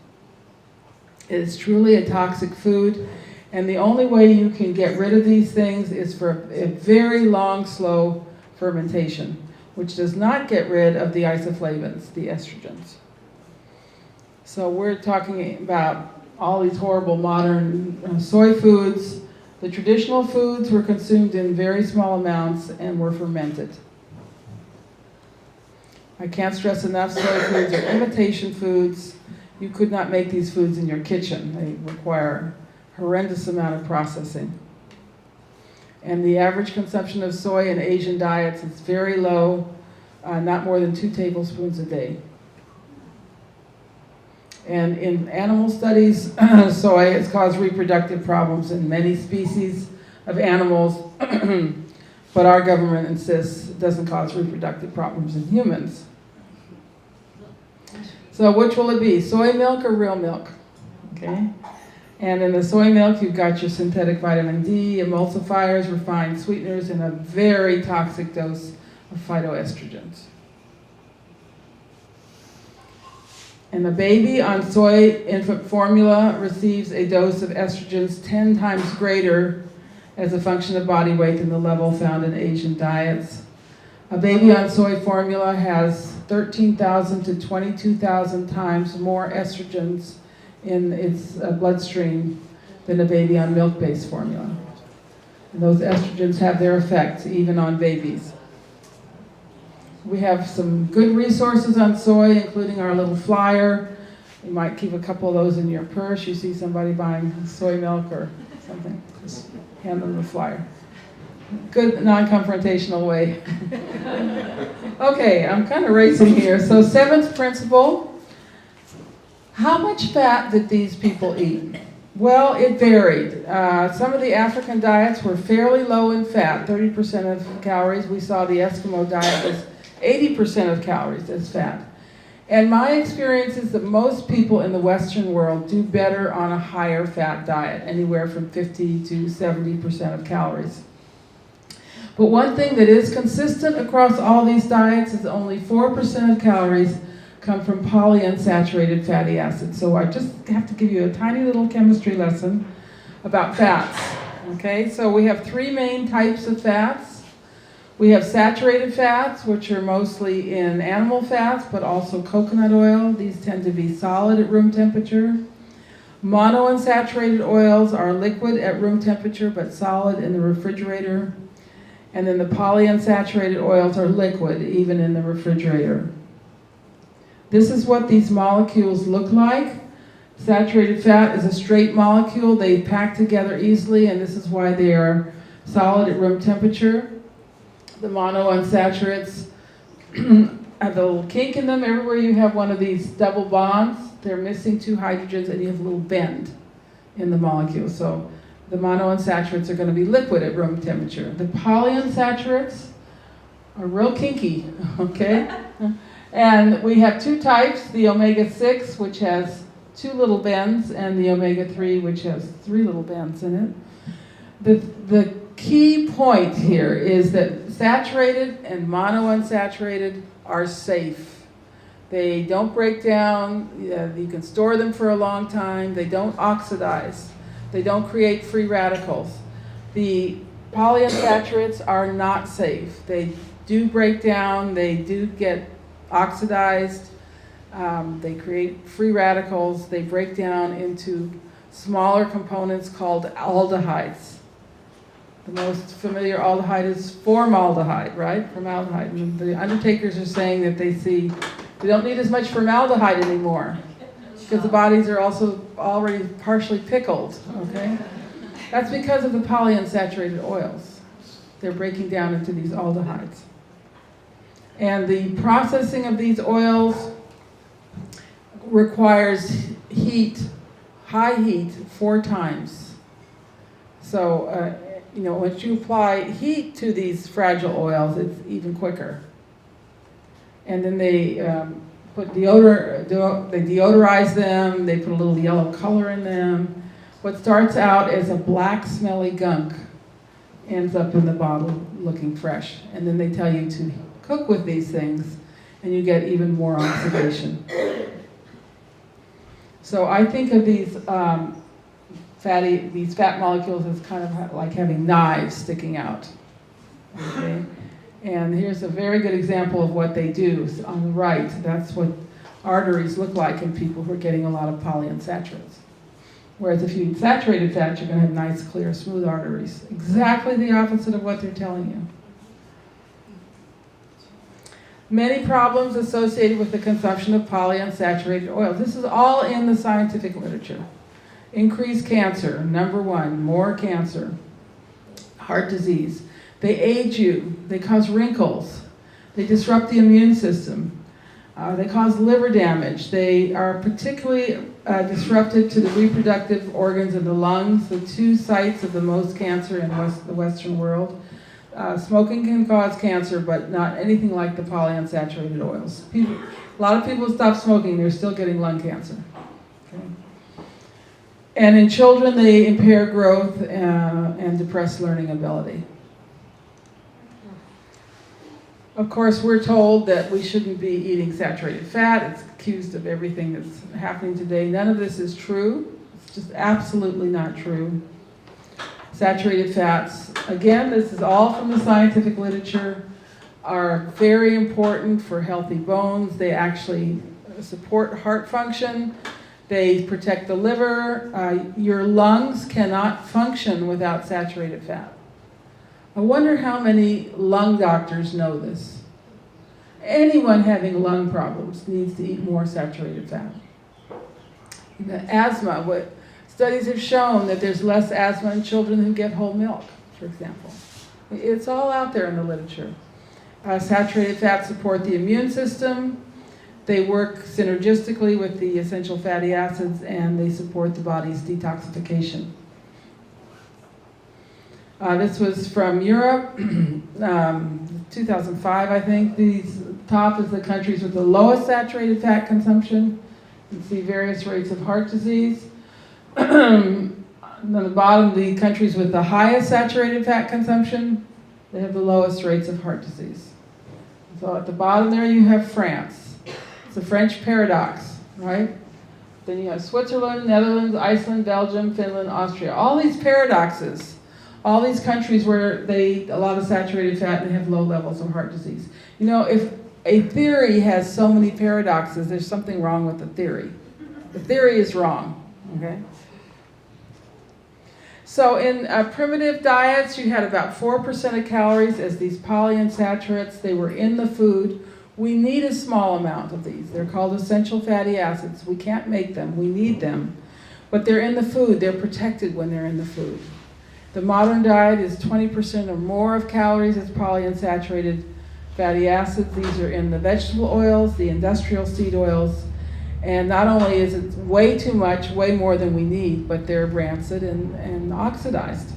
It is truly a toxic food. And the only way you can get rid of these things is for a very long, slow fermentation, which does not get rid of the isoflavones, the estrogens. So we're talking about all these horrible modern soy foods. The traditional foods were consumed in very small amounts and were fermented. I can't stress enough, soy foods are imitation foods. You could not make these foods in your kitchen. They require a horrendous amount of processing. And the average consumption of soy in Asian diets is very low, not more than 2 tablespoons a day. And in animal studies, soy has caused reproductive problems in many species of animals, but our government insists it doesn't cause reproductive problems in humans. So which will it be, soy milk or real milk? Okay. And in the soy milk, you've got your synthetic vitamin D, emulsifiers, refined sweeteners, and a very toxic dose of phytoestrogens. And the baby on soy infant formula receives a dose of estrogens 10 times greater as a function of body weight than the level found in Asian diets. A baby on soy formula has 13,000 to 22,000 times more estrogens in its bloodstream than a baby on milk-based formula. And those estrogens have their effects even on babies. We have some good resources on soy, including our little flyer. You might keep a couple of those in your purse. You see somebody buying soy milk or something, just hand them the flyer. Good non-confrontational way. Okay, I'm kind of racing here. So 7th principle, how much fat did these people eat? Well, it varied. Some of the African diets were fairly low in fat, 30% of calories. We saw the Eskimo diet was 80% of calories as fat. And my experience is that most people in the Western world do better on a higher fat diet, anywhere from 50 to 70% of calories. But one thing that is consistent across all these diets is only 4% of calories come from polyunsaturated fatty acids. So I just have to give you a tiny little chemistry lesson about fats. Okay, so we have 3 main types of fats. We have saturated fats, which are mostly in animal fats, but also coconut oil. These tend to be solid at room temperature. Monounsaturated oils are liquid at room temperature, but solid in the refrigerator. And then the polyunsaturated oils are liquid, even in the refrigerator. This is what these molecules look like. Saturated fat is a straight molecule. They pack together easily, and this is why they are solid at room temperature. The monounsaturates have a little kink in them. Everywhere you have one of these double bonds, they're missing 2 hydrogens, and you have a little bend in the molecule. So the monounsaturates are going to be liquid at room temperature. The polyunsaturates are real kinky, okay? And we have 2 types, the omega-6, which has 2 little bends, and the omega-3, which has 3 little bends in it. The key point here is that saturated and monounsaturated are safe. They don't break down. You can store them for a long time. They don't oxidize. They don't create free radicals. The polyunsaturates are not safe. They do break down. They do get oxidized. They create free radicals. They break down into smaller components called aldehydes. The most familiar aldehyde is formaldehyde, right? Formaldehyde. And the undertakers are saying that they don't need as much formaldehyde anymore because the bodies are also already partially pickled, okay? That's because of the polyunsaturated oils. They're breaking down into these aldehydes. And the processing of these oils requires heat, high heat, 4 times. So, once you apply heat to these fragile oils, it's even quicker. And then they put they deodorize them, they put a little yellow color in them. What starts out as a black, smelly gunk ends up in the bottle looking fresh. And then they tell you to cook with these things, and you get even more oxidation. So I think of these fat molecules as kind of like having knives sticking out. Okay? And here's a very good example of what they do. So on the right, that's what arteries look like in people who are getting a lot of polyunsaturates. Whereas if you eat saturated fat, you're going to have nice, clear, smooth arteries. Exactly the opposite of what they're telling you. Many problems associated with the consumption of polyunsaturated oils. This is all in the scientific literature. Increased cancer, number one, more cancer. Heart disease. They age you. They cause wrinkles. They disrupt the immune system. They cause liver damage. They are particularly disruptive to the reproductive organs of the lungs, the two sites of the most cancer in the Western world. Smoking can cause cancer, but not anything like the polyunsaturated oils. A lot of people stop smoking, they're still getting lung cancer. Okay. And in children, they impair growth and depress learning ability. Of course, we're told that we shouldn't be eating saturated fat. It's accused of everything that's happening today. None of this is true. It's just absolutely not true. Saturated fats, again, this is all from the scientific literature, are very important for healthy bones. They actually support heart function. They protect the liver. Your lungs cannot function without saturated fat. I wonder how many lung doctors know this. Anyone having lung problems needs to eat more saturated fat. Asthma, studies have shown that there's less asthma in children who get whole milk, for example. It's all out there in the literature. Saturated fats support the immune system. They work synergistically with the essential fatty acids, and they support the body's detoxification. This was from Europe, 2005, I think. The top is the countries with the lowest saturated fat consumption. You can see various rates of heart disease. On the bottom, the countries with the highest saturated fat consumption, they have the lowest rates of heart disease. So at the bottom there you have France. It's the French paradox, right? Then you have Switzerland, Netherlands, Iceland, Belgium, Finland, Austria. All these paradoxes, all these countries where they eat a lot of saturated fat and they have low levels of heart disease. You know, if a theory has so many paradoxes, there's something wrong with the theory. The theory is wrong, okay? So in primitive diets, you had about 4% of calories as these polyunsaturates. They were in the food. We need a small amount of these. They're called essential fatty acids. We can't make them. We need them. But they're in the food. They're protected when they're in the food. The modern diet is 20% or more of calories as polyunsaturated fatty acids. These are in the vegetable oils, the industrial seed oils. And not only is it way too much, way more than we need, but they're rancid and oxidized.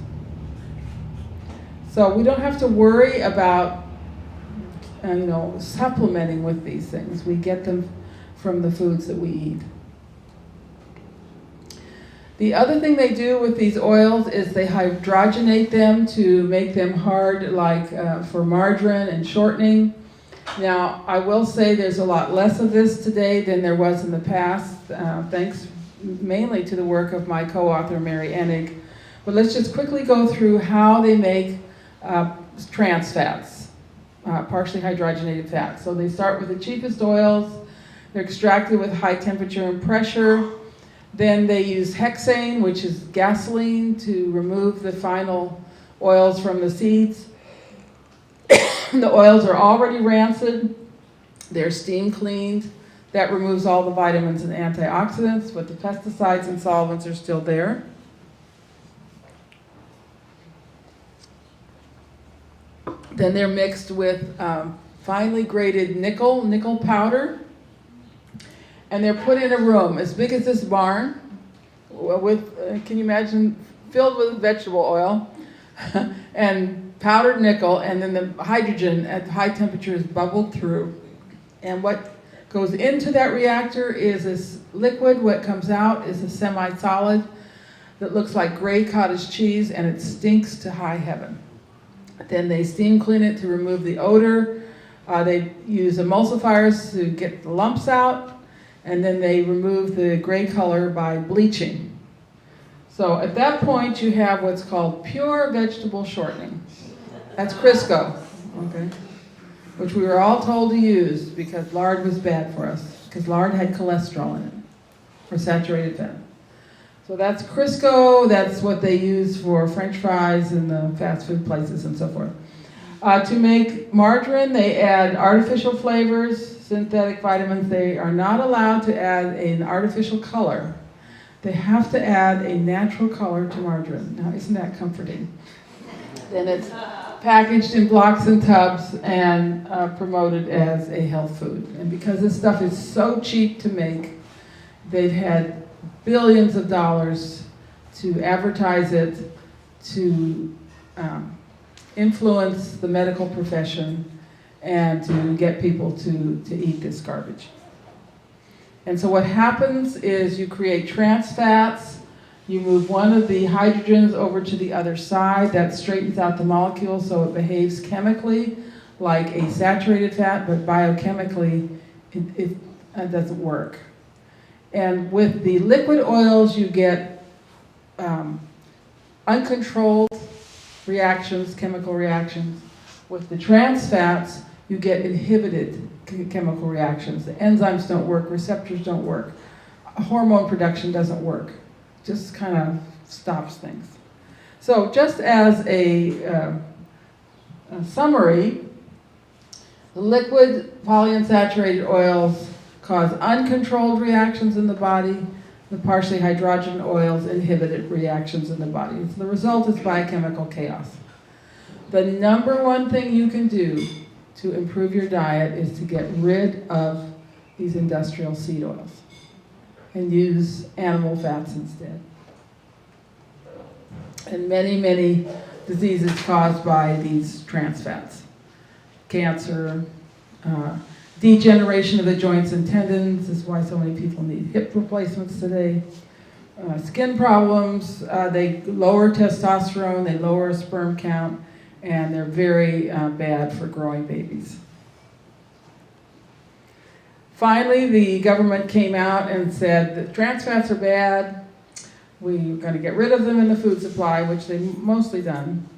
So we don't have to worry about supplementing with these things. We get them from the foods that we eat. The other thing they do with these oils is they hydrogenate them to make them hard, like for margarine and shortening. Now, I will say there's a lot less of this today than there was in the past, thanks mainly to the work of my co-author, Mary A.D.K. But let's just quickly go through how they make trans fats, partially hydrogenated fats. So they start with the cheapest oils. They're extracted with high temperature and pressure. Then they use hexane, which is gasoline, to remove the final oils from the seeds. The oils are already rancid. They're steam cleaned. That removes all the vitamins and antioxidants, but the pesticides and solvents are still there. Then they're mixed with finely grated nickel powder, and they're put in a room as big as this barn with, can you imagine, filled with vegetable oil and powdered nickel, and then the hydrogen at high temperature is bubbled through. And what goes into that reactor is this liquid. What comes out is a semi-solid that looks like gray cottage cheese, and it stinks to high heaven. Then they steam clean it to remove the odor. They use emulsifiers to get the lumps out, and then they remove the gray color by bleaching. So at that point, you have what's called pure vegetable shortening. That's Crisco, okay, which we were all told to use because lard was bad for us, because lard had cholesterol in it, or saturated fat. So that's Crisco. That's what they use for French fries in the fast food places and so forth. To make margarine, they add artificial flavors, synthetic vitamins. They are not allowed to add an artificial color. They have to add a natural color to margarine. Now, isn't that comforting? Then it's packaged in blocks and tubs and promoted as a health food. And because this stuff is so cheap to make, they've had billions of dollars to advertise it, to influence the medical profession, and to get people to eat this garbage. And so what happens is you create trans fats, you move one of the hydrogens over to the other side, that straightens out the molecule so it behaves chemically like a saturated fat, but biochemically it doesn't work. And with the liquid oils you get uncontrolled reactions, chemical reactions. With the trans fats, you get inhibited chemical reactions. The enzymes don't work, receptors don't work, hormone production doesn't work. Just kind of stops things. So just as a summary, the liquid polyunsaturated oils cause uncontrolled reactions in the body. The partially hydrogen oils inhibited reactions in the body. So the result is biochemical chaos. The number one thing you can do to improve your diet is to get rid of these industrial seed oils and use animal fats instead. And many, many diseases caused by these trans fats. Cancer, degeneration of the joints and tendons is why so many people need hip replacements today. Skin problems, they lower testosterone, they lower sperm count, and they're very bad for growing babies. Finally, the government came out and said that trans fats are bad. We're going to get rid of them in the food supply, which they've mostly done.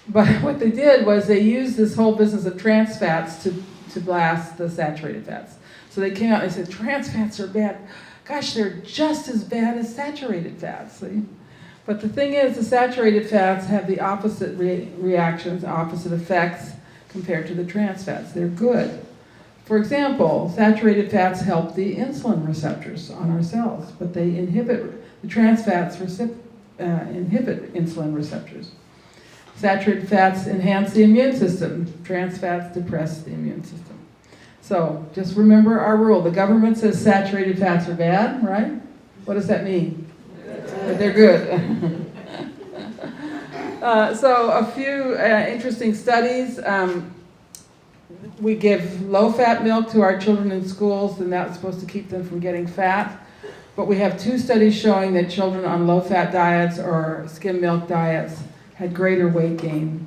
But what they did was they used this whole business of trans fats to blast the saturated fats. So they came out and said, trans fats are bad. Gosh, they're just as bad as saturated fats. See? But the thing is, the saturated fats have the opposite reactions, opposite effects compared to the trans fats. They're good. For example, saturated fats help the insulin receptors on our cells, but they inhibit, the trans fats inhibit insulin receptors. Saturated fats enhance the immune system. Trans fats depress the immune system. So just remember our rule. The government says saturated fats are bad, right? What does that mean? That they're good. So a few interesting studies. We give low-fat milk to our children in schools, and that's supposed to keep them from getting fat. But we have 2 studies showing that children on low-fat diets or skim milk diets had greater weight gain,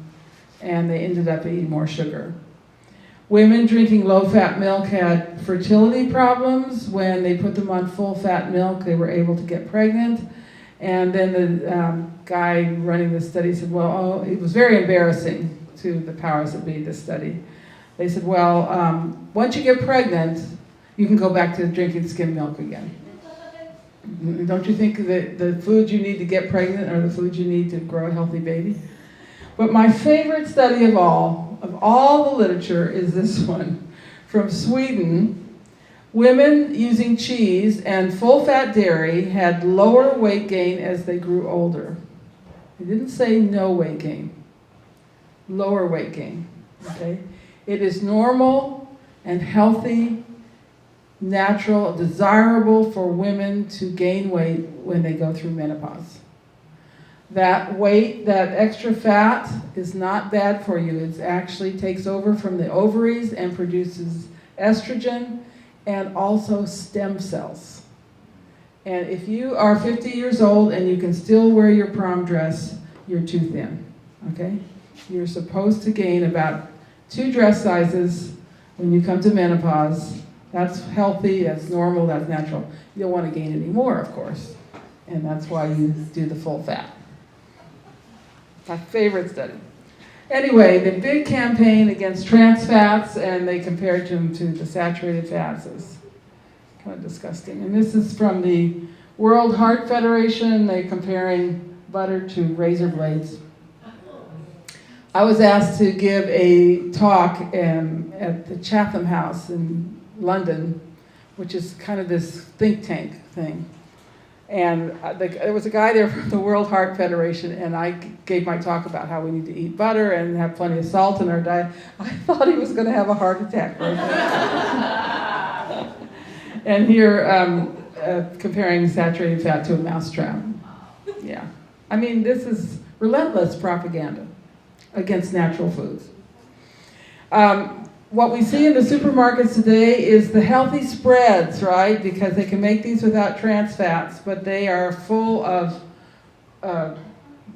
and they ended up eating more sugar. Women drinking low-fat milk had fertility problems. When they put them on full-fat milk, they were able to get pregnant. And then the guy running the study said, well, it was very embarrassing to the powers that be, this study. They said, well, once you get pregnant, you can go back to drinking skim milk again. Don't you think that the foods you need to get pregnant are the foods you need to grow a healthy baby? But my favorite study of all the literature is this one from Sweden. Women using cheese and full-fat dairy had lower weight gain as they grew older. It didn't say no weight gain, lower weight gain, okay? It is normal and healthy, natural, desirable for women to gain weight when they go through menopause. That weight, that extra fat is not bad for you. It actually takes over from the ovaries and produces estrogen and also stem cells. And if you are 50 years old and you can still wear your prom dress, you're too thin, okay? You're supposed to gain about 2 dress sizes when you come to menopause. That's healthy, that's normal, that's natural. You don't want to gain any more, of course. And that's why you do the full fat. My favorite study. Anyway, the big campaign against trans fats, and they compared them to the saturated fats. It's kind of disgusting. And this is from the World Heart Federation. They're comparing butter to razor blades. I was asked to give a talk at the Chatham House in London, which is kind of this think tank thing. And there was a guy there from the World Heart Federation, and I gave my talk about how we need to eat butter and have plenty of salt in our diet. I thought he was going to have a heart attack right there. And here, comparing saturated fat to a mousetrap. Yeah. I mean, this is relentless propaganda against natural foods. What we see in the supermarkets today is the healthy spreads, right? Because they can make these without trans fats, but they are full of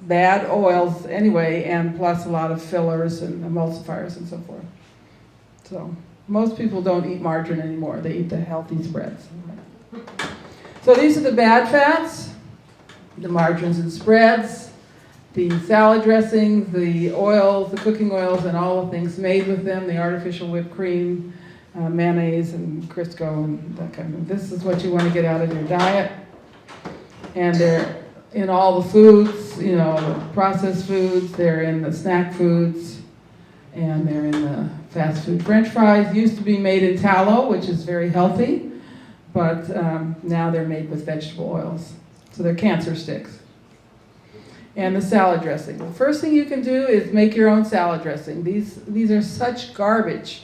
bad oils anyway, and plus a lot of fillers and emulsifiers and so forth. So most people don't eat margarine anymore. They eat the healthy spreads. So these are the bad fats, the margarines and spreads, the salad dressings, the oils, the cooking oils, and all the things made with them, the artificial whipped cream, mayonnaise and Crisco and that kind of thing. This is what you want to get out of your diet. And they're in all the foods, you know, the processed foods, they're in the snack foods, and they're in the fast food. French fries used to be made in tallow, which is very healthy, but now they're made with vegetable oils. So they're cancer sticks. And the salad dressing. The first thing you can do is make your own salad dressing. These are such garbage.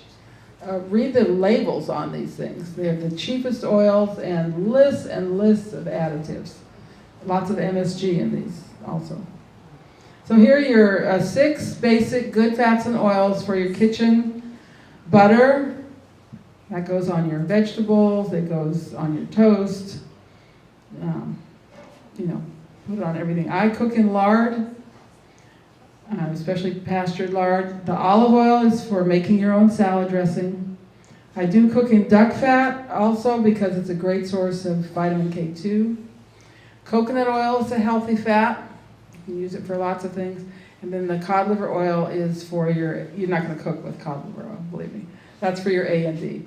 Read the labels on these things. They have the cheapest oils and lists of additives. Lots of MSG in these also. So here are your 6 basic good fats and oils for your kitchen. Butter, that goes on your vegetables, it goes on your toast. You know, put it on everything. I cook in lard, especially pastured lard. The olive oil is for making your own salad dressing. I do cook in duck fat also because it's a great source of vitamin K2. Coconut oil is a healthy fat. You can use it for lots of things. And then the cod liver oil is for you're not going to cook with cod liver oil, believe me. That's for your A and D.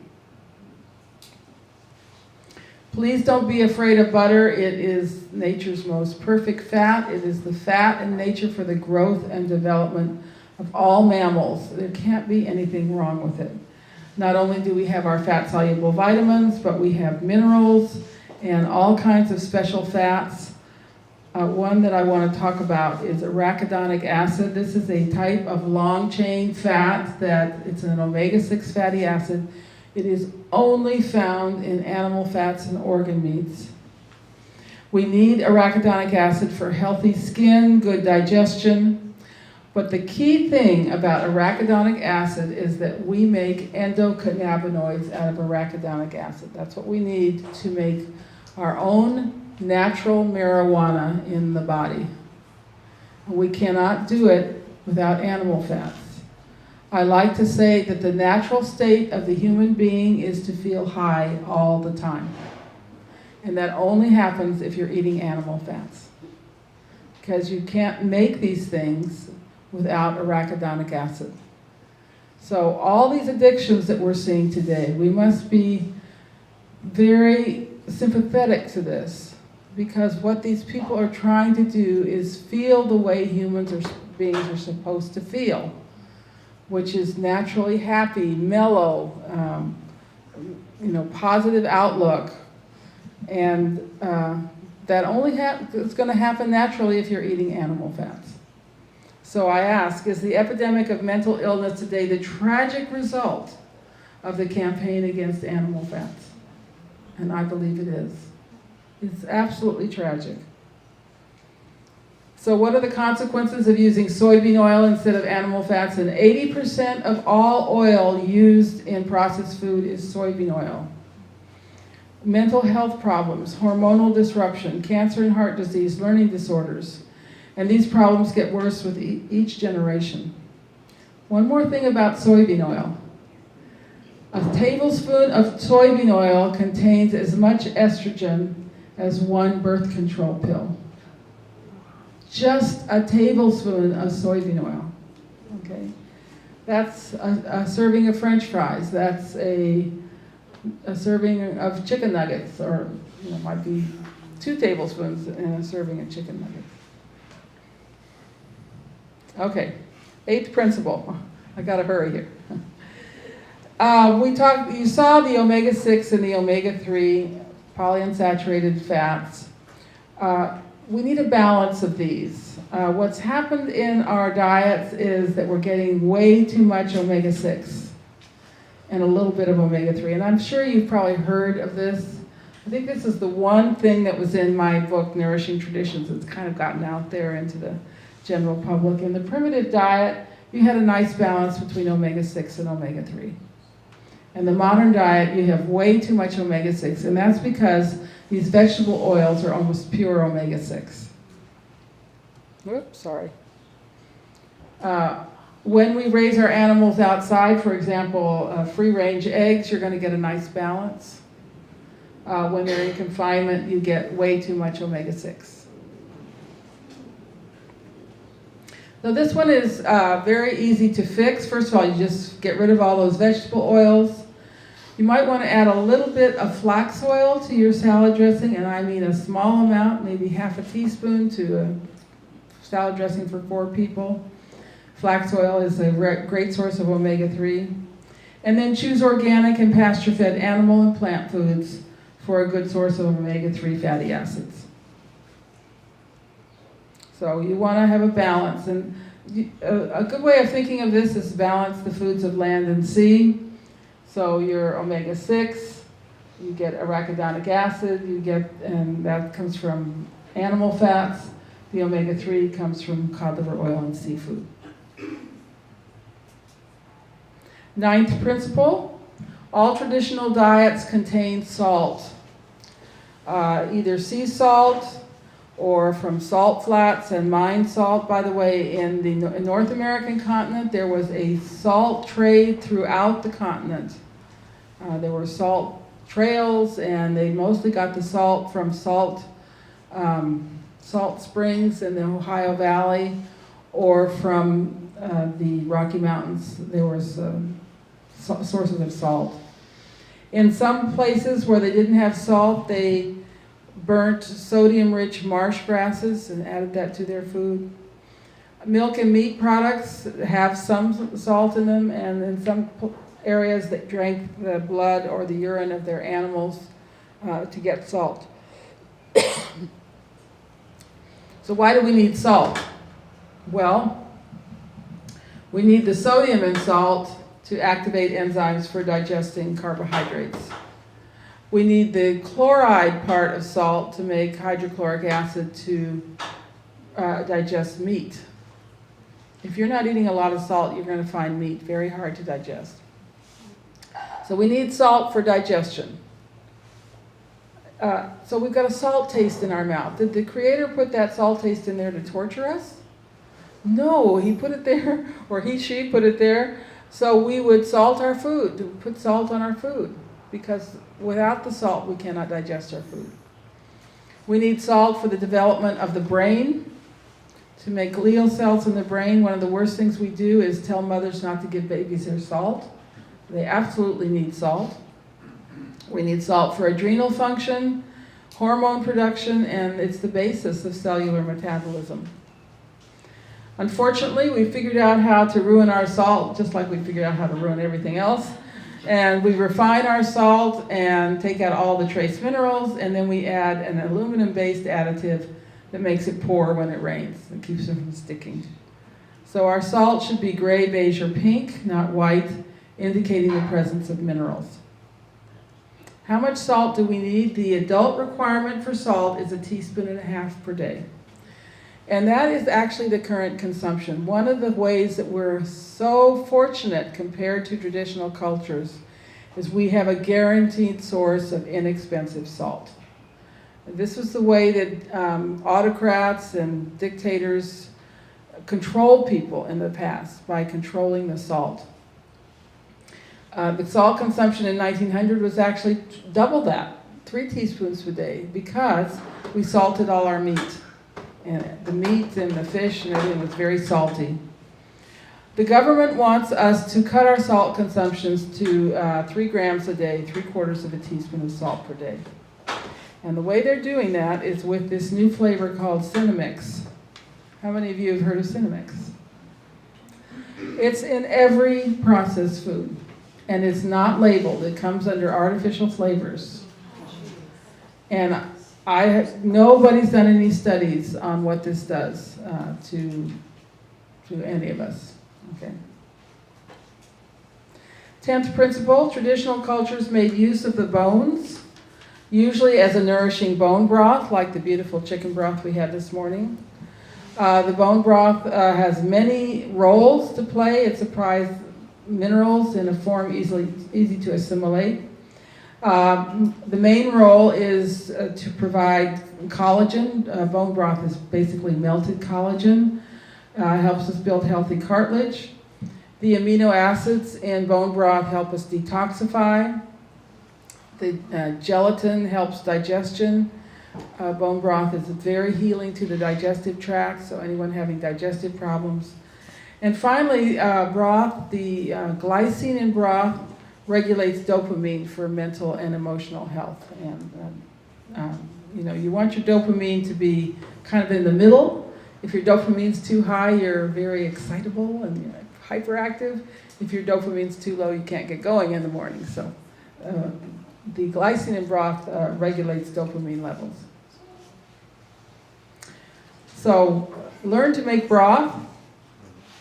Please don't be afraid of butter. It is nature's most perfect fat. It is the fat in nature for the growth and development of all mammals. There can't be anything wrong with it. Not only do we have our fat-soluble vitamins, but we have minerals and all kinds of special fats. One that I want to talk about is arachidonic acid. This is a type of long-chain fat that it's an omega-6 fatty acid. It is only found in animal fats and organ meats. We need arachidonic acid for healthy skin, good digestion. But the key thing about arachidonic acid is that we make endocannabinoids out of arachidonic acid. That's what we need to make our own natural marijuana in the body. We cannot do it without animal fats. I like to say that the natural state of the human being is to feel high all the time. And that only happens if you're eating animal fats. Because you can't make these things without arachidonic acid. So all these addictions that we're seeing today, we must be very sympathetic to this. Because what these people are trying to do is feel the way beings are supposed to feel, which is naturally happy, mellow, positive outlook. And that only it's going to happen naturally if you're eating animal fats. So I ask, is the epidemic of mental illness today the tragic result of the campaign against animal fats? And I believe it is. It's absolutely tragic. So what are the consequences of using soybean oil instead of animal fats? And 80% of all oil used in processed food is soybean oil. Mental health problems, hormonal disruption, cancer and heart disease, learning disorders. And these problems get worse with each generation. One more thing about soybean oil. A tablespoon of soybean oil contains as much estrogen as one birth control pill. Just a tablespoon of soybean oil, okay? That's a serving of French fries. That's a serving of chicken nuggets, or might be 2 tablespoons in a serving of chicken nuggets. Okay, Eighth principle. I gotta hurry here. You saw the omega-6 and the omega-3 polyunsaturated fats. We need a balance of these. What's happened in our diets is that we're getting way too much omega-6 and a little bit of omega-3. And I'm sure you've probably heard of this. I think this is the one thing that was in my book, Nourishing Traditions, that's kind of gotten out there into the general public. In the primitive diet, you had a nice balance between omega-6 and omega-3. In the modern diet, you have way too much omega-6, and that's because these vegetable oils are almost pure omega-6. Whoops, sorry. When we raise our animals outside, for example, free-range eggs, you're going to get a nice balance. When they're in confinement, you get way too much omega-6. So this one is very easy to fix. First of all, you just get rid of all those vegetable oils. You might want to add a little bit of flax oil to your salad dressing, and I mean a small amount, maybe half a teaspoon to a salad dressing for 4 people. Flax oil is a great source of omega-3. And then choose organic and pasture-fed animal and plant foods for a good source of omega-3 fatty acids. So you want to have a balance. And a good way of thinking of this is balance the foods of land and sea. So your omega-6, you get arachidonic acid, and that comes from animal fats. The omega-3 comes from cod liver oil and seafood. Ninth principle, all traditional diets contain salt. Either sea salt or from salt flats and mine salt. By the way, in the North American continent, there was a salt trade throughout the continent. There were salt trails, and they mostly got the salt from salt springs in the Ohio Valley or from the Rocky Mountains. There was sources of salt. In some places where they didn't have salt, they burnt sodium-rich marsh grasses and added that to their food. Milk and meat products have some salt in them, and in some areas that drank the blood or the urine of their animals to get salt. So why do we need salt? Well, we need the sodium in salt to activate enzymes for digesting carbohydrates. We need the chloride part of salt to make hydrochloric acid to digest meat. If you're not eating a lot of salt, you're going to find meat very hard to digest. So we need salt for digestion. So we've got a salt taste in our mouth. Did the Creator put that salt taste in there to torture us? No, He put it there, or she put it there, so we would salt our food, put salt on our food, because without the salt, we cannot digest our food. We need salt for the development of the brain, to make glial cells in the brain. One of the worst things we do is tell mothers not to give babies their salt. They absolutely need salt. We need salt for adrenal function, hormone production, and it's the basis of cellular metabolism. Unfortunately, we figured out how to ruin our salt, just like we figured out how to ruin everything else. And we refine our salt and take out all the trace minerals, and then we add an aluminum-based additive that makes it pour when it rains and keeps it from sticking. So our salt should be gray, beige, or pink, not white, indicating the presence of minerals. How much salt do we need? The adult requirement for salt is 1.5 teaspoons per day. And that is actually the current consumption. One of the ways that we're so fortunate compared to traditional cultures is we have a guaranteed source of inexpensive salt. This was the way that autocrats and dictators controlled people in the past, by controlling the salt. The salt consumption in 1900 was actually double that, 3 teaspoons per day, because we salted all our meat. And the meat and the fish and everything was very salty. The government wants us to cut our salt consumptions to 3 grams a day, 3/4 of a teaspoon of salt per day. And the way they're doing that is with this new flavor called Cinnamix. How many of you have heard of Cinnamix? It's in every processed food, and it's not labeled. It comes under artificial flavors. And nobody's done any studies on what this does to any of us. Okay. 10th principle, traditional cultures made use of the bones, usually as a nourishing bone broth, like the beautiful chicken broth we had this morning. The bone broth has many roles to play. It supplies minerals in a form easy to assimilate. The main role is to provide collagen. Bone broth is basically melted collagen. Helps us build healthy cartilage. The amino acids in bone broth help us detoxify. The gelatin helps digestion. Bone broth is very healing to the digestive tract, so anyone having digestive problems. And finally, broth, the glycine in broth regulates dopamine for mental and emotional health. And you want your dopamine to be kind of in the middle. If your dopamine's too high, you're very excitable and you're hyperactive. If your dopamine's too low, you can't get going in the morning. So the glycine in broth regulates dopamine levels. So learn to make broth.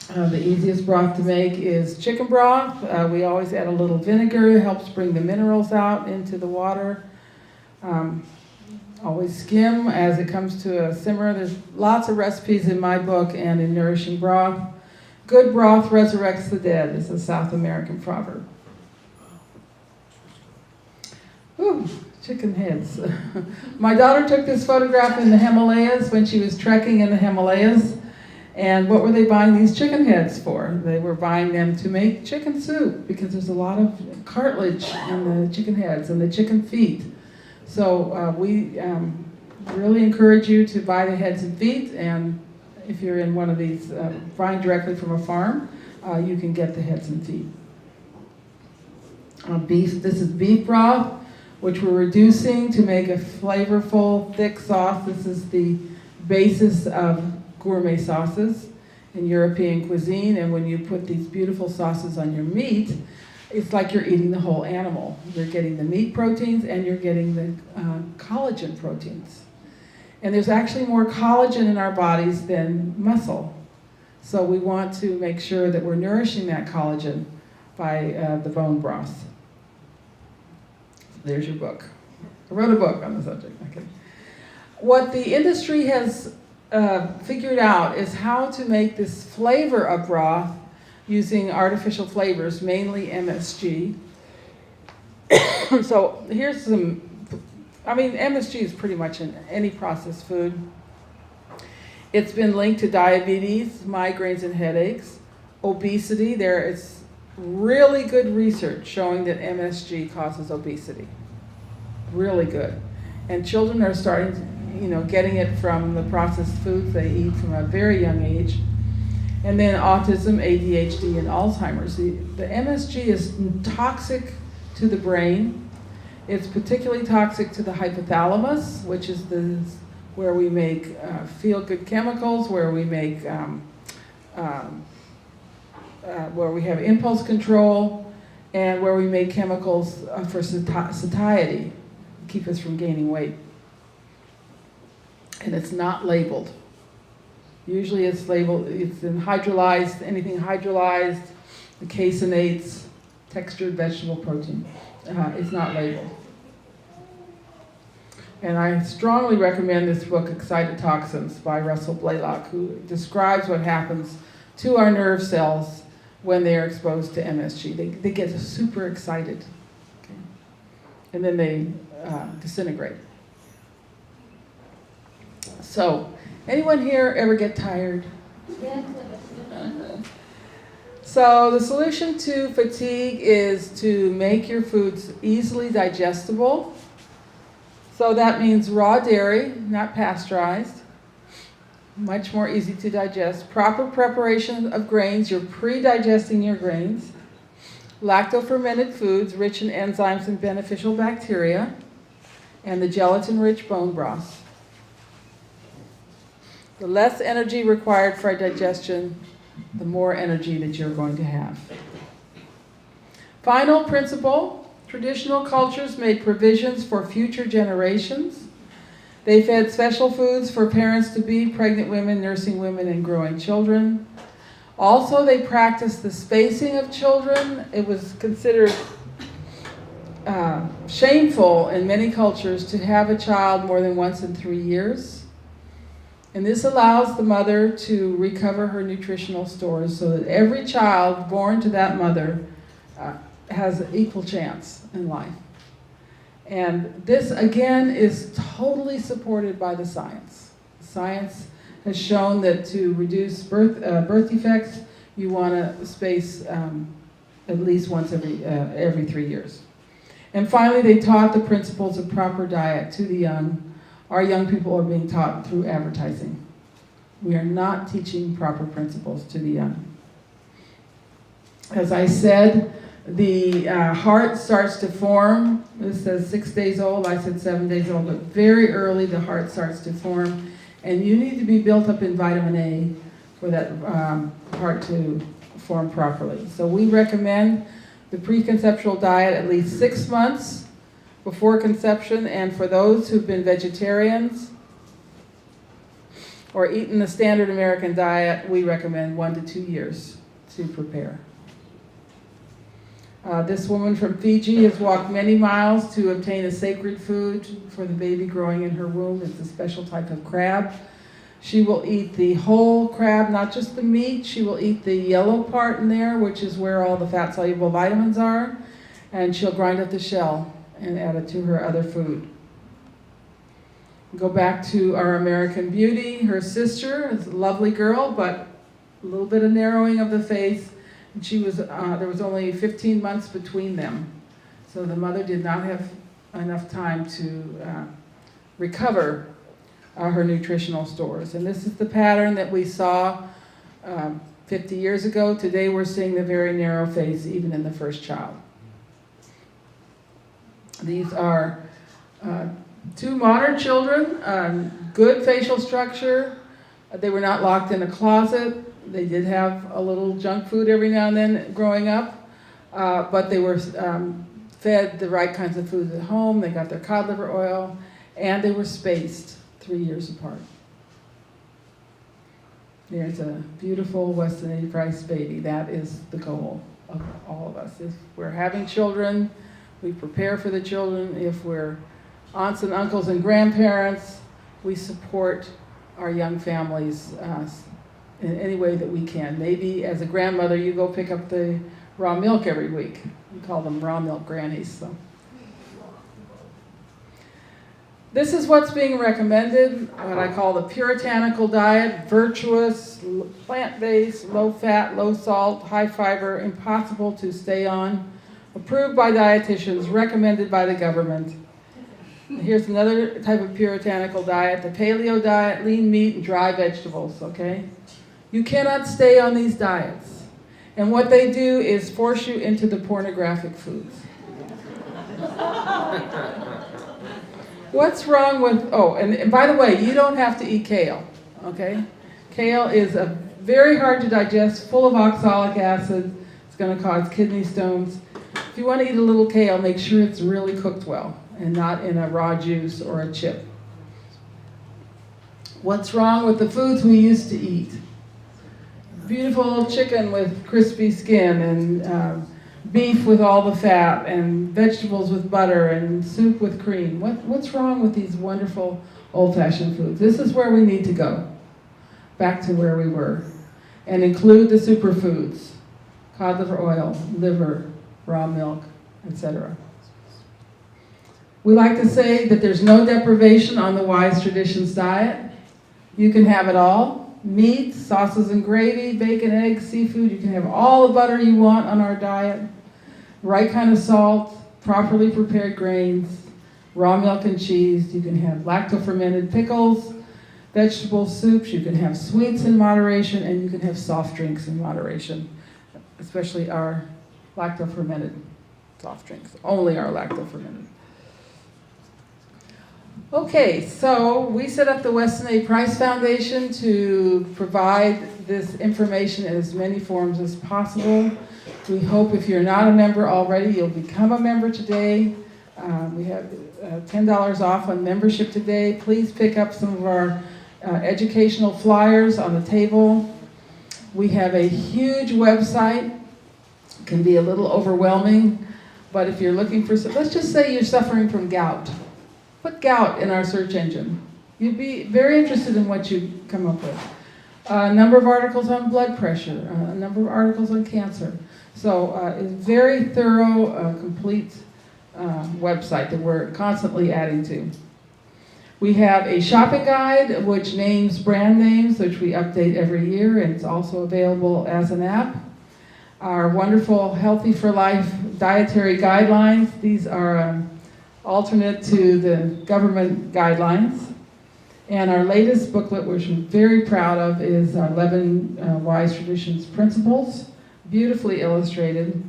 The easiest broth to make is chicken broth. We always add a little vinegar. It helps bring the minerals out into the water. Always skim as it comes to a simmer. There's lots of recipes in my book and in Nourishing Broth. Good broth resurrects the dead is a South American proverb. Ooh, chicken heads. My daughter took this photograph in the Himalayas when she was trekking in the Himalayas. And what were they buying these chicken heads for? They were buying them to make chicken soup because there's a lot of cartilage in the chicken heads and the chicken feet. So we really encourage you to buy the heads and feet, and if you're in one of these, buying directly from a farm, you can get the heads and feet. Beef, this is beef broth, which we're reducing to make a flavorful, thick sauce. This is the basis of gourmet sauces in European cuisine, and when you put these beautiful sauces on your meat, it's like you're eating the whole animal. You're getting the meat proteins and you're getting the collagen proteins. And there's actually more collagen in our bodies than muscle. So we want to make sure that we're nourishing that collagen by the bone broth. There's your book. I wrote a book on the subject. Okay. What the industry has figured out is how to make this flavor of broth using artificial flavors, mainly MSG. So here's some, MSG is pretty much in any processed food. It's been linked to diabetes, migraines and headaches, obesity. There is really good research showing that MSG causes obesity. Really good. And children are starting to, getting it from the processed foods they eat from a very young age. And then autism, ADHD, and Alzheimer's. The MSG is toxic to the brain. It's particularly toxic to the hypothalamus, which is where we make feel-good chemicals, where we make, where we have impulse control, and where we make chemicals for satiety, keep us from gaining weight. And it's not labeled. Usually it's labeled, it's in hydrolyzed, anything hydrolyzed, the caseinates, textured vegetable protein. It's not labeled. And I strongly recommend this book, Excitotoxins, by Russell Blaylock, who describes what happens to our nerve cells when they are exposed to MSG. They get super excited, okay? And then they disintegrate. So, anyone here ever get tired? Yes. So the solution to fatigue is to make your foods easily digestible. So that means raw dairy, not pasteurized. Much more easy to digest. Proper preparation of grains, you're pre-digesting your grains. Lacto-fermented foods rich in enzymes and beneficial bacteria. And the gelatin-rich bone broth. The less energy required for digestion, the more energy that you're going to have. Final principle, traditional cultures made provisions for future generations. They fed special foods for parents-to-be, pregnant women, nursing women, and growing children. Also, they practiced the spacing of children. It was considered shameful in many cultures to have a child more than once in 3 years. And this allows the mother to recover her nutritional stores so that every child born to that mother has an equal chance in life. And this, again, is totally supported by the science. Science has shown that to reduce birth defects, you want to space at least once every 3 years. And finally, they taught the principles of proper diet to the young. Our young people are being taught through advertising. We are not teaching proper principles to the young. As I said, the heart starts to form. This says 6 days old. I said 7 days old, but very early the heart starts to form. And you need to be built up in vitamin A for that heart to form properly. So we recommend the preconceptual diet at least 6 months before conception, and for those who've been vegetarians or eaten the standard American diet, we recommend 1 to 2 years to prepare. This woman from Fiji has walked many miles to obtain a sacred food for the baby growing in her womb. It's a special type of crab. She will eat the whole crab, not just the meat. She will eat the yellow part in there, which is where all the fat-soluble vitamins are, and she'll grind up the shell and add it to her other food. Go back to our American Beauty. Her sister is a lovely girl, but a little bit of narrowing of the face. And she was, there was only 15 months between them. So the mother did not have enough time to recover her nutritional stores. And this is the pattern that we saw 50 years ago. Today we're seeing the very narrow face even in the first child. These are 2 modern children, good facial structure. They were not locked in a closet. They did have a little junk food every now and then growing up, but they were fed the right kinds of foods at home. They got their cod liver oil, and they were spaced 3 years apart. There's a beautiful Weston A. Price baby. That is the goal of all of us. If we're having children, we prepare for the children. If we're aunts and uncles and grandparents, we support our young families in any way that we can. Maybe as a grandmother, you go pick up the raw milk every week. We call them raw milk grannies. So. This is what's being recommended, what I call the puritanical diet: virtuous, plant-based, low-fat, low-salt, high-fiber, impossible to stay on, approved by dietitians, recommended by the government. Here's another type of puritanical diet, the paleo diet: lean meat and dry vegetables, okay? You cannot stay on these diets. And what they do is force you into the pornographic foods. What's wrong with, oh, and by the way, you don't have to eat kale, okay? Kale is very hard to digest, full of oxalic acid. It's going to cause kidney stones. If you want to eat a little kale, make sure it's really cooked well and not in a raw juice or a chip. What's wrong with the foods we used to eat? Beautiful chicken with crispy skin, and beef with all the fat, and vegetables with butter, and soup with cream. What's wrong with these wonderful old-fashioned foods? This is where we need to go, back to where we were, and include the superfoods: cod liver oil, liver, raw milk, etc. We like to say that there's no deprivation on the Wise Traditions diet. You can have it all. Meat, sauces and gravy, bacon, eggs, seafood. You can have all the butter you want on our diet. Right kind of salt, properly prepared grains, raw milk and cheese. You can have lacto-fermented pickles, vegetable soups. You can have sweets in moderation, and you can have soft drinks in moderation, especially our lacto-fermented soft drinks. Only our lacto-fermented. Okay, so we set up the Weston A. Price Foundation to provide this information in as many forms as possible. We hope if you're not a member already, you'll become a member today. We have $10 off on membership today. Please pick up some of our educational flyers on the table. We have a huge website. It can be a little overwhelming, but if you're looking for, let's just say you're suffering from gout. Put gout in our search engine. You'd be very interested in what you come up with. A number of articles on blood pressure, a number of articles on cancer. So it's a very thorough, complete website that we're constantly adding to. We have a shopping guide which names brand names, which we update every year, and it's also available as an app. Our wonderful Healthy for Life dietary guidelines. These are alternate to the government guidelines. And our latest booklet, which I'm very proud of, is our 11 Wise Traditions Principles, beautifully illustrated.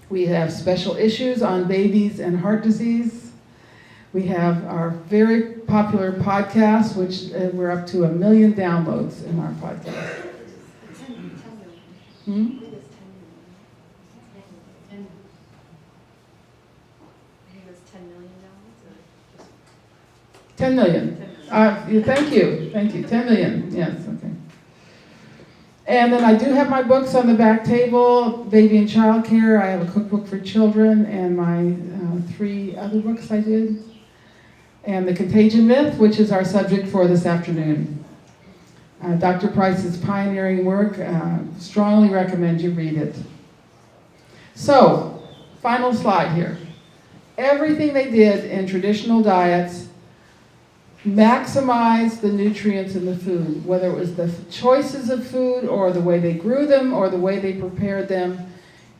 We have special issues on babies and heart disease. We have our very popular podcast, which we're up to 1 million downloads in our podcast. Hmm? 10 million. Thank you. 10 million. Yes, okay. And then I do have my books on the back table, Baby and Child Care. I have a cookbook for children and my 3 other books I did. And The Contagion Myth, which is our subject for this afternoon. Dr. Price's pioneering work, strongly recommend you read it. So, final slide here. Everything they did in traditional diets maximize the nutrients in the food, whether it was the choices of food or the way they grew them or the way they prepared them.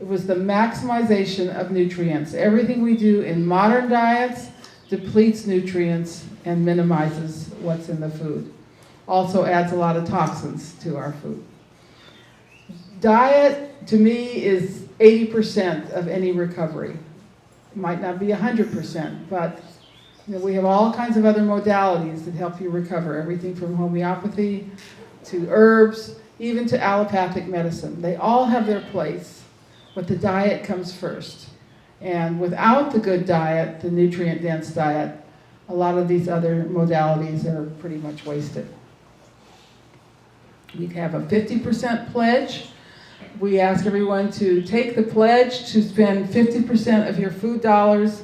It was the maximization of nutrients. Everything we do in modern diets depletes nutrients and minimizes what's in the food. Also adds a lot of toxins to our food. Diet, to me, is 80% of any recovery. It might not be 100%, but we have all kinds of other modalities that help you recover, everything from homeopathy to herbs, even to allopathic medicine. They all have their place, but the diet comes first. And without the good diet, the nutrient-dense diet, a lot of these other modalities are pretty much wasted. We have a 50% pledge. We ask everyone to take the pledge to spend 50% of your food dollars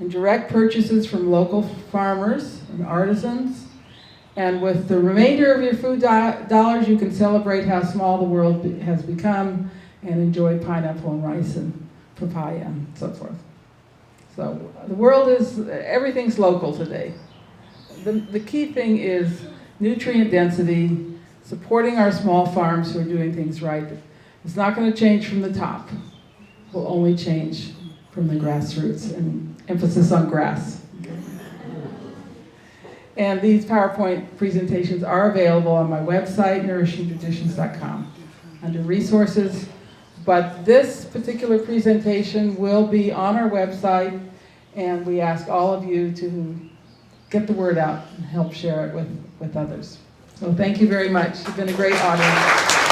in direct purchases from local farmers and artisans. And with the remainder of your food dollars, you can celebrate how small the world has become and enjoy pineapple and rice and papaya and so forth. So the world is, everything's local today. The key thing is nutrient density, supporting our small farms who are doing things right. It's not going to change from the top. It will only change from the grassroots, and emphasis on grass. And these PowerPoint presentations are available on my website, nourishingtraditions.com, under resources. But this particular presentation will be on our website, and we ask all of you to get the word out and help share it with others. So thank you very much. You've been a great audience.